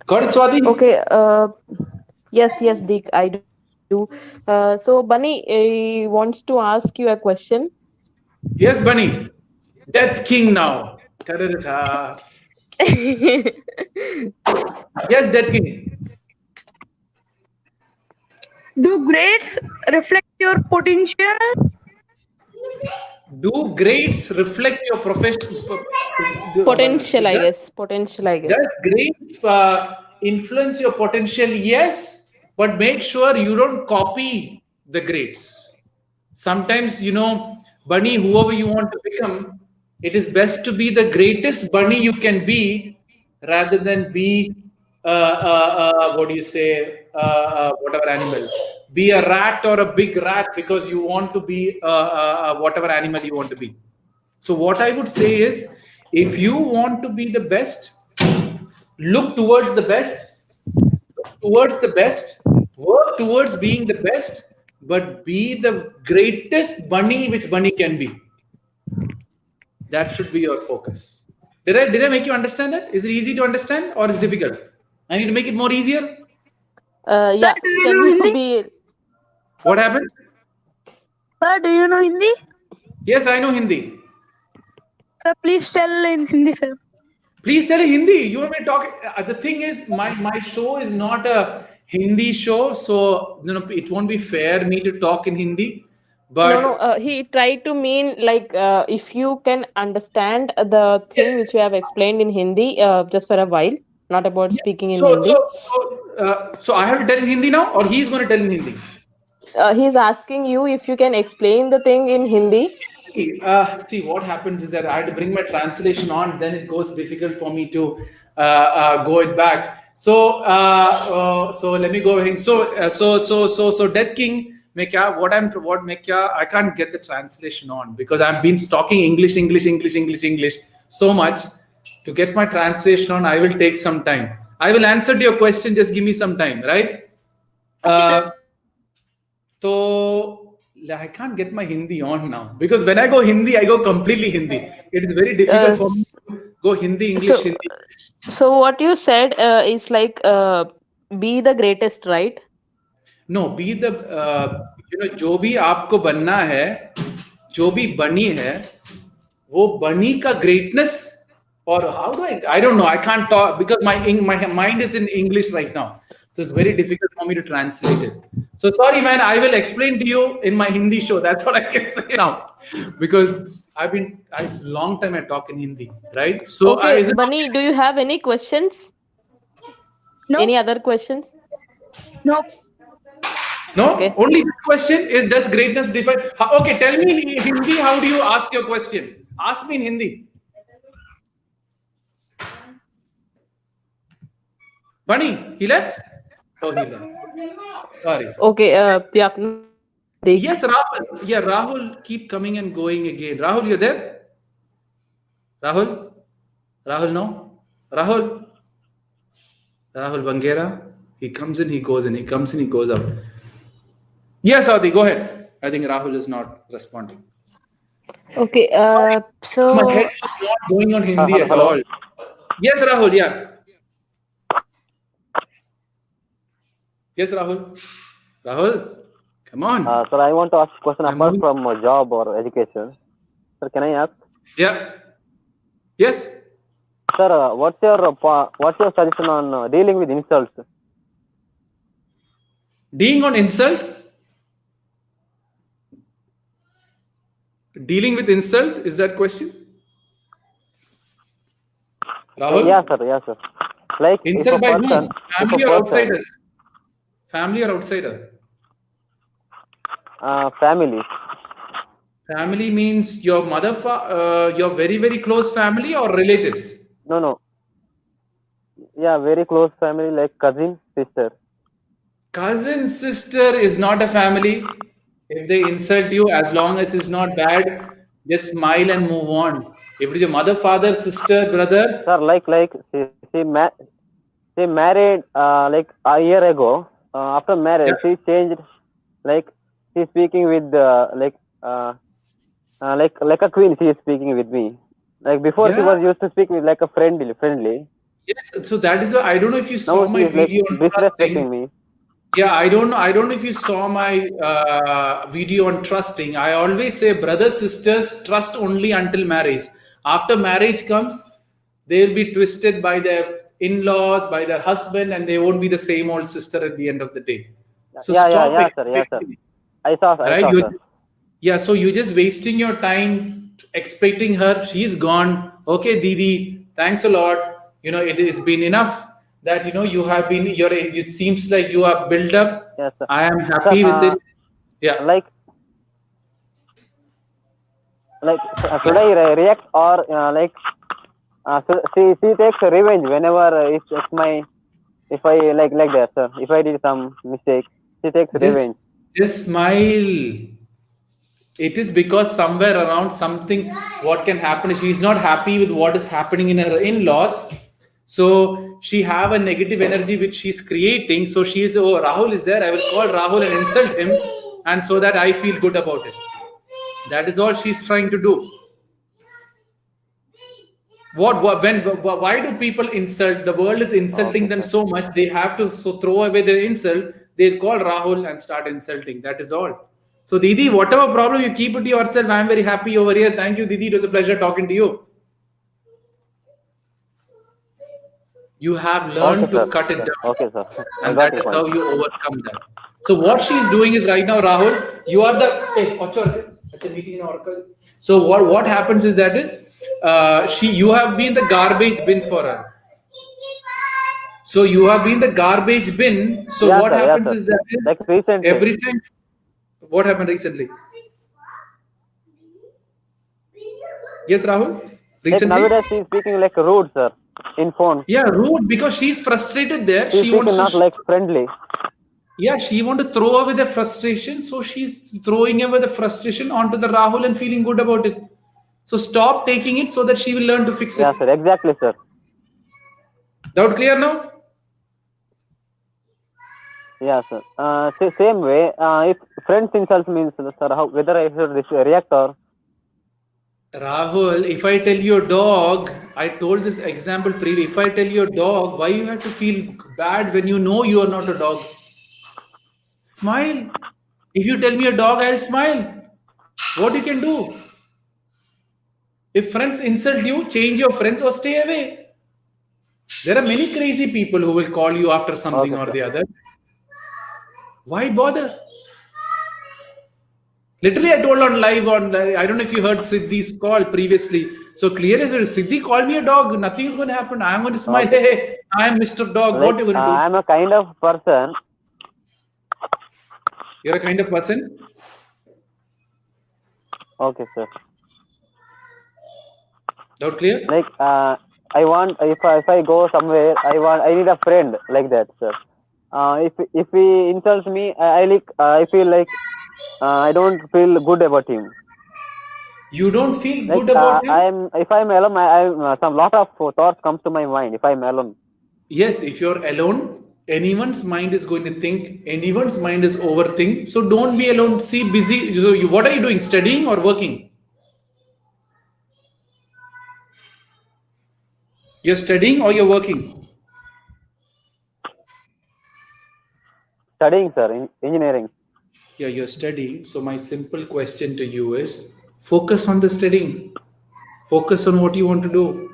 Got it, Swathi?
Okay. Yes, Deek, I do. So Bunny wants to ask you a question.
Yes, Bunny. Death King now. Ta-da-da-da. Yes, Death King.
Do grades reflect your potential?
Do grades reflect your profession?
Potential, I guess. Potential, I guess.
Does grades influence your potential? Yes, but make sure you don't copy the grades. Sometimes, Bunny, whoever you want to become, it is best to be the greatest bunny you can be rather than be, what do you say, whatever animal. Be a rat or a big rat because you want to be whatever animal you want to be. So, what I would say is, if you want to be the best, look towards the best, work towards being the best, but be the greatest bunny which bunny can be. That should be your focus. Did I make you understand that? Is it easy to understand or is it difficult? I need to make it more easier.
Yeah.
do you
Can
know
you
Hindi?
be?
What happened?
Sir, do you know Hindi?
Yes, I know Hindi.
Sir, please tell in Hindi, sir.
Please tell Hindi. You want me to talk? The thing is, my show is not a Hindi show, so it won't be fair me to talk in Hindi. But
No. He tried to mean like if you can understand the thing which you have explained in Hindi just for a while, not about speaking in Hindi.
so I have to tell in Hindi now, or he's going to tell in Hindi.
He's asking you if you can explain the thing in Hindi.
See, what happens is that I have to bring my translation on, then it goes difficult for me to go it back. So let me go ahead. So Death King, I can't get the translation on because I've been talking English so much. To get my translation on, I will take some time. I will answer to your question. Just give me some time, right? So I can't get my Hindi on now because when I go Hindi, I go completely Hindi. It is very difficult for me to go Hindi, English, Hindi.
So what you said is like be the greatest, right?
No, be the जो भी आपको बनना है, जो भी बनी है, वो बनी का greatness. Or how do I don't know. I can't talk because my mind is in English right now. So it's very difficult for me to translate it. So sorry, man. I will explain to you in my Hindi show. That's all I can say now. Because it's a long time I talk in Hindi, right? So
Okay, Bunny, do you have any questions?
No.
Any other questions?
No.
No?
Okay.
Only this question is, does greatness define? Okay, tell me in Hindi, how do you ask your question? Ask me in Hindi. Bunny, he left? Oh, he left. Sorry.
Okay, yeah.
Yes, Rahul. Yeah, Rahul keep coming and going again. Rahul, you there? Rahul? Rahul, no? Rahul? Rahul Bangera? He comes in, he goes in. He comes in, he goes out. Yes, Adi, go ahead. I think Rahul is not responding.
Okay.
My
So
head was not going on Hindi at
Hello.
all. Yes, Rahul. Yeah. Yes, Rahul. Rahul, come on.
Sir, I want to ask a question
I'm
apart
moving.
from job or education. Sir, can I ask?
Yeah. Yes.
Sir, what's your suggestion on dealing with insults?
Dealing on insult. Dealing with insult, is that question? Rahul?
Yeah, sir. Yeah, sir. Like
Insult by whom? Family or
person,
outsiders? Family or outsider?
family.
Family means your mother, your very, very close family or relatives?
No. Yeah, very close family like cousin, sister.
Cousin, sister is not a family. If they insult you, as long as it's not bad, just smile and move on. If it's your mother, father, sister, brother,
Sir, like she married like a year ago. After marriage,
yeah.
she changed. Like she's speaking with like a queen. She is speaking with me. Like before, she
Yeah.
was used to speak with like a friendly.
Yes, so that is why I don't know if you saw
Now
my
she is like
video on
disrespecting
trusting.
me.
Yeah, I don't know if you saw my video on trusting. I always say, brothers, sisters, trust only until marriage. After marriage comes, they'll be twisted by their in-laws, by their husband, and they won't be the same old sister at the end of the day. So
Yeah,
stop
sir. Yeah, sir.
expecting,
I saw,
right?
sir.
Yeah, so you're just wasting your time expecting her. She's gone. Okay, Didi, thanks a lot. It has been enough that you have been. It seems like you are built up.
Yes, sir.
I am happy with it. Yeah.
Like should I react or so she takes revenge whenever if I like that, sir. If I did some mistake, she takes revenge.
Just smile. It is because somewhere around something, what can happen is she's not happy with what is happening in her in-laws. So she have a negative energy which she's creating. So she is, oh, Rahul is there. I will call Rahul and insult him, and so that I feel good about it. That is all she's trying to do. Why do people insult? The world is insulting them so much. They have to throw away their insult. They'll call Rahul and start insulting. That is all. So, Didi, whatever problem you keep it to yourself. I'm very happy over here. Thank you, Didi. It was a pleasure talking to you. You have learned to cut it down.
Okay, sir.
And that is how you overcome that. So what she's doing is right now, Rahul, you are the so what happens is you have been the garbage bin for her. So you have been the garbage bin. So what happens is
like recently,
every time. What happened recently? Yes, Rahul. Recently.
Like nowadays she's speaking like rude, sir, in phone.
Yeah, rude because she's frustrated there.
She's speaking not like friendly.
Yeah, she want to throw away the frustration, so she's throwing away the frustration onto the Rahul and feeling good about it. So stop taking it so that she will learn to fix it.
Yeah, sir. Exactly, sir.
Doubt clear now?
Yeah, sir. Same way, if friends insult means, sir, whether I should react or.
Rahul, if I tell your dog, I told this example previously. If I tell your dog, why you have to feel bad when you know you are not a dog? Smile. If you tell me a dog, I'll smile. What you can do? If friends insult you, change your friends or stay away. There are many crazy people who will call you after something or the other. Why bother? Literally, I told on live I don't know if you heard Siddhi's call previously. So clear as well. Siddhi called me a dog. Nothing is going to happen. I'm going to smile. Hey, I am Mr. Dog.
Like,
what are you going to do?
I'm a kind of person.
You're a kind of person?
Okay, sir.
Doubt clear?
Like I want if I go somewhere, I need a friend like that, sir. If he insults me, I feel like I don't feel good about him.
You don't feel good about him?
If I'm alone, some lot of thoughts comes to my mind if I'm alone.
Yes, if you're alone, Anyone's mind is going to think, anyone's mind is overthink. So don't be alone. See, busy. So what are you doing? Studying or working? You're studying or you're working?
Studying, sir, in engineering.
Yeah, you're studying. So my simple question to you is focus on the studying. Focus on what you want to do.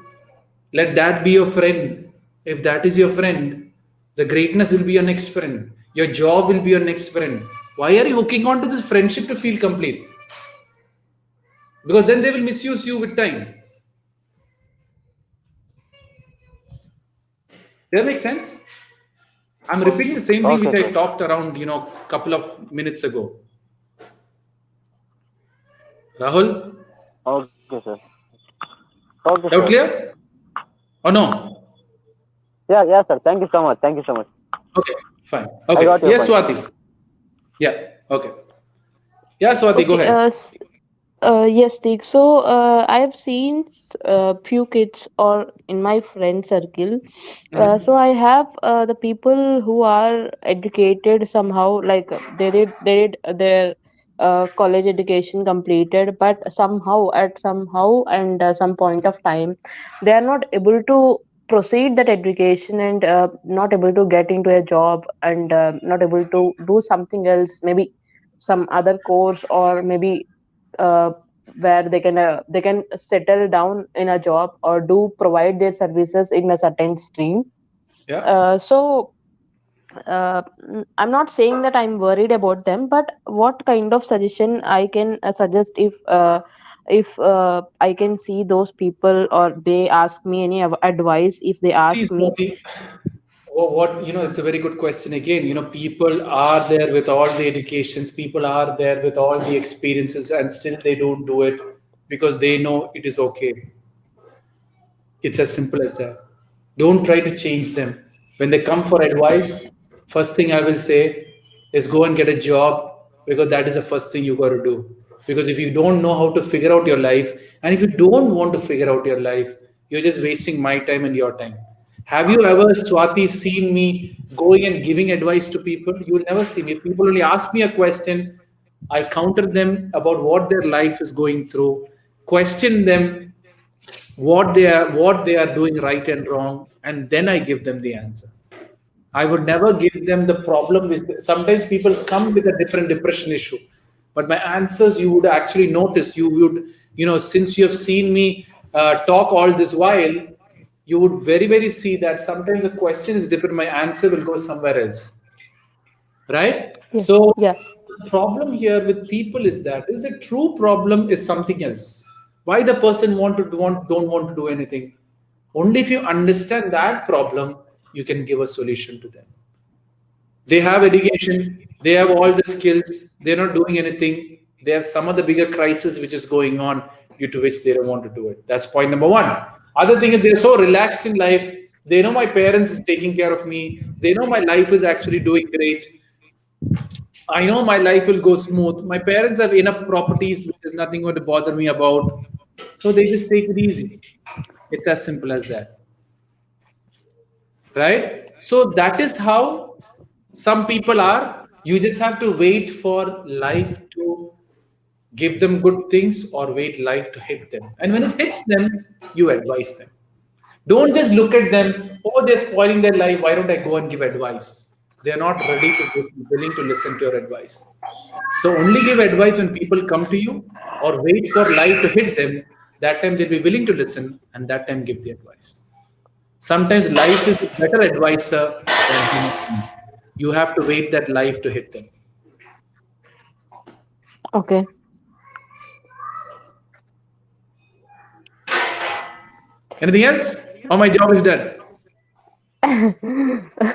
Let that be your friend. If that is your friend, the greatness will be your next friend. Your job will be your next friend. Why are you hooking on to this friendship to feel complete? Because then they will misuse you with time. Does that make sense? I'm repeating the same thing
Okay,
which I
sir.
talked around, couple of minutes ago. Rahul,
Okay, sir. Okay,
doubt
sir.
clear? Or no?
Yeah, sir. Thank you so much. Thank you so much.
Okay, fine.
I
Okay.
got your
Yes,
point.
Swathi. Yeah. Okay. Yeah, Swathi, go
Okay.
ahead.
Yes, Deek. So I have seen few kids or in my friend circle. So I have the people who are educated somehow, like they did their college education completed, but somehow and some point of time, they are not able to proceed that education and not able to get into a job and not able to do something else, maybe some other course or maybe uh, where they can settle down in a job or do provide their services in a certain stream.
Yeah.
So I'm not saying that I'm worried about them, but what kind of suggestion I can suggest if I can see those people or they ask me any advice, if they
See,
ask me.
Swathi, it's a very good question again. People are there with all the educations, people are there with all the experiences, and still they don't do it because they know it is okay. It's as simple as that. Don't try to change them. When they come for advice, first thing I will say is go and get a job, because that is the first thing you got to do. Because if you don't know how to figure out your life, and if you don't want to figure out your life, you're just wasting my time and your time. Have you ever, Swati, seen me going and giving advice to people? You will never see me. People only ask me a question. I counter them about what their life is going through, question them what they are doing right and wrong, and then I give them the answer. I would never give them the problem. Sometimes people come with a different depression issue, but my answers, you would actually notice, you would, since you have seen me talk all this while, you would very very see that sometimes the question is different, my answer will go somewhere else, right?
Yeah,
So
yeah.
the problem here with people is that the true problem is something else. Why the person don't want to do anything? Only if you understand that problem, you can give a solution to them. They have education, they have all the skills, they're not doing anything. They have some of the bigger crisis which is going on, due to which they don't want to do it. That's point number one. Other thing is they're so relaxed in life. They know my parents is taking care of me. They know my life is actually doing great. I know my life will go smooth. My parents have enough properties, which is nothing going to bother me about. So they just take it easy. It's as simple as that. Right? So that is how some people are. You just have to wait for life to give them good things, or wait life to hit them. And when it hits them, you advise them. Don't just look at them, oh, they're spoiling their life. Why don't I go and give advice? They're not ready to willing to listen to your advice. So only give advice when people come to you, or wait for life to hit them. That time they'll be willing to listen, and that time give the advice. Sometimes life is a better advisor than human beings. You have to wait that life to hit them.
Okay.
Anything else? Or my job is done?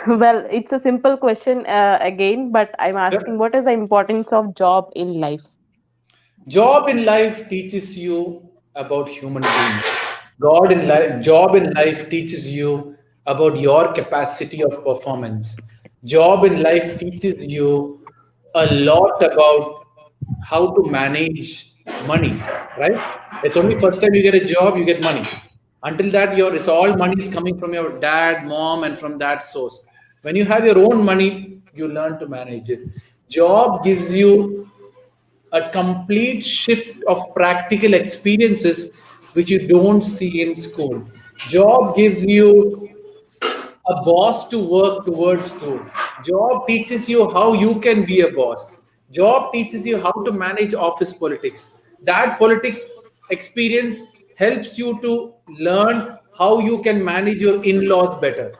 Well, it's a simple question again, but I'm asking, what is the importance of job in life?
Job in life teaches you about human being. Job in life teaches you about your capacity of performance. Job in life teaches you a lot about how to manage money, right? It's only first time you get a job, you get money. Until that, it's all money is coming from your dad, mom, and from that source. When you have your own money, you learn to manage it. Job gives you a complete shift of practical experiences which you don't see in school. Job gives you a boss to work towards to. Job teaches you how you can be a boss. Job teaches you how to manage office politics. That politics experience helps you to learn how you can manage your in-laws better.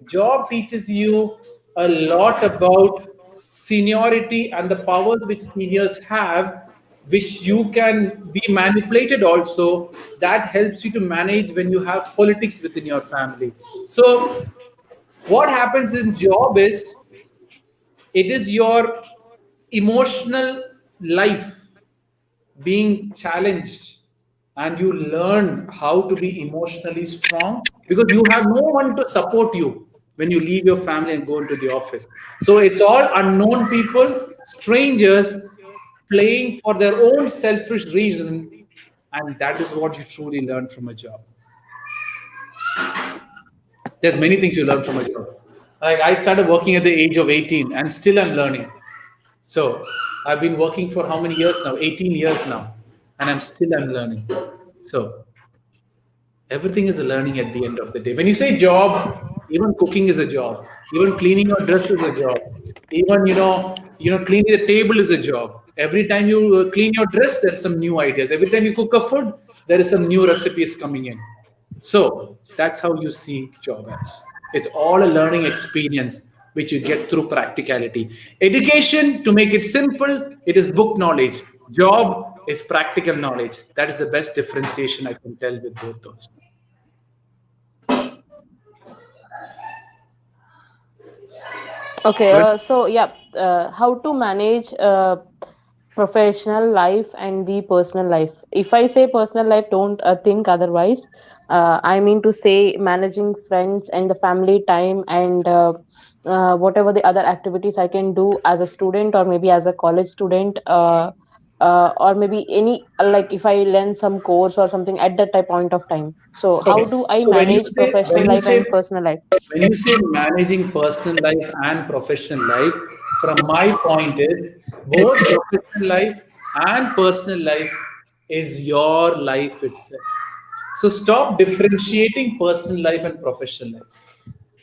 Job teaches you a lot about seniority and the powers which seniors have, which you can be manipulated also. That helps you to manage when you have politics within your family. So what happens in job is it is your emotional life being challenged, and you learn how to be emotionally strong because you have no one to support you when you leave your family and go into the office. So it's all unknown people, strangers, playing for their own selfish reason, and that is what you truly learn from a job. There's many things you learn from a job. Like I started working at the age of 18 and still I'm learning. So I've been working for how many years now? 18 years now. And I'm learning. So everything is a learning at the end of the day. When you say job, even cooking is a job. Even cleaning your dress is a job. Even cleaning the table is a job. Every time you clean your dress, there's some new ideas. Every time you cook a food, there is some new recipes coming in. So that's how you see job as. It's all a learning experience which you get through practicality. Education, to make it simple, it is book knowledge. Job is practical knowledge. That is the best differentiation I can tell with both those.
Okay,
Good.
so yeah, how to manage professional life and the personal life. If I say personal life, don't think otherwise. I mean to say managing friends and the family time and whatever the other activities I can do as a student or maybe as a college student. Or maybe any like if I learn some course or something at that type point of time. So how
Okay.
do I
So
manage professional life and personal life?
when you say managing personal life and professional life, from my point is both professional life and personal life is your life itself. So stop differentiating personal life and professional life.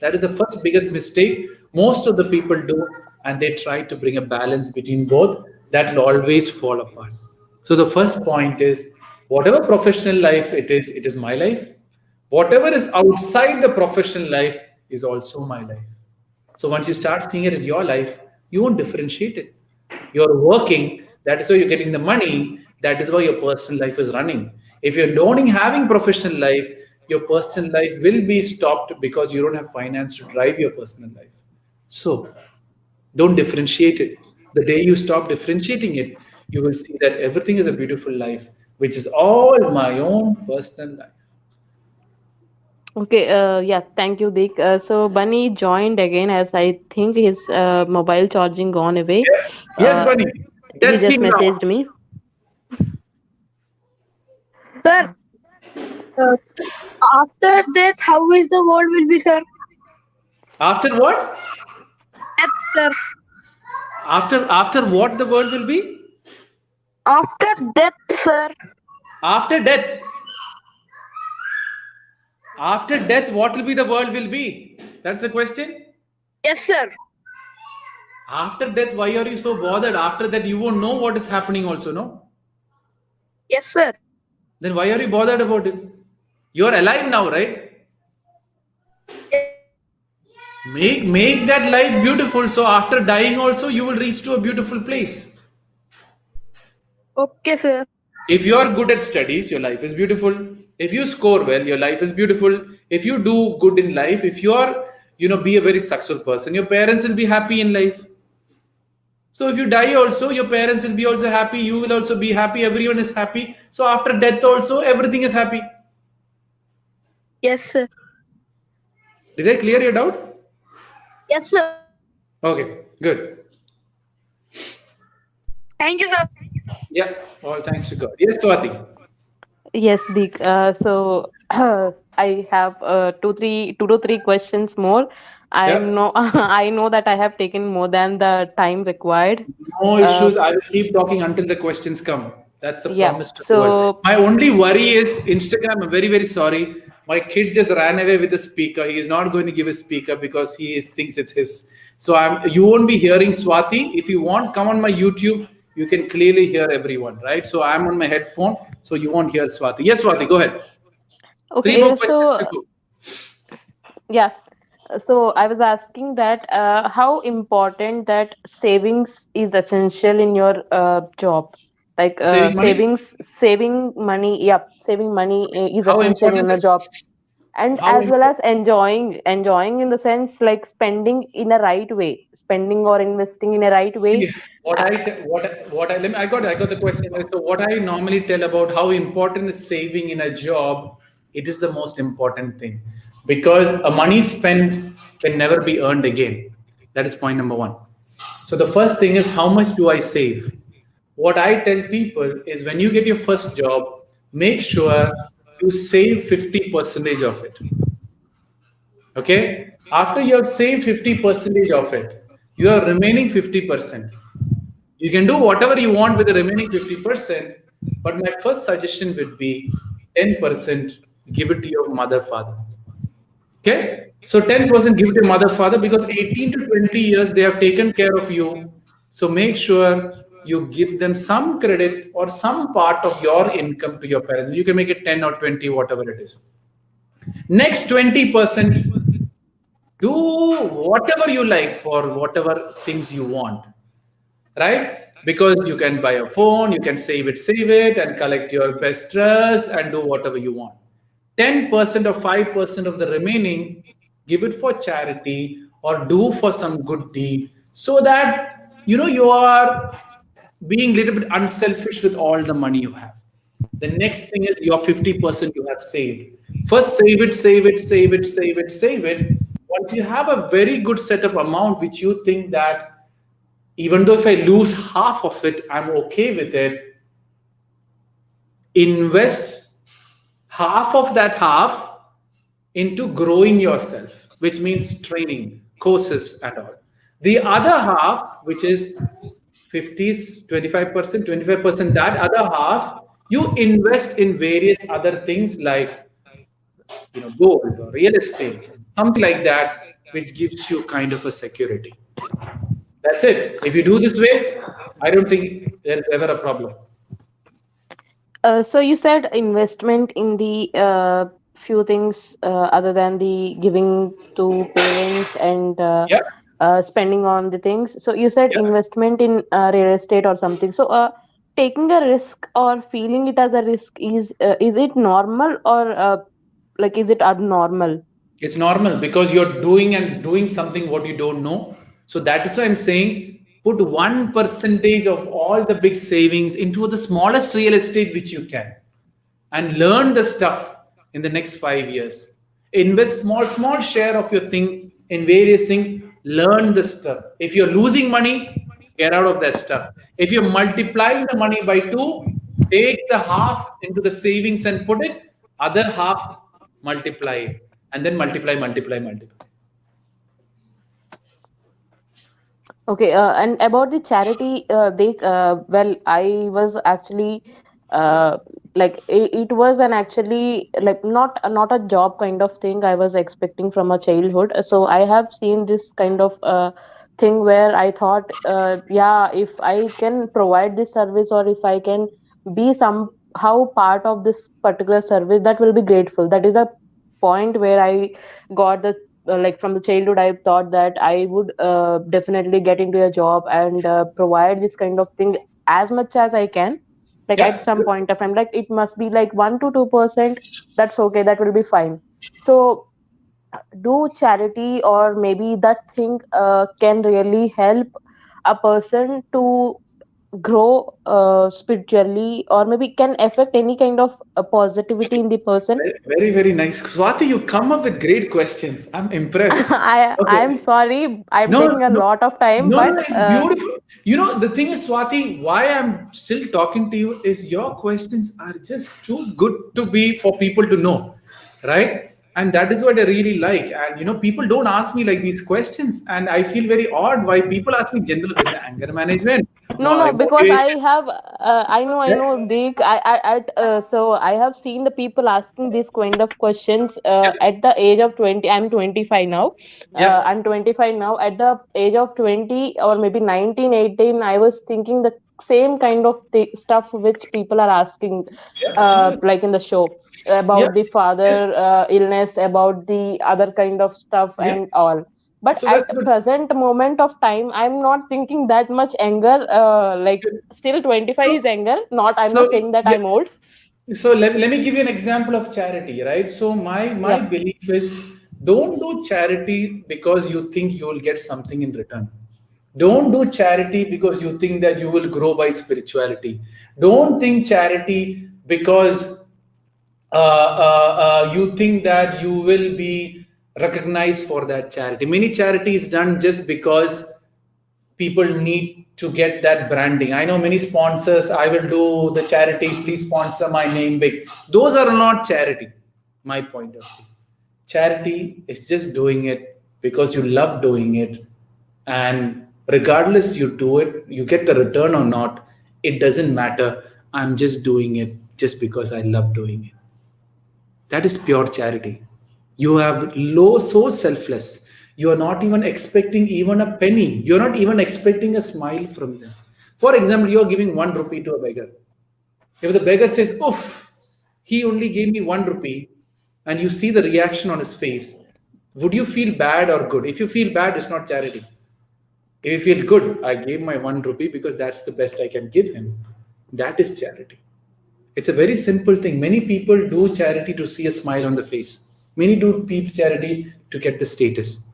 That is the first biggest mistake most of the people do, and they try to bring a balance between both. That will always fall apart. So the first point is whatever professional life it is my life. Whatever is outside the professional life is also my life. So once you start seeing it in your life, you won't differentiate it. You're working, that is why you're getting the money, that is why your personal life is running. If you're not having professional life, your personal life will be stopped because you don't have finance to drive your personal life. So don't differentiate it. The day you stop differentiating it, you will see that everything is a beautiful life, which is all my own personal life.
Okay, yeah, thank you, Dick. So Bunny joined again as I think his mobile charging gone away.
Yes,
Uh,
Bunny.
he
Death
just
King now.
messaged me.
Sir, uh, after that, how is the world will be, sir?
After what?
Death, sir.
After what the world will be?
After death, sir.
After death. After death, what will be the world will be? That's the question.
Yes, sir.
After death, why are you so bothered? After that, you won't know what is happening also, no?
Yes, sir.
Then why are you bothered about it? You're alive now, right? Make that life beautiful. So after dying also, you will reach to a beautiful place.
Okay, sir.
If you are good at studies, your life is beautiful. If you score well, your life is beautiful. If you do good in life, if you are, be a very successful person, your parents will be happy in life. So if you die also, your parents will be also happy. You will also be happy. Everyone is happy. So after death also, everything is happy.
Yes, sir.
Did I clear your doubt?
Yes, sir.
Okay, good.
Thank you, sir.
Yeah, all thanks to God. Yes, Swathi.
Yes, Dick. So I have two to three questions more. I'm no, I know that I have taken more than the time required.
No
Uh,
issues. I will keep talking until the questions come. That's a
yeah.
promise to the world.
So
My only worry is Instagram. I'm very, very sorry. My kid just ran away with the speaker. He is not going to give a speaker because thinks it's his. So you won't be hearing Swathi. If you want, come on my YouTube. You can clearly hear everyone, right? So I'm on my headphone, so you won't hear Swathi. Yes, Swathi, go ahead. Three
okay.
more questions to go.
Yeah. So I was asking that how important that savings is essential in your job. Like
Saving money.
saving money. Yeah, saving money is
How
essential
important
in a
is
job, and
how
as well
important?
as enjoying in the sense like spending in a right way, spending or investing in a right
See,
way.
what
Uh,
I te- what I got the question. So what I normally tell about how important is saving in a job, it is the most important thing because a money spent can never be earned again. That is point number one. So the first thing is how much do I save? What I tell people is when you get your first job, make sure you save 50 percentage of it. Okay, after you have saved 50 percentage of it, you are remaining 50%. You can do whatever you want with the remaining 50%, but my first suggestion would be 10% give it to your mother, father. Okay, so 10% give it to your mother, father because 18 to 20 years they have taken care of you. So make sure you give them some credit or some part of your income to your parents. You can make it 10 or 20, whatever it is. Next 20%, do whatever you like for whatever things you want, right? Because you can buy a phone, you can save it and collect your best dress and do whatever you want. 10% or 5% of the remaining, give it for charity or do for some good deed so that you are being a little bit unselfish with all the money you have. The next thing is your 50% you have saved. First, save it. Once you have a very good set of amount, which you think that even though if I lose half of it, I'm okay with it, invest half of that half into growing yourself, which means training, courses, and all. The other half, which is 50s, 25%, that other half, you invest in various other things like gold or real estate, something like that, which gives you kind of a security. That's it. If you do this way, I don't think there's ever a problem.
so you said investment in the few things other than the giving to parents and
Yeah,
spending on the things. So you said
yeah.
investment in real estate or something. So taking a risk or feeling it as a risk is it normal or like is it abnormal?
It's normal because you're doing something what you don't know. So that is why I'm saying put 1% of all the big savings into the smallest real estate which you can and learn the stuff in the next 5 years. Invest small share of your thing in various things, learn the stuff. If you're losing money, get out of that stuff. If you're multiplying the money by two, take the half into the savings and put it, other half multiply it, and then multiply.
Okay, and about the charity, well, I was actually uh, like it was an actually like not a job kind of thing I was expecting from a childhood. So I have seen this kind of thing where I thought, yeah, if I can provide this service or if I can be somehow part of this particular service, that will be grateful. That is a point where I got the like from the childhood I thought that I would definitely get into a job and provide this kind of thing as much as I can, like at
Yeah,
some point of time, like it must be like 1 to 2%. That's okay, that will be fine. So do charity or maybe that thing can really help a person to grow spiritually or maybe can affect any kind of positivity in the person.
very, very, very nice. Swati, you come up with great questions. I'm impressed.
I'm
Okay.
sorry, I'm
No,
taking a
no,
lot of time,
no,
but
it's beautiful. The thing is, Swati, why I'm still talking to you is your questions are just too good to be for people to know, right? And that is what I really like. And people don't ask me like these questions, and I feel very odd why people ask me general questions, anger management,
No, no, because
motivation.
I know, Deek. So I have seen the people asking these kind of questions
Yeah,
at the age of 20. I'm 25 now.
yeah,
I'm 25 now. At the age of 20 or maybe 19, 18, I was thinking the same kind of stuff which people are asking,
yeah,
like in the show
yeah.
about the
Yes,
father illness, about the other kind of stuff
yeah.
and all. But
So
at
that's good.
present moment of time, I'm not thinking that much anger. Like still 25
So,
is anger. Not, I'm
so
not saying that
yeah.
I'm old.
So let me give you an example of charity, right? So my
Yeah.
belief is, don't do charity because you think you will get something in return. Don't do charity because you think that you will grow by spirituality. Don't think charity because you think that you will be recognized for that charity. Many charity is done just because people need to get that branding. I know many sponsors, I will do the charity, please sponsor my name big. Those are not charity, my point of view. Charity is just doing it because you love doing it. And regardless you do it, you get the return or not, it doesn't matter. I'm just doing it just because I love doing it. That is pure charity. You have low, so selfless. You are not even expecting even a penny. You're not even expecting a smile from them. For example, you are giving 1 rupee to a beggar. If the beggar says, "Oof, he only gave me 1 rupee," and you see the reaction on his face, would you feel bad or good? If you feel bad, it's not charity. If you feel good, I gave my 1 rupee because that's the best I can give him. That is charity. It's a very simple thing. Many people do charity to see a smile on the face. Many do charity to get the status.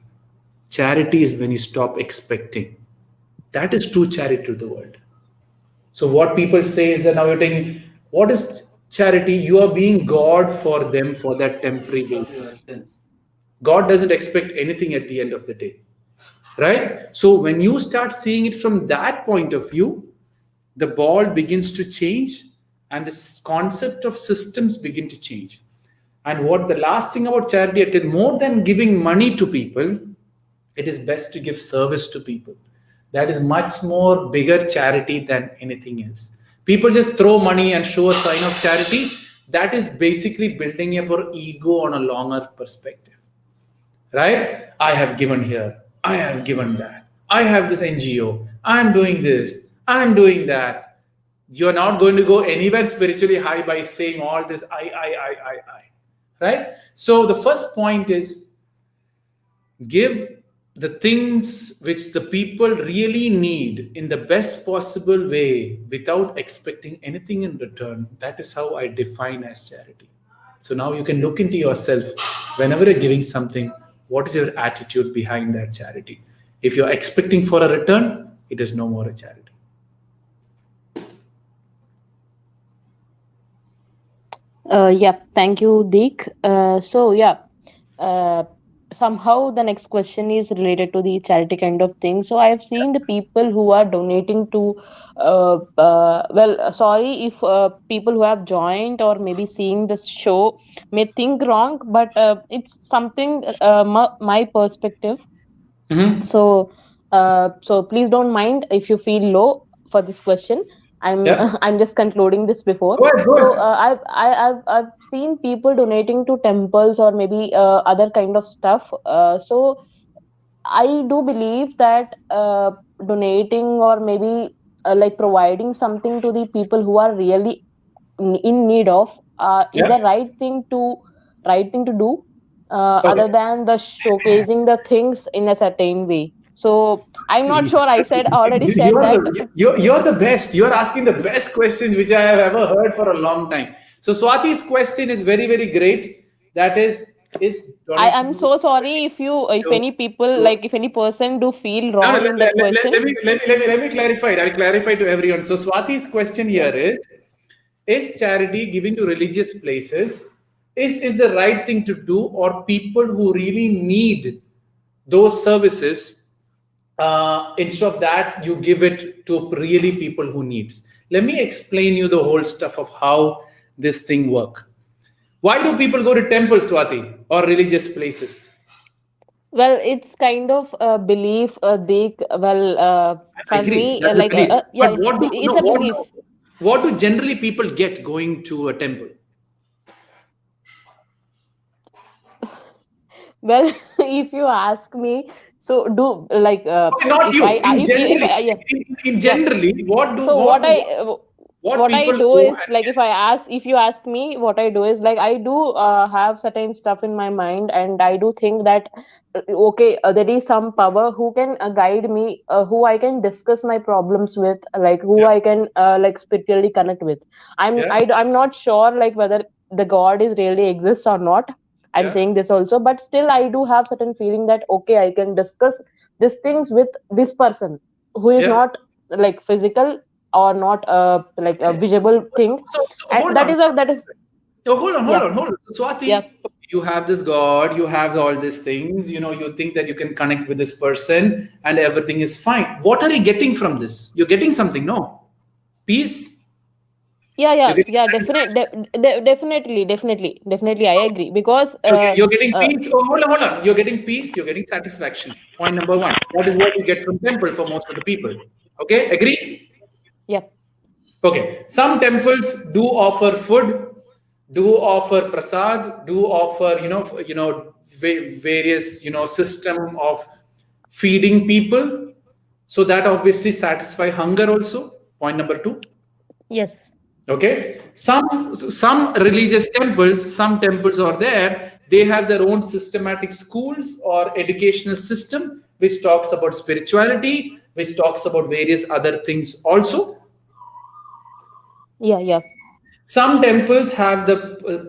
Charity is when you stop expecting. That is true charity to the world. So what people say is that now you're taking, what is charity? You are being God for them for that temporary basis. God doesn't expect anything at the end of the day, right? So when you start seeing it from that point of view, the ball begins to change, and this concept of systems begin to change. And what the last thing about charity, it is more than giving money to people, it is best to give service to people. That is much more bigger charity than anything else. People just throw money and show a sign of charity. That is basically building up your ego on a longer perspective, right? I have given here, I have given that, I have this NGO, I'm doing this, I'm doing that. You're not going to go anywhere spiritually high by saying all this I, right? So the first point is, give the things which the people really need in the best possible way without expecting anything in return. That is how I define as charity. So now you can look into yourself whenever you're giving something, what is your attitude behind that charity? If you're expecting for a return, it is no more a charity.
Yeah. Thank you, Deek. Uh, Somehow the next question is related to the charity kind of thing. So I have seen the people who are donating to sorry if people who have joined or maybe seeing this show may think wrong, but it's something my perspective.
Mm-hmm.
So please don't mind if you feel low for this question. I'm
Yeah.
I'm just concluding this before.
Go ahead, go
So
ahead.
I've seen people donating to temples or maybe other kind of stuff. So I do believe that donating or maybe like providing something to the people who are really in need of is
Yeah.
the right thing to do,
Okay.
other than the showcasing the things in a certain way. So I'm not sure, I said already said
You're
that.
you're the best. You're asking the best questions which I have ever heard for a long time. So Swati's question is very, very great. That is
I am
donating
so sorry if
to,
any people,
to
like if any person do feel
no, no,
wrong in that question.
let me clarify it. I'll clarify to everyone. So Swati's question
Yeah.
here is charity giving to religious places is the right thing to do, or people who really need those services, instead of that you give it to really people who needs. Let me explain you the whole stuff of how this thing work. Why do people go to temples, Swati, or religious places?
Well, it's kind of a belief, Deek. Well,
I
for
agree,
me,
that's a belief.
yeah,
But what do no,
it's a belief.
what do generally people get going to a temple?
Well, if you ask me, so do like
Okay, not
if
you.
I
In
if
generally,
I yeah.
in
Yeah.
generally,
So
what
what I
people
do
go
is like if you ask me, what I do is like I do have certain stuff in my mind, and I do think that okay, there is some power who can guide me, who I can discuss my problems with, like who
yeah,
I can like spiritually connect with.
yeah,
I'm not sure like whether the God is really exists or not. I'm
yeah,
saying this also, but still I do have certain feeling that okay, I can discuss these things with this person who is
yeah.
not like physical or not like a visible thing,
So
and
hold on.
that is
Oh, hold on, hold
yeah,
on, hold on.
yeah,
Swati, you have this God, you have all these things, you think that you can connect with this person and everything is fine. What are you getting from this? You're getting something, no? Peace?
yeah,
You're
yeah,
getting
yeah,
satisfaction?
definitely I agree, because
You're getting peace. Oh, hold on. You're getting peace, you're getting satisfaction. Point number one. That is what you get from temple for most of the people. Okay, agree?
yeah,
Okay, some temples do offer food, do offer prasad, do offer various system of feeding people. So that obviously satisfy hunger also. Point number two.
yes,
Okay, some religious temples, some temples are there. They have their own systematic schools or educational system which talks about spirituality, which talks about various other things also.
yeah, yeah,
Some temples have the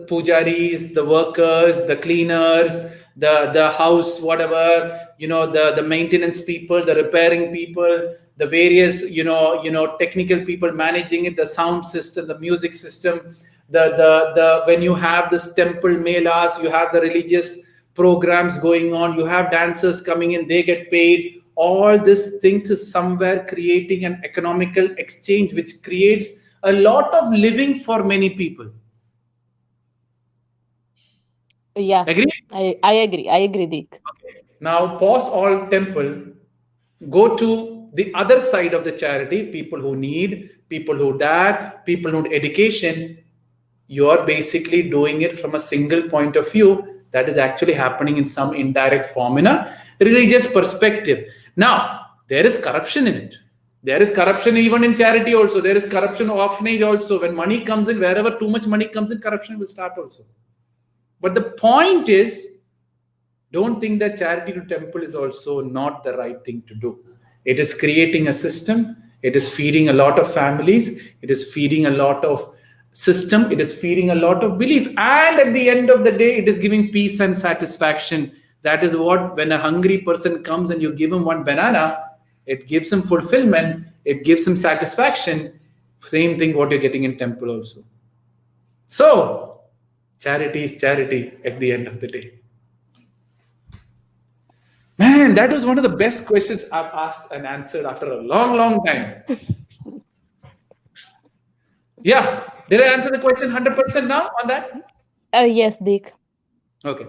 pujaris, the workers, the cleaners, the house, whatever, the maintenance people, the repairing people, the various, technical people managing it, the sound system, the music system, the when you have this temple melas, you have the religious programs going on, you have dancers coming in, they get paid. All these things is somewhere creating an economical exchange which creates a lot of living for many people.
yeah,
Agree?
I agree, Deek.
Okay. Now pause all temple, go to the other side of the charity, people who need, people who die, people who need education. You are basically doing it from a single point of view that is actually happening in some indirect form in a religious perspective. Now, there is corruption in it. There is corruption even in charity also. There is corruption of orphanage also. When money comes in, wherever too much money comes in, corruption will start also. But the point is, don't think that charity to temple is also not the right thing to do. It is creating a system. It is feeding a lot of families. It is feeding a lot of system. It is feeding a lot of belief. And at the end of the day, it is giving peace and satisfaction. That is what, when a hungry person comes and you give him one banana, it gives him fulfillment. It gives him satisfaction. Same thing what you're getting in temple also. So, charity is charity at the end of the day. Man, that was one of the best questions I've asked and answered after a long, long time. Yeah. Did I answer the question 100% now on that?
Yes, Deek.
Okay.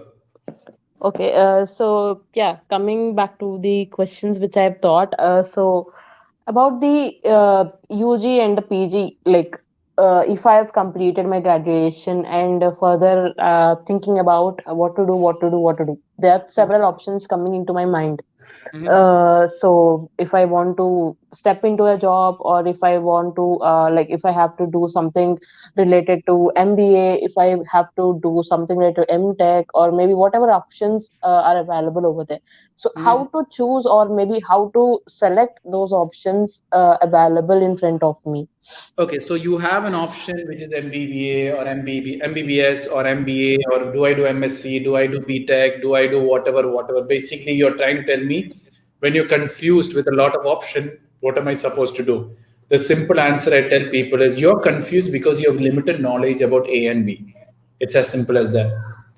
Okay, so yeah, coming back to the questions which I've thought. So about the UG and the PG, like if I have completed my graduation and further thinking about what to do, there are several options coming into my mind. So if I want to step into a job, or if I want to like if I have to do something related to MBA, if I have to do something related to MTech, or maybe whatever options are available over there. So how to choose, or maybe how to select those options available in front of me?
Okay, so you have an option which is MBBA or MBBS or MBA, or do I do MSc, do I do BTech, do I do whatever. Basically, you're trying to tell me when you're confused with a lot of option, what am I supposed to do? The simple answer I tell people is you're confused because you have limited knowledge about A and B. It's as simple as that.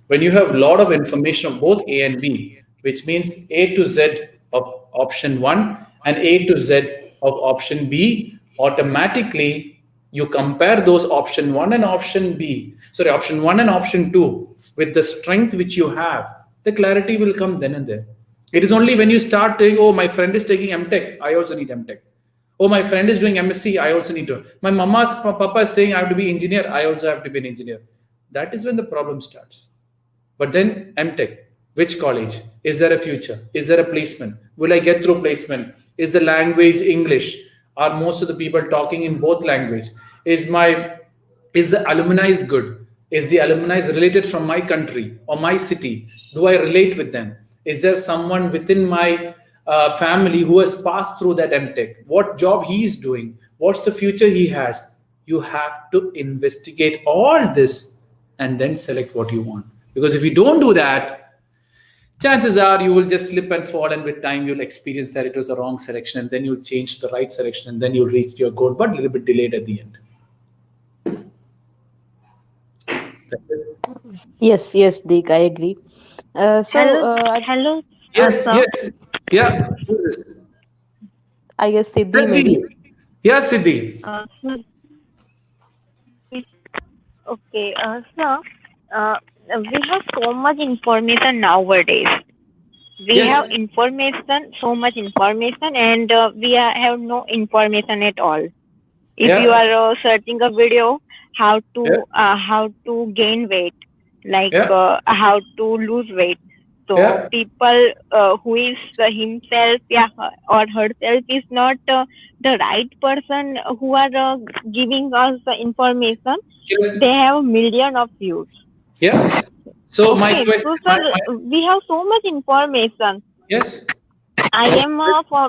When you have a lot of information of both A and B, which means A to Z of option one and A to Z of option B, automatically You compare those option 1 and option option 1 and option 2 with the strength which you have, the clarity will come then and there. It is only when you start saying, oh, my friend is taking MTech, I also need MTech. Oh, my friend is doing MSc, I also need to. My papa is saying I have to be engineer, I also have to be an engineer. That is when the problem starts. But then MTech, which college? Is there a future? Is there a placement? Will I get through placement? Is the language English? Are most of the people talking in both language? Is the alumni good? Is the alumni related from my country or my city? Do I relate with them? Is there someone within my family who has passed through that MTech? What job he is doing? What's the future he has? You have to investigate all this and then select what you want. Because if you don't do that, chances are you will just slip and fall, and with time you'll experience that it was a wrong selection, and then you'll change to the right selection, and then you'll reach your goal, but a little bit delayed at the end. That's it.
Yes, Deek, I agree.
Hello.
Yes,
Sir.
yes. Yeah. Who's this?
I guess Siddhi maybe.
Siddhi. Yeah, Siddhi.
Sir. Okay, sir. We have so much information nowadays. We
Yes.
have information, so much information, and we have no information at all. If
Yeah.
you are searching a video, how to gain weight, like
Yeah.
how to lose weight. So
Yeah.
people who is himself, or herself is not the right person who are giving us the information. They have a million of views.
Yeah. So my
Okay,
question,
so sir, we have so much information.
yes.
I am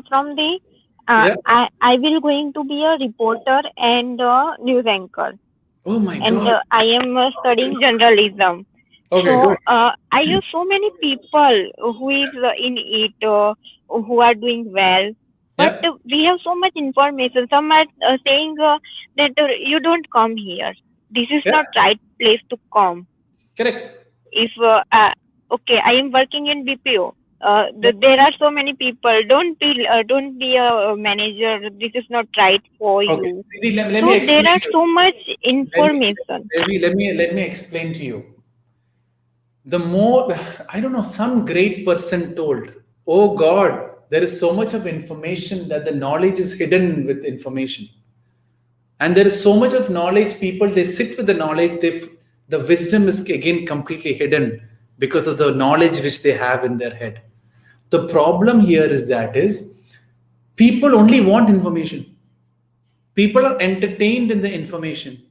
from the.
Yeah.
I will going to be a reporter and news anchor,
Oh my
and
God.
I am studying journalism.
Okay,
So
good.
I have so many people who is in it, who are doing well. But
Yeah.
we have so much information. Some are saying that you don't come here. This is
Yeah.
not right place to come.
Correct.
If okay, I am working in BPO. There are so many people. Don't be a manager. This is not right for
Okay.
you.
Siddhi, let me
So
explain
there are
to you.
so much
Let me,
information.
let me explain to you. The more, I don't know, some great person told, oh God, there is so much of information that the knowledge is hidden with information. And there is so much of knowledge, people, they sit with the knowledge, the wisdom is again completely hidden because of the knowledge which they have in their head. The problem here is people only want information. People are entertained in the information.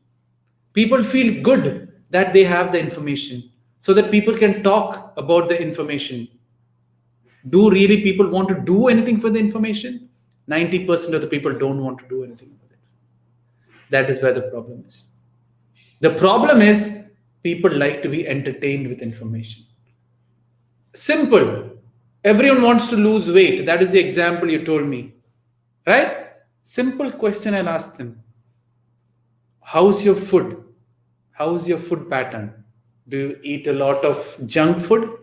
People feel good that they have the information so that people can talk about the information. Do really people want to do anything for the information? 90% of the people don't want to do anything with it. That is where the problem is. The problem is people like to be entertained with information. Simple. Everyone wants to lose weight. That is the example you told me. Right? Simple question I'll ask them. How's your food? How's your food pattern? Do you eat a lot of junk food?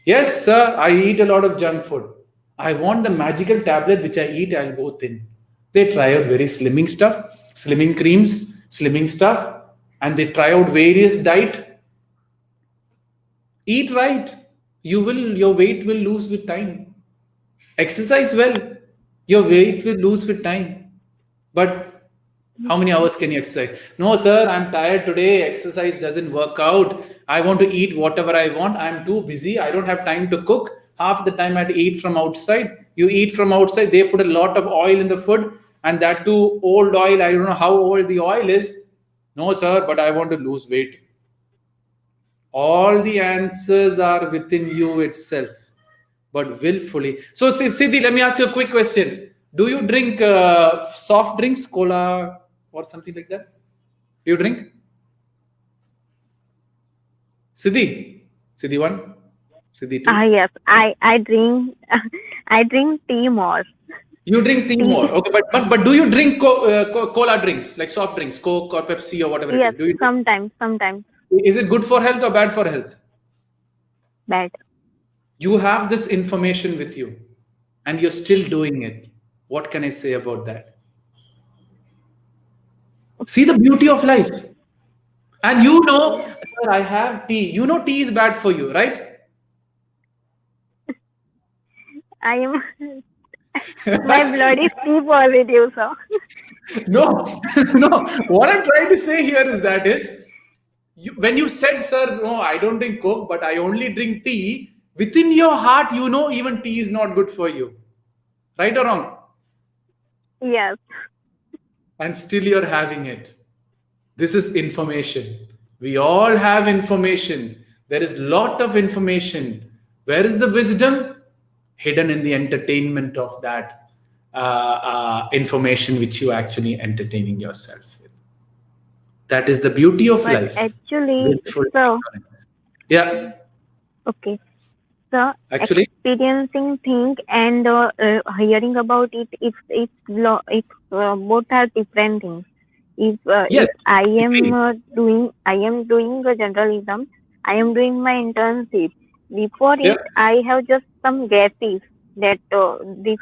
Yes, sir, I eat a lot of junk food. I want the magical tablet which I eat, I'll go thin. They try out very slimming stuff, slimming creams, slimming stuff, and they try out various diet. Eat right. Your weight will lose with time. Exercise well. Your weight will lose with time. But how many hours can you exercise? No, sir, I'm tired today. Exercise doesn't work out. I want to eat whatever I want. I'm too busy. I don't have time to cook. Half the time I have to eat from outside. You eat from outside. They put a lot of oil in the food, and that too old oil. I don't know how old the oil is. No, sir, but I want to lose weight. All the answers are within you itself, but willfully. So, Siddhi, let me ask you a quick question. Do you drink soft drinks, cola or something like that? Do you drink? Siddhi 1, Siddhi 2.
Yes, I drink I drink tea more.
You drink tea more, okay? But do you drink cola drinks like soft drinks, Coke or Pepsi or whatever it
Yes,
is? Do you?
sometimes
Is it good for health or bad for health?
bad.
You have this information with you, and you're still doing it. What can I say about that? See the beauty of life. And you know, sir, I have tea. You know tea is bad for you, right?
I am my blood is T positive, sir.
No, no. What I'm trying to say here is when you said, sir, no, I don't drink Coke, but I only drink tea, within your heart, you know even tea is not good for you. Right or wrong?
Yes.
And still you're having it. This is information. We all have information. There is lot of information. Where is the wisdom? Hidden in the entertainment of that information which you actually entertaining yourself with. That is the beauty of
But
life.
actually,
Willful
sir,
ignorance. Yeah,
okay. So
actually,
experiencing things and hearing about it, both are different things.
yes.
If I am doing a journalism, I am doing my internship. Before
Yeah.
it, I have just some guesses that this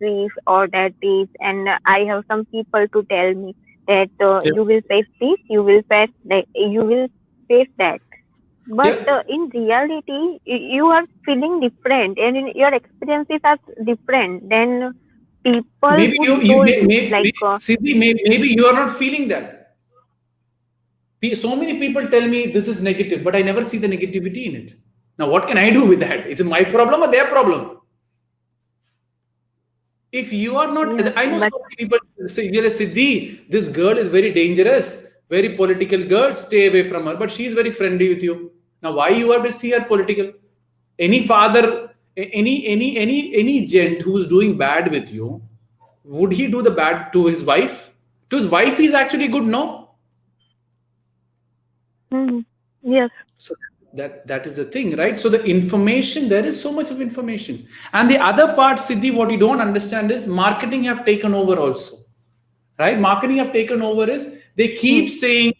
is or that is, and I have some people to tell me that
Yeah.
you will face this, you will face that. But
Yeah.
in reality, you are feeling different, and your experiences are different than people
Maybe
who
you
told
may,
you.
may, Siddhi, maybe you are not feeling that. So many people tell me this is negative, but I never see the negativity in it. Now, what can I do with that? Is it my problem or their problem? If you are not,
Yes,
I know so
but
many people say, Siddhi, this girl is very dangerous, very political girl, stay away from her. But she's very friendly with you. Now, why you have to see her political? Any father, any gent who's doing bad with you, would he do the bad to his wife? To his wife, he's actually good, no?
yes,
So that is the thing, right? So the information, there is so much of information. And the other part, Siddhi, what you don't understand is marketing have taken over also. Right? Marketing have taken over is they keep saying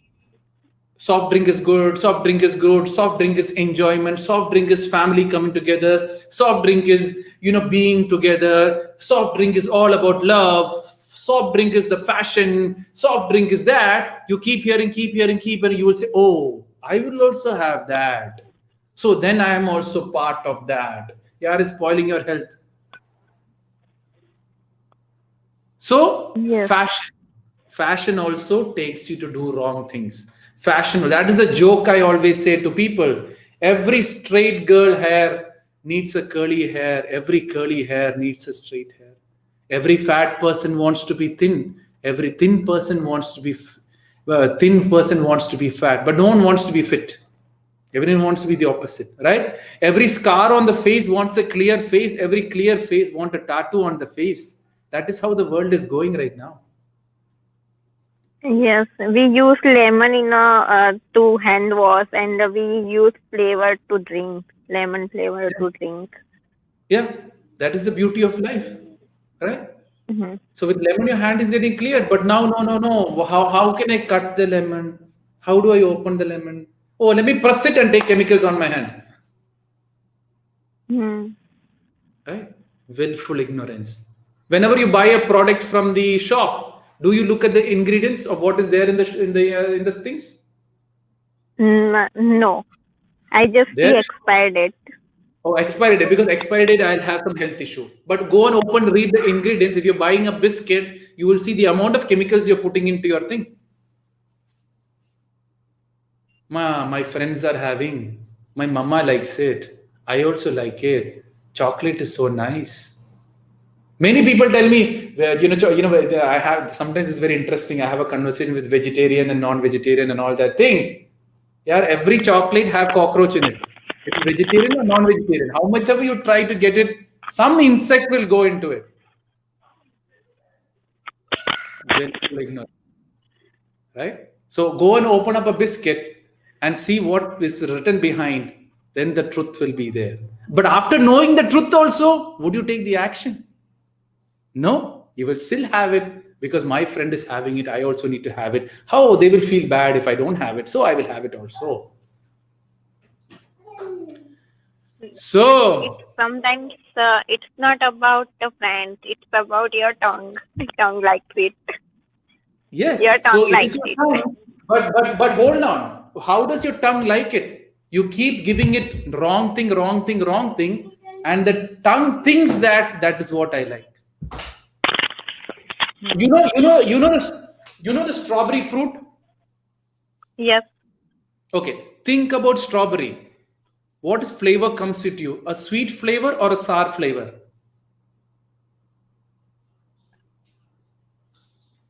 soft drink is good, soft drink is good, soft drink is enjoyment, soft drink is family coming together, soft drink is being together, soft drink is all about love, soft drink is the fashion, soft drink is that. You keep hearing, you will say, oh, I will also have that. So then I am also part of that. Yeah, is spoiling your health. So
yes,
fashion also takes you to do wrong things. Fashion, that is the joke I always say to people. Every straight girl hair needs a curly hair. Every curly hair needs a straight hair. Every fat person wants to be thin. Every thin person wants to be thin person wants to be fat, but no one wants to be fit. Everyone wants to be the opposite, right? Every scar on the face wants a clear face. Every clear face wants a tattoo on the face. That is how the world is going right now.
yes. We use lemon in to hand wash, and we use flavor to drink, lemon flavor to drink.
Yeah, that is the beauty of life, right?
Mm-hmm.
So with lemon, your hand is getting cleared. But now, no. How can I cut the lemon? How do I open the lemon? Oh, let me press it and take chemicals on my hand. Right? Willful ignorance. Whenever you buy a product from the shop, do you look at the ingredients of what is there in the things?
No, I just see
There.
expired date.
Oh, expiry date. Because expiry date, I'll have some health issue. But go and read the ingredients. If you're buying a biscuit, you will see the amount of chemicals you're putting into your thing. My friends are having. My mama likes it. I also like it. Chocolate is so nice. Many people tell me, I have sometimes it's very interesting. I have a conversation with vegetarian and non-vegetarian and all that thing. Yeah, every chocolate have cockroach in it. It's vegetarian or non-vegetarian. How much ever you try to get it, some insect will go into it. Willful ignorance. Right? So go and open up a biscuit and see what is written behind. Then the truth will be there. But after knowing the truth also, would you take the action? No, you will still have it because my friend is having it. I also need to have it. How they will feel bad if I don't have it. So I will have it also. So
Sometimes it's not about the friend, it's about your tongue. Tongue likes it.
Yes.
Your tongue
So it
likes
is your
it.
tongue. But hold on. How does your tongue like it? You keep giving it wrong thing, wrong thing, wrong thing, and the tongue thinks that that is what I like. You know the strawberry fruit.
Yes.
Okay, think about strawberry. What is flavor comes with you? A sweet flavor or a sour flavor?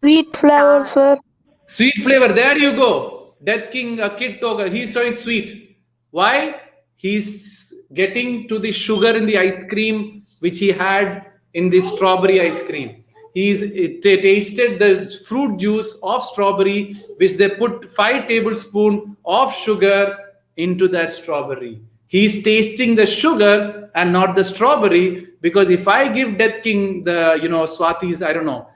Sweet flavor, sir.
Sweet flavor. There you go. Death King, a kid toga. He's choice sweet. Why? He's getting to the sugar in the ice cream which he had in the strawberry ice cream. He's tasted the fruit juice of strawberry, which they put 5 tablespoons of sugar into that strawberry. He's tasting the sugar and not the strawberry, because if I give Death King the Swathi's, I don't know,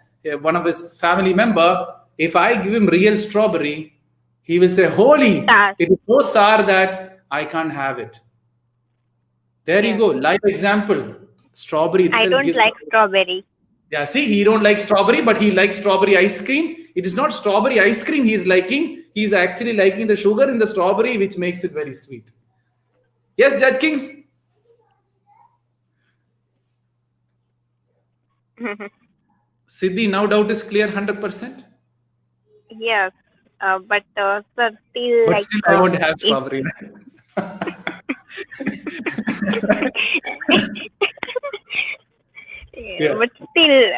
one of his family member, if I give him real strawberry, he will say, "Holy,
Sour.
it is so sour that I can't have it." There you
Yes.
go, live example. Strawberry
I
itself
don't
gives.
like strawberry.
Yeah, see, he don't like strawberry, but he likes strawberry ice cream. It is not strawberry ice cream he's liking. He's actually liking the sugar in the strawberry, which makes it very sweet. Yes, Death King. Siddhi, now doubt is clear 100%.
Yes. But sir, still
But
like
still, I won't have
if-
strawberry. Yeah.
But still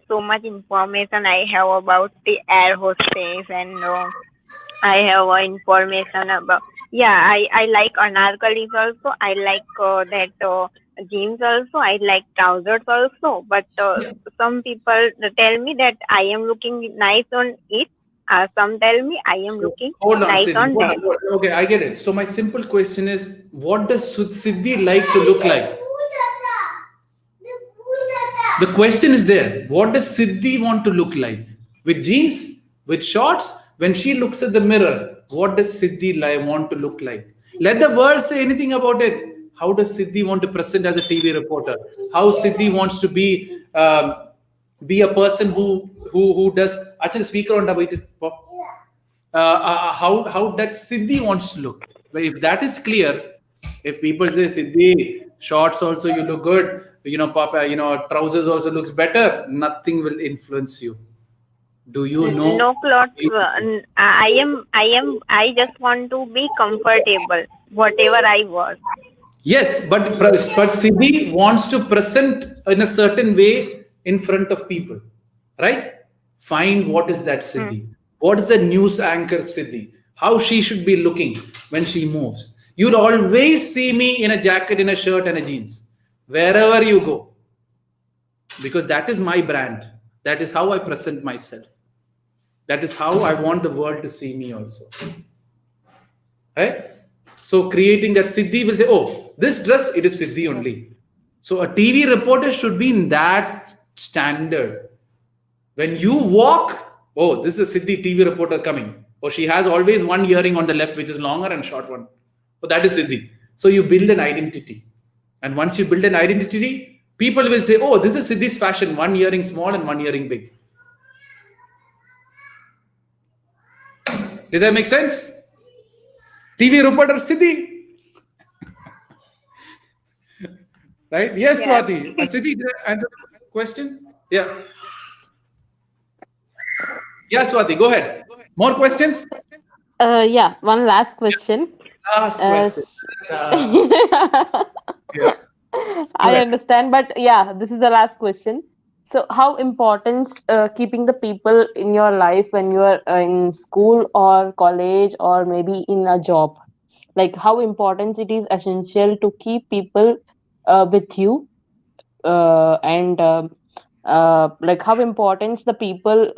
so much information I have about the air hostess, and I have information about, I like anarkalis also. I like that jeans also. I like trousers also. But some people tell me that I am looking nice on it. Some tell me I am looking
Hold on,
nice
Siddhi.
on them.
Okay, I get it. So my simple question is, what does Siddhi like to look like? The question is there. What does Siddhi want to look like? With jeans? With shorts? When she looks at the mirror, what does Siddhi want to look like? Let the world say anything about it. How does Siddhi want to present as a TV reporter? How Siddhi wants to be a person who does. Actually, speaker on double it. How that Siddhi wants to look. But if that is clear, if people say Siddhi, shorts also you look good, Papa, trousers also looks better, nothing will influence you. Do you know?
No clothes. I just want to be comfortable, whatever I was.
Yes, but Siddhi wants to present in a certain way in front of people, right? Find what is that Siddhi. What is the news anchor Siddhi? How she should be looking when she moves. You'll always see me in a jacket, in a shirt, and a jeans, wherever you go, because that is my brand. That is how I present myself. That is how I want the world to see me also. Right? So creating that Siddhi will say, oh, this dress, it is Siddhi only. So a TV reporter should be in that standard. When you walk, oh, this is Siddhi TV reporter coming. Or she has always one earring on the left, which is longer and short one. So that is Siddhi. So you build an identity. And once you build an identity, people will say, oh, this is Siddhi's fashion. One earring small and one earring big. Did that make sense? TV reporter Siddhi. Right? Yes,
Yeah.
Swathi. Siddhi, did I answer the question? Yeah. Yeah, Swathi, go ahead. More questions?
Yeah, one last question.
Last
Uh,
question.
I
ahead.
understand, but yeah, this is the last question. So, how important keeping the people in your life when you are in school or college or maybe in a job? Like, how important it is essential to keep people with you, and like how important the people,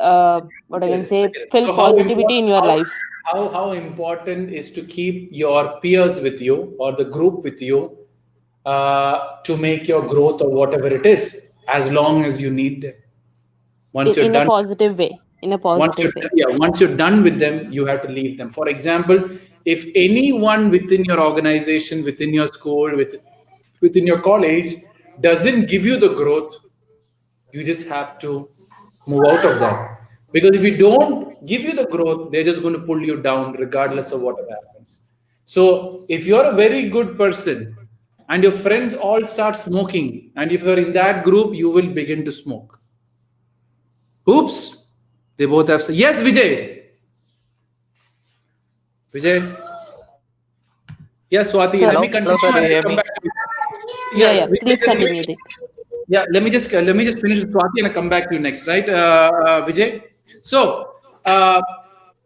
what I can say, feel
So how
positivity in your life.
how important is to keep your peers with you or the group with you to make your growth or whatever it is, as long as you need them. Once you're
In a
done,
positive way. In a positive way.
once you're done with them, you have to leave them. For example, if anyone within your organization, within your school, within your college doesn't give you the growth, you just have to Move out of that. Because if we don't give you the growth, they're just going to pull you down regardless of whatever happens. So if you're a very good person and your friends all start smoking, and if you're in that group, you will begin to smoke. Oops. They both have said, yes, Vijay. Vijay. Yes, Swathi,
Sir.
let me continue
Hello, sir,
and
you
I'll
hear
come
me?
back to you.
Yeah,
Yes,
yeah. Please continue, Deek.
yeah, let me just finish with Swathi and I'll come back to you next, right, Vijay? So,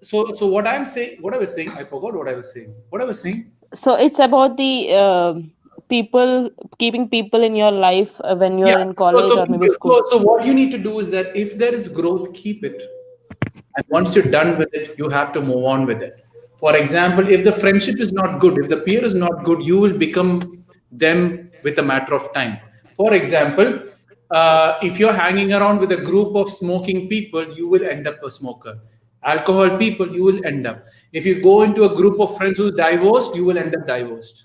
so what I'm saying, what I was saying, I forgot what I was saying. What I was saying.
So it's about the people, keeping people in your life when you're
Yeah.
in college or maybe school.
So what you need to do is that if there is growth, keep it. And once you're done with it, you have to move on with it. For example, if the friendship is not good, if the peer is not good, you will become them with a matter of time. For example, if you're hanging around with a group of smoking people, you will end up a smoker. Alcohol people, you will end up. If you go into a group of friends who are divorced, you will end up divorced.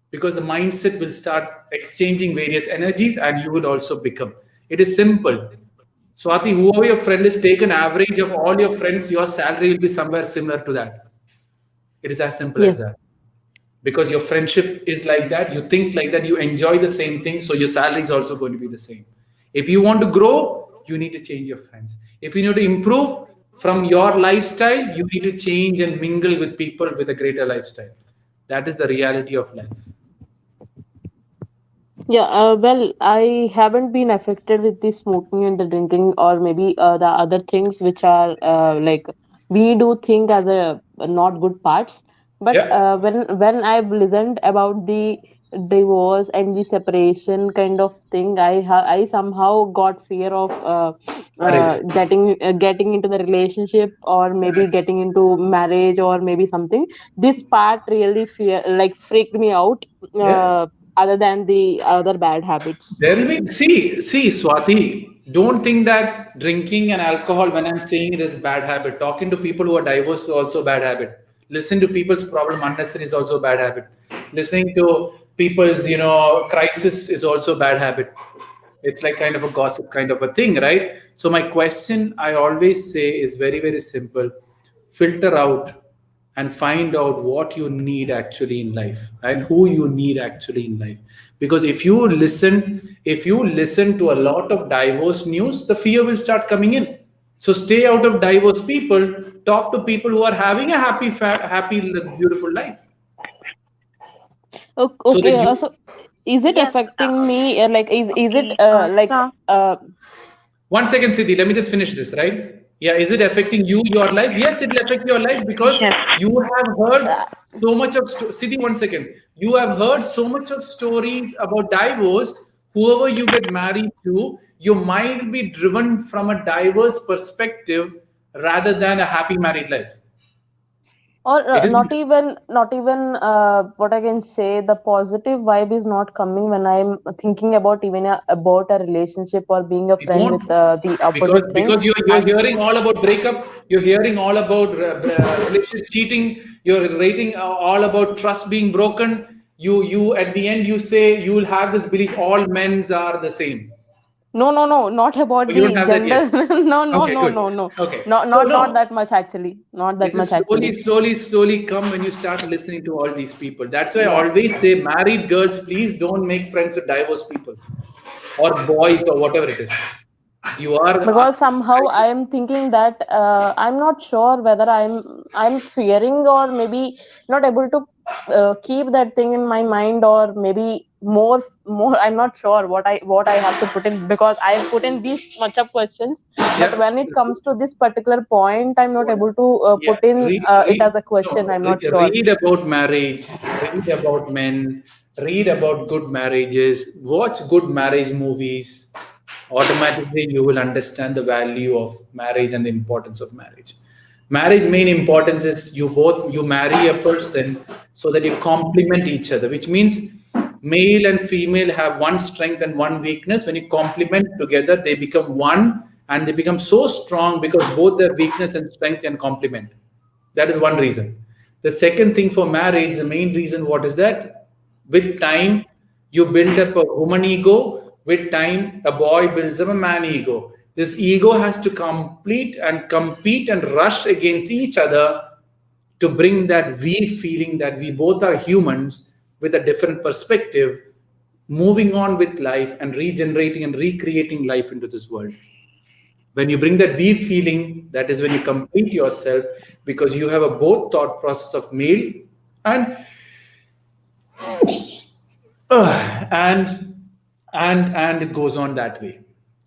Because the mindset will start exchanging various energies and you will also become. It is simple. Swathi, whoever your friend is, take an average of all your friends, your salary will be somewhere similar to that. It is as simple as
Yes.
that. Because your friendship is like that, you think like that, you enjoy the same thing, so your salary is also going to be the same. If you want to grow, you need to change your friends. If you need to improve from your lifestyle, you need to change and mingle with people with a greater lifestyle. That is the reality of life.
Yeah, well, I haven't been affected with the smoking and the drinking, or maybe the other things which are like we do think as a not good parts. But
Yeah.
when I've listened about the divorce and the separation kind of thing, I somehow got fear of
Marriage.
getting into the relationship, or maybe
Yes.
getting into marriage, or maybe something. This part really freaked me out.
Yeah.
Other than the other bad habits.
There will be, see, Swathi, don't think that drinking and alcohol, when I'm saying it is bad habit. Talking to people who are divorced is also a bad habit. Listening to people's problem unnecessary is also a bad habit. Listening to people's, crisis is also a bad habit. It's like kind of a gossip kind of a thing, right? So my question I always say is very, very simple. Filter out and find out what you need actually in life and who you need actually in life. Because if you listen to a lot of diverse news, the fear will start coming in. So stay out of diverse people. Talk to people who are having a happy, beautiful life. So that
Okay,
you
so is it
Yes.
affecting me? Like, is it
Okay. So
One second, Siddhi, let me just finish this, right? Yeah, is it affecting you, your life? Yes, it will affect your life because
yes.
you have heard
uh,
so much of Siddhi, 1 second. You have heard so much of stories about divorce. Whoever you get married to, your mind will be driven from a diverse perspective rather than a happy married life.
or
It is
not even what I can say, the positive vibe is not coming when I'm thinking about even about a relationship or being a
it
friend
won't
with the
because
opposite thing.
because you're
I'm
hearing all about breakup, you're hearing all about relationship cheating, you're rating all about trust being broken. You at the end you say you will have this belief all men's are the same.
no, not
Oh,
about
you don't
the
have that yet.
gender. No, no,
Okay,
no,
good.
no, no,
Okay, so
not
no,
that much actually, not that
this
much
is slowly,
actually.
slowly, slowly come when you start listening to all these people. That's why I
Yeah.
always say, married girls, please don't make friends with divorced people or boys or whatever it is. You are
Because
asking
somehow I
crisis.
am thinking that I'm not sure whether I'm fearing, or maybe not able to keep that thing in my mind, or maybe more I'm not sure what I have to put in, because I've put in these much of questions, but
Yeah.
when it comes to this particular point, I'm not able to
Yeah,
put in it
read,
as a question.
no,
I'm not sure.
read about marriage, read about men, read about good marriages, watch good marriage movies. Automatically, you will understand the value of marriage and the importance of marriage. Marriage main importance is you marry a person so that you complement each other, which means male and female have one strength and one weakness. When you complement together, they become one and they become so strong because both their weakness and strength can complement. That is one reason. The second thing for marriage, the main reason, what is that? With time, you build up a woman ego. With time, a boy builds up a man ego. This ego has to complete and compete and rush against each other to bring that we feeling that we both are humans with a different perspective, moving on with life and regenerating and recreating life into this world. When you bring that we feeling, that is when you complete yourself, because you have a both thought process of male and and it goes on that way,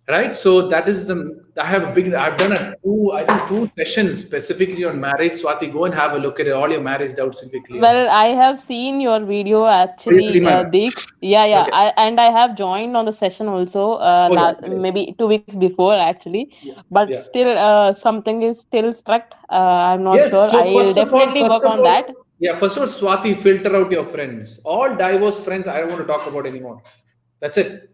right? So that is the I've done two sessions specifically on marriage. Swati, go and have a look at it. All your marriage doubts will be clear.
Well, I have seen your video
Oh, you've
actually,
seen my
Deek. Yeah.
okay.
And I have joined on the session also,
Oh yeah, great.
maybe 2 weeks before actually. But
Yeah.
still, something is still stuck. I'm not
Yes.
sure.
So
I'll definitely work on that.
first of all, Swati, filter out your friends. All divorced friends, I don't want to talk about anymore. That's it.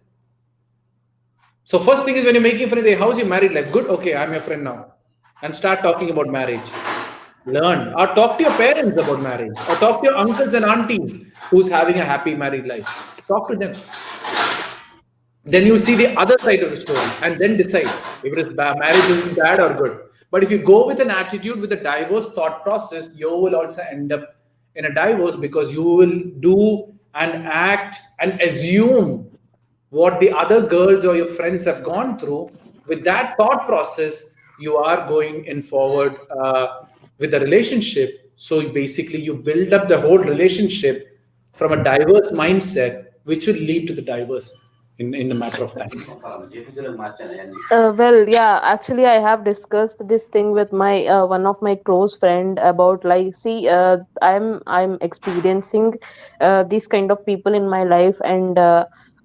So first thing is when you're making friends, hey, how's your married life? Good. Okay, I'm your friend now, and start talking about marriage. Learn or talk to your parents about marriage, or talk to your uncles and aunties who's having a happy married life. Talk to them. Then you'll see the other side of the story and then decide if it is bad, marriage is bad or good. But if you go with an attitude with a diverse thought process, you will also end up in a divorce, because you will do and act and assume what the other girls or your friends have gone through. With that thought process, you are going in forward with the relationship. So basically you build up the whole relationship from a diverse mindset, which will lead to the diverse in the matter of time.
Well, yeah, actually, I have discussed this thing with my one of my close friend about, like, see, I'm experiencing these kind of people in my life, and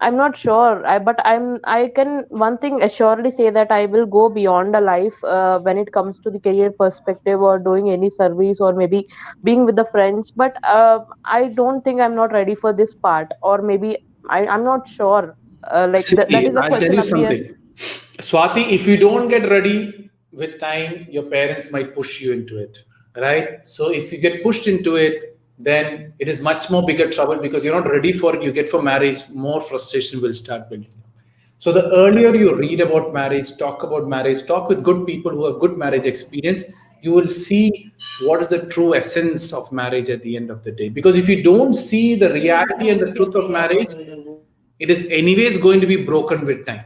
I'm not sure. I can one thing assuredly say that I will go beyond a life when it comes to the career perspective or doing any service or maybe being with the friends. But I don't think I'm not ready for this part, or maybe I'm not sure. That
See,
is a
I'll tell
question
you
appear.
something. Swati, if you don't get ready with time, your parents might push you into it, right? So if you get pushed into it, then it is much more bigger trouble, because you're not ready for it. You get for marriage, more frustration will start building up. So the earlier you read about marriage, talk with good people who have good marriage experience, you will see what is the true essence of marriage at the end of the day. Because if you don't see the reality and the truth of marriage, it is anyways going to be broken with time,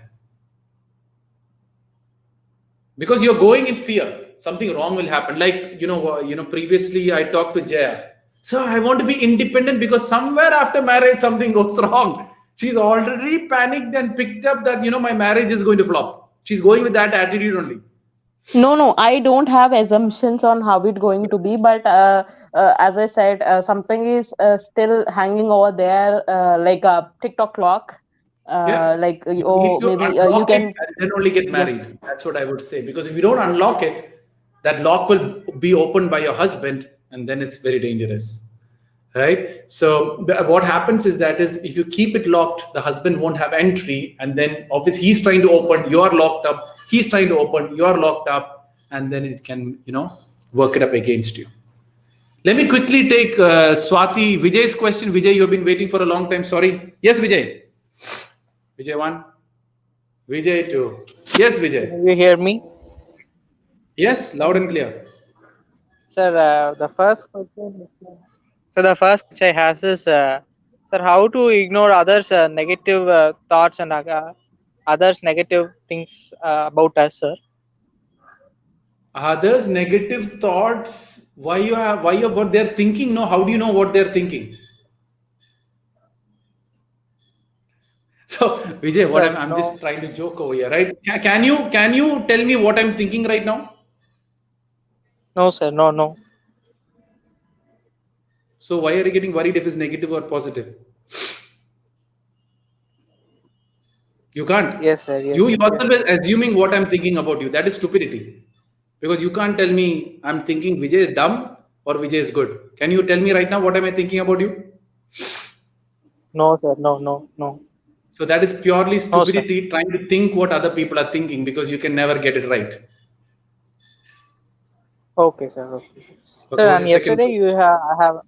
because you're going in fear something wrong will happen. Like, previously I talked to Jaya. So I want to be independent, because somewhere after marriage something goes wrong. She's already panicked and picked up that my marriage is going to flop. She's going with that attitude only.
No, I don't have assumptions on how it going to be, but as I said, something is still hanging over there, like a TikTok clock.
Yeah. You need
Oh,
to
maybe you
unlock it
can.
and then only get
Yeah.
married. That's what I would say. Because if you don't unlock it, that lock will be opened by your husband, and then it's very dangerous. Right? So what happens is that is if you keep it locked, the husband won't have entry, and then obviously he's trying to open, you are locked up, he's trying to open, you are locked up, and then it can, work it up against you. Let me quickly take Swathi Vijay's question. Vijay, you have been waiting for a long time. Sorry. Yes, Vijay. Vijay 1. Vijay 2. Yes, Vijay.
Can you hear me?
Yes, loud and clear.
Sir, the first question. So the first which I have is, sir, how to ignore others' negative thoughts and others' negative things about us, sir?
Others' negative thoughts. Why about their thinking? No, how do you know what they're thinking? So Vijay, what
Sir,
I'm
no,
just trying to joke over here, right? Can you tell me what I'm thinking right now?
no, sir, no.
So why are you getting worried if it's negative or positive? You can't.
Yes, sir. Yes,
You
sir.
yourself is assuming what I'm thinking about you. That is stupidity. Because you can't tell me I'm thinking Vijay is dumb or Vijay is good. Can you tell me right now what am I thinking about you?
No, sir. No.
So that is purely
No, sir.
stupidity, trying to think what other people are thinking, because you can never get it right.
Okay, sir. Okay, sir.
Okay,
Sir,
what's
and
the second
yesterday
one?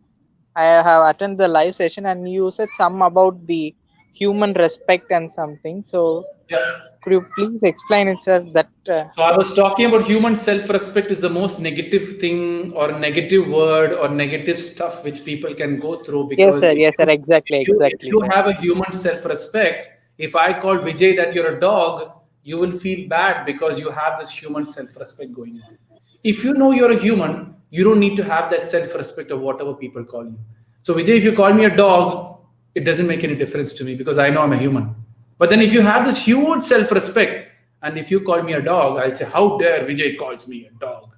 I have attended the live session and you said some about the human respect and something. So
Yeah.
Could you please explain it, sir? That
So I was talking about human self-respect is the most negative thing or negative word or negative stuff which people can go through,
yes,
because
sir. Yes, sir. Exactly,
if
exactly,
you
sir.
have a human self-respect, if I call Vijay that you're a dog, you will feel bad because you have this human self-respect going on. If you know you're a human, you don't need to have that self-respect of whatever people call you. So Vijay, if you call me a dog, it doesn't make any difference to me because I know I'm a human. But then if you have this huge self-respect, and if you call me a dog, I'll say, how dare Vijay calls me a dog?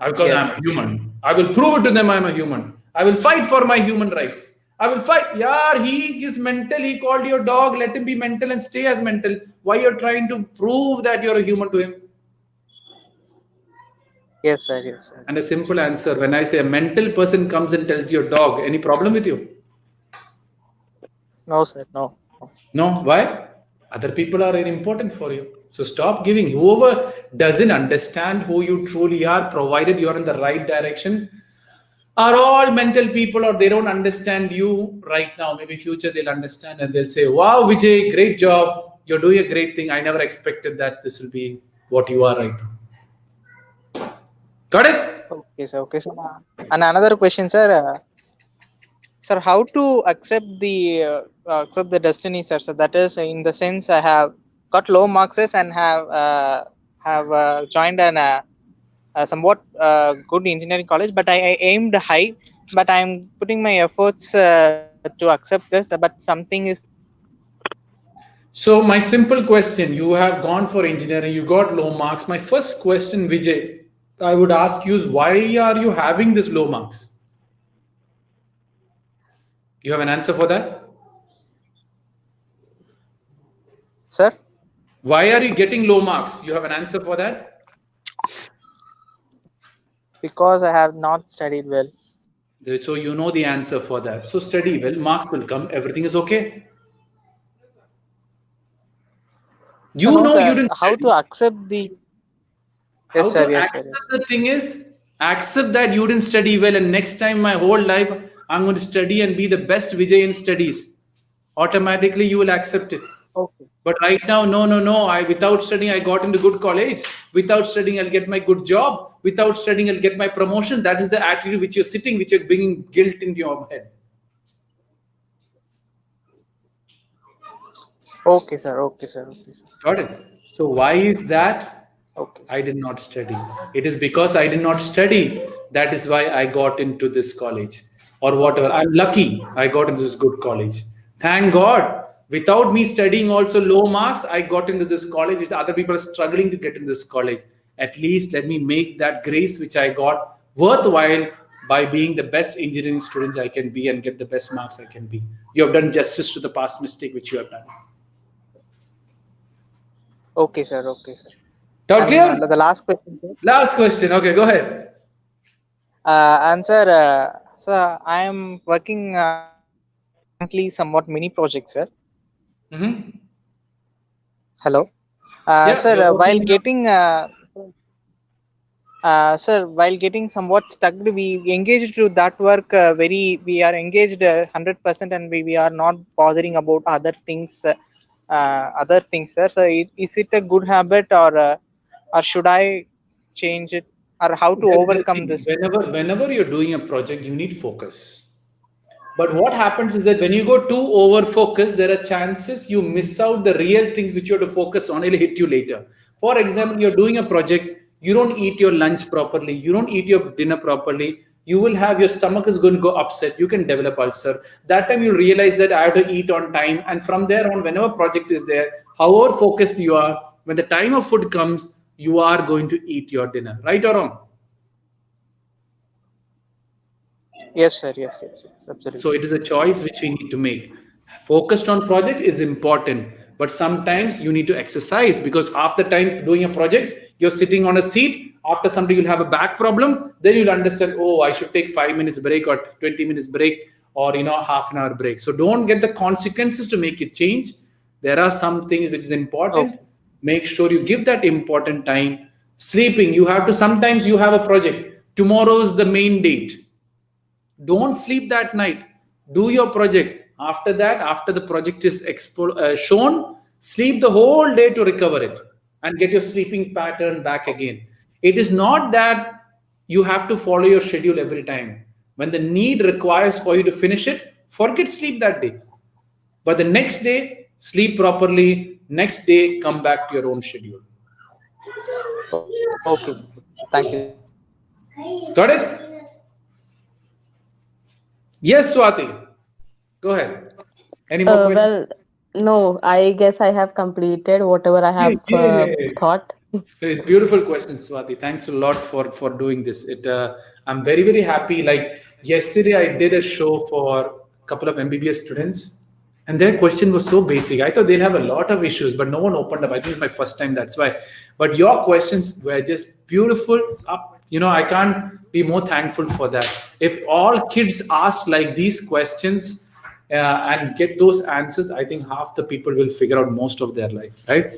Because
Yes.
I'm a human. I will prove it to them I'm a human. I will fight for my human rights. I will fight. Yeah, he is mental. He called you a dog. Let him be mental and stay as mental. Why you're trying to prove that you're a human to him?
Yes, sir. Yes, sir.
And a simple answer, when I say a mental person comes and tells you a dog, any problem with you?
No, sir. No.
No. Why? Other people are very important for you. So stop giving. Whoever doesn't understand who you truly are, provided you're in the right direction, are all mental people, or they don't understand you right now. Maybe future they'll understand and they'll say, wow, Vijay, great job. You're doing a great thing. I never expected that this will be what you are right now. Got it?
Okay, sir. Okay, sir. And another question, sir. Sir, how to accept the destiny, sir? So that is in the sense I have got low marks and have joined an somewhat good engineering college, but I aimed high, but I'm putting my efforts to accept this, but something is.
So my simple question, you have gone for engineering, you got low marks. My first question, Vijay, I would ask you is, why are you having this low marks? You have an answer for that?
Sir?
Why are you getting low marks? You have an answer for that?
Because I have not studied well.
So you know the answer for that. So study well, marks will come, everything is okay. You
No,
know
sir,
you didn't
how
study.
to accept the.
How
Yes, sir.
to
Yes,
accept
sir. Yes.
the thing is, accept that you didn't study well, and next time my whole life I'm going to study and be the best Vijay in studies. Automatically you will accept it.
Okay.
But right now, no. Without studying, I got into good college. Without studying, I'll get my good job. Without studying, I'll get my promotion. That is the attitude which you're sitting, which you're bringing guilt into your head.
Okay, sir. Okay, sir. Okay, sir.
Got it? So why is that?
Okay.
I did not study. It is because I did not study. That is why I got into this college or whatever. I'm lucky I got into this good college. Thank God. Without me studying also low marks, I got into this college. Which other people are struggling to get into this college. At least let me make that grace which I got worthwhile by being the best engineering student I can be and get the best marks I can be. You have done justice to the past mistake which you have done.
Okay, sir. Okay, sir.
Doubt clear?
The last question, sir.
Last question. Okay, go ahead.
Answer. Sir, I am working currently somewhat mini project, sir.
Mm-hmm.
Hello.
Yeah,
Sir, while getting sir, while getting somewhat stuck, we engaged to that work we are engaged 100%, and we are not bothering about other things, sir. So is it a good habit, or should I change it, or how to overcome this?
Whenever you're doing a project, you need focus. But what happens is that when you go too over focused, there are chances you miss out the real things which you have to focus on. It'll hit you later. For example, you're doing a project, you don't eat your lunch properly, you don't eat your dinner properly, you will have your stomach is going to go upset, you can develop ulcer. That time you realize that I have to eat on time, and from there on, whenever project is there, however focused you are, when the time of food comes, you are going to eat your dinner. Right or wrong?
Yes, sir. Yes, absolutely.
So it is a choice which we need to make. Focused on project is important, but sometimes you need to exercise, because half the time doing a project, you're sitting on a seat. After something, you'll have a back problem. Then you'll understand, oh, I should take 5 minutes break or 20 minutes break, or half an hour break. So don't get the consequences to make it change. There are some things which is important. Make sure you give that important time. Sleeping, you have to, sometimes you have a project. Tomorrow is the main date. Don't sleep that night. Do your project. After that, after the project is shown, Sleep the whole day to recover it and get your sleeping pattern back again. It is not that you have to follow your schedule every time. When the need requires for you to finish it, forget sleep that day. But the next day, sleep properly. Next day, come back to your own schedule.
Okay. Thank you.
Got it? Yes, Swathi. Go ahead. Any more questions?
Well, no, I guess I have completed whatever I have thought.
It's beautiful questions, Swathi. Thanks a lot for doing this. I'm very happy. Like yesterday, I did a show for a couple of MBBS students, and their question was so basic. I thought they'll have a lot of issues, but no one opened up. I think it's my first time. That's why. But your questions were just beautiful. I can't be more thankful for that. If all kids ask like these questions and get those answers, I think half the people will figure out most of their life, right?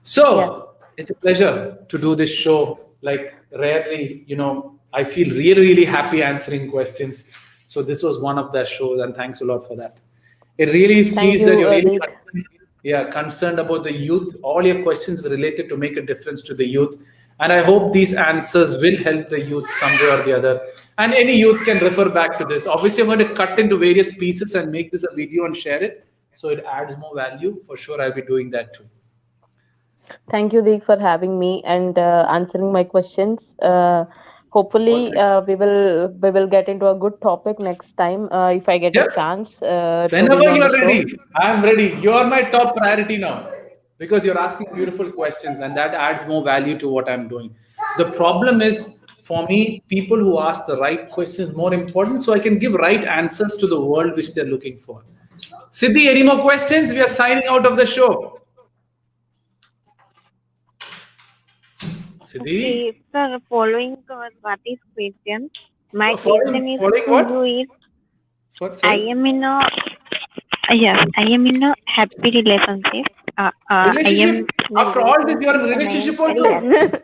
So it's a pleasure to do this show. Like rarely, I feel really happy answering questions. So this was one of the shows, and thanks a lot for that. It really sees that you're really concerned about the youth. All your questions related to make a difference to the youth. And I hope these answers will help the youth some way or the other. And any youth can refer back to this. Obviously, I'm going to cut into various pieces and make this a video and share it. So it adds more value. For sure, I'll be doing that too.
Thank you, Deek, for having me and answering my questions. Hopefully, we will get into a good topic next time if I get a chance.
Whenever you're ready, I'm ready. You're my top priority now because you're asking beautiful questions, and that adds more value to what I'm doing. The problem is, for me, people who ask the right questions more important, so I can give right answers to the world which they're looking for. Siddhi, any more questions? We are signing out of the show. Siddhi?
Okay, sir, following Swati's question, my question is to you is, I am in a happy relationship.
Relationship? After all this, you're in a relationship also?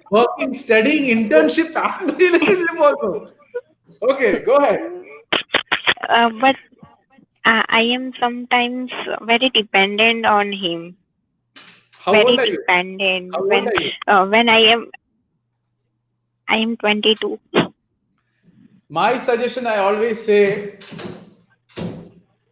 Working, studying, internship, and relationship also. Okay, go ahead.
But I am sometimes very dependent on him.
How old are you?
Dependent.
How old are you?
When I am 22.
My suggestion, I always say,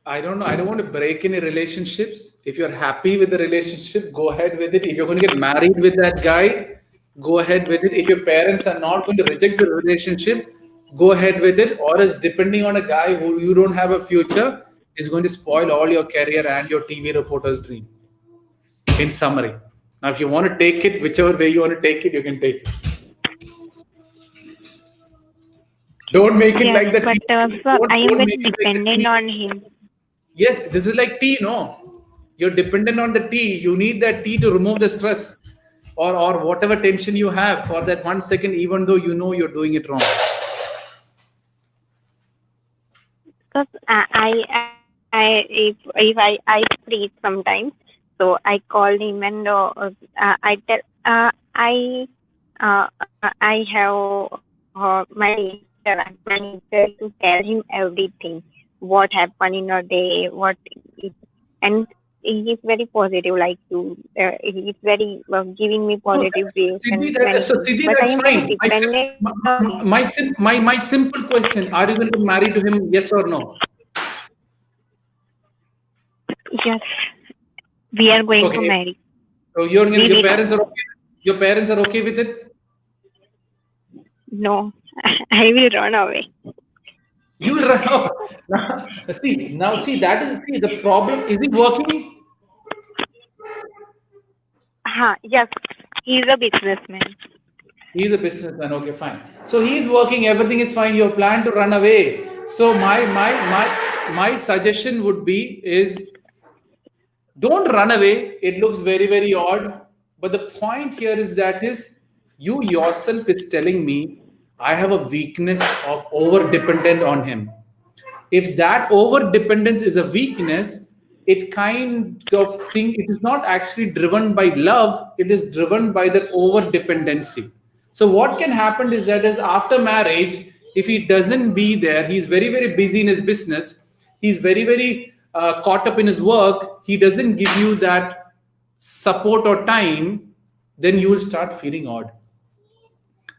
I don't want to break any relationships. If you're happy with the relationship, go ahead with it. If you're going to get married with that guy, go ahead with it. If your parents are not going to reject the relationship, go ahead with it. Or else depending on a guy who you don't have a future is going to spoil all your career and your TV reporter's dream. In summary. Now, if you want to take it, whichever way you want to take it, you can take it. Don't make it like that.
But sir, I am very dependent on him.
Yes, this is like tea, no? You're dependent on the tea. You need that tea to remove the stress or whatever tension you have for that 1 second, even though you know you're doing it wrong.
Because if I freeze sometimes, so I call him and I tell I have my manager to tell him everything, what happened in a day, and he is very positive, like you. He is very giving me positive views.
Siddhi, that's fine. My simple question: are you going to get married to him? Yes or no?
Yes, we are going to marry.
So your parents are okay. Your parents are okay with it?
No, I will run away.
You will run away. That is the problem. Is he working?
Yes, he's a businessman.
He's a businessman. Okay, fine. So he's working. Everything is fine. You plan to run away. So my suggestion would be is don't run away. It looks very, very odd. But the point here is you yourself is telling me I have a weakness of over-dependent on him. If that over-dependence is a weakness, it kind of thing, it is not actually driven by love, it is driven by the over-dependency. So what can happen is after marriage, if he doesn't be there, he's very, very busy in his business, he's very, very caught up in his work, he doesn't give you that support or time, then you will start feeling odd.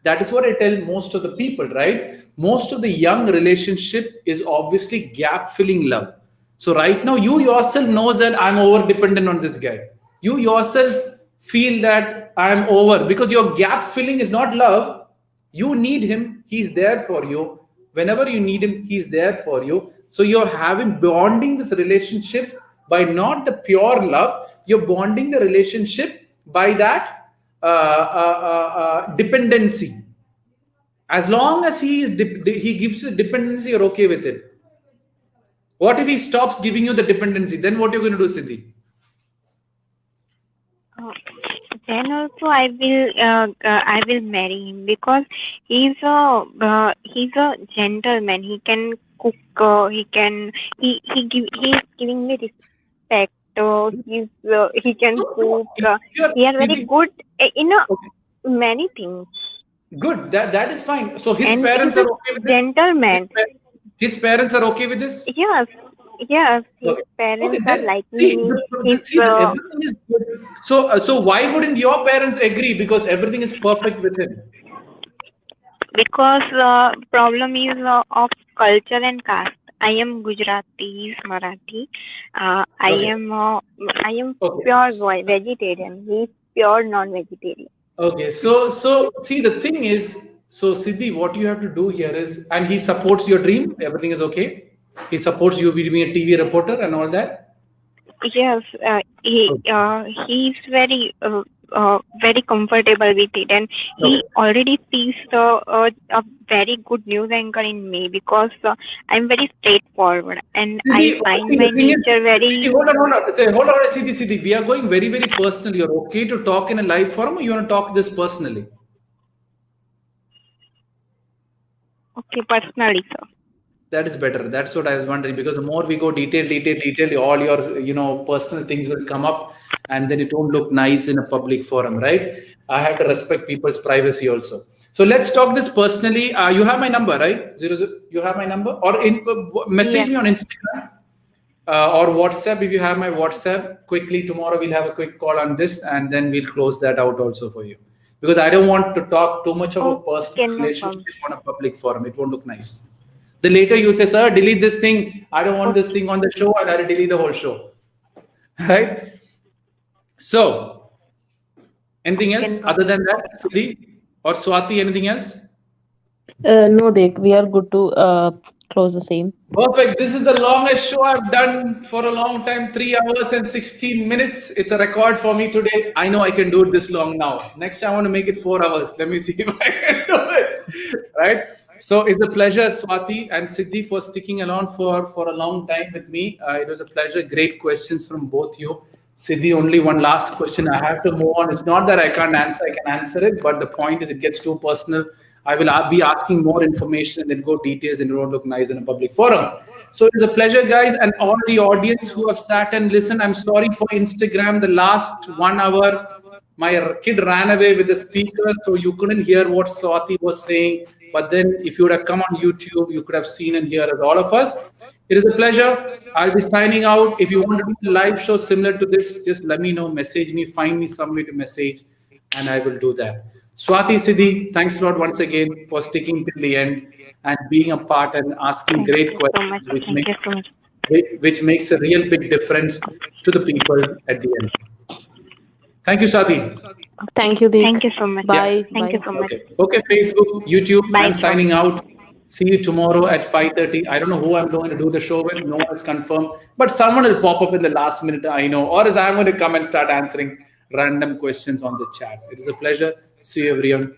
That is what I tell most of the people, right? Most of the young relationship is obviously gap filling love. So right now, you yourself knows that I'm over dependent on this guy. You yourself feel that I'm over because your gap filling is not love. You need him. He's there for you. Whenever you need him, he's there for you. So you're having bonding this relationship by not the pure love. You're bonding the relationship by that dependency. As long as he gives you dependency, you're okay with it. What if he stops giving you the dependency? Then what you're going to do, Siddhi?
Then also I will marry him because he's a gentleman. He can cook. He's giving me respect. He can cook. He is very good in many things.
Good. That is fine. So his
And
parents
he's
are
a
okay with
gentleman.
it. His parents are okay with this.
Yes. His
Okay.
parents are
Then
liking
see,
me.
everything is good. So why wouldn't your parents agree? Because everything is perfect with him.
Because problem is of culture and caste. I am Gujarati, he is Marathi. I
Okay.
am
Okay.
pure vegetarian. He is pure non-vegetarian.
Okay, so see, the thing is, so Siddhi, what you have to do here is, and he supports your dream. Everything is okay. He supports you being a TV reporter and all that.
Yes, he's very very comfortable with it, and he
Okay.
already sees a very good news anchor in me because I'm very straightforward and I
Siddhi,
find
see,
my
the thing is,
nature very.
Siddhi, hold on. Say, hold on, Siddhi. We are going very, very personal. You're okay to talk in a live forum, or you want to talk this personally?
Okay, personally, sir.
That is better. That's what I was wondering, because the more we go detail, all your personal things will come up, and then it won't look nice in a public forum, right? I have to respect people's privacy also. So let's talk this personally. You have my number, right? You have my number, or message
Yes.
me on Instagram or WhatsApp if you have my WhatsApp. Quickly tomorrow we'll have a quick call on this, and then we'll close that out also for you, because I don't want to talk too much of a personal
no
relationship
problem.
on a public forum. It won't look nice. The later you say, sir, delete this thing. I don't want this thing on the show, and I'll delete the whole show. Right? So, anything else other than that, Siddhi or Swathi, anything else?
No, Deek, we are good to close the same.
Perfect. This is the longest show I've done for a long time, 3 hours and 16 minutes. It's a record for me today. I know I can do it this long now. Next time I want to make it 4 hours. Let me see if I can do it. Right? So it's a pleasure, Swathi and Siddhi, for sticking around for a long time with me. It was a pleasure. Great questions from both you. Siddhi, only one last question. I have to move on. It's not that I can't answer. I can answer it. But the point is it gets too personal. I will be asking more information and then go details, and it won't look nice in a public forum. So it's a pleasure, guys. And all the audience who have sat and listened, I'm sorry for Instagram. The last 1 hour, my kid ran away with the speaker, so you couldn't hear what Swathi was saying. But then if you would have come on YouTube, you could have seen and heard as all of us. It is a pleasure. I'll be signing out. If you want to do a live show similar to this, just let me know, message me, find me some way to message, and I will do that. Swathi, Siddhi, thanks a lot once again for sticking till the end and being a part and asking great questions, which makes a real big difference to the people at the end. Thank you, Swathi.
Thank you, Deek.
Thank you so much.
Bye.
Thank you so much.
Okay, Facebook, YouTube,
Bye,
I'm
sir.
signing out. See you tomorrow at 5:30. I don't know who I'm going to do the show with. No one is confirmed. But someone will pop up in the last minute, I know. Or as I'm going to come and start answering random questions on the chat. It is a pleasure. See you, everyone. Bye.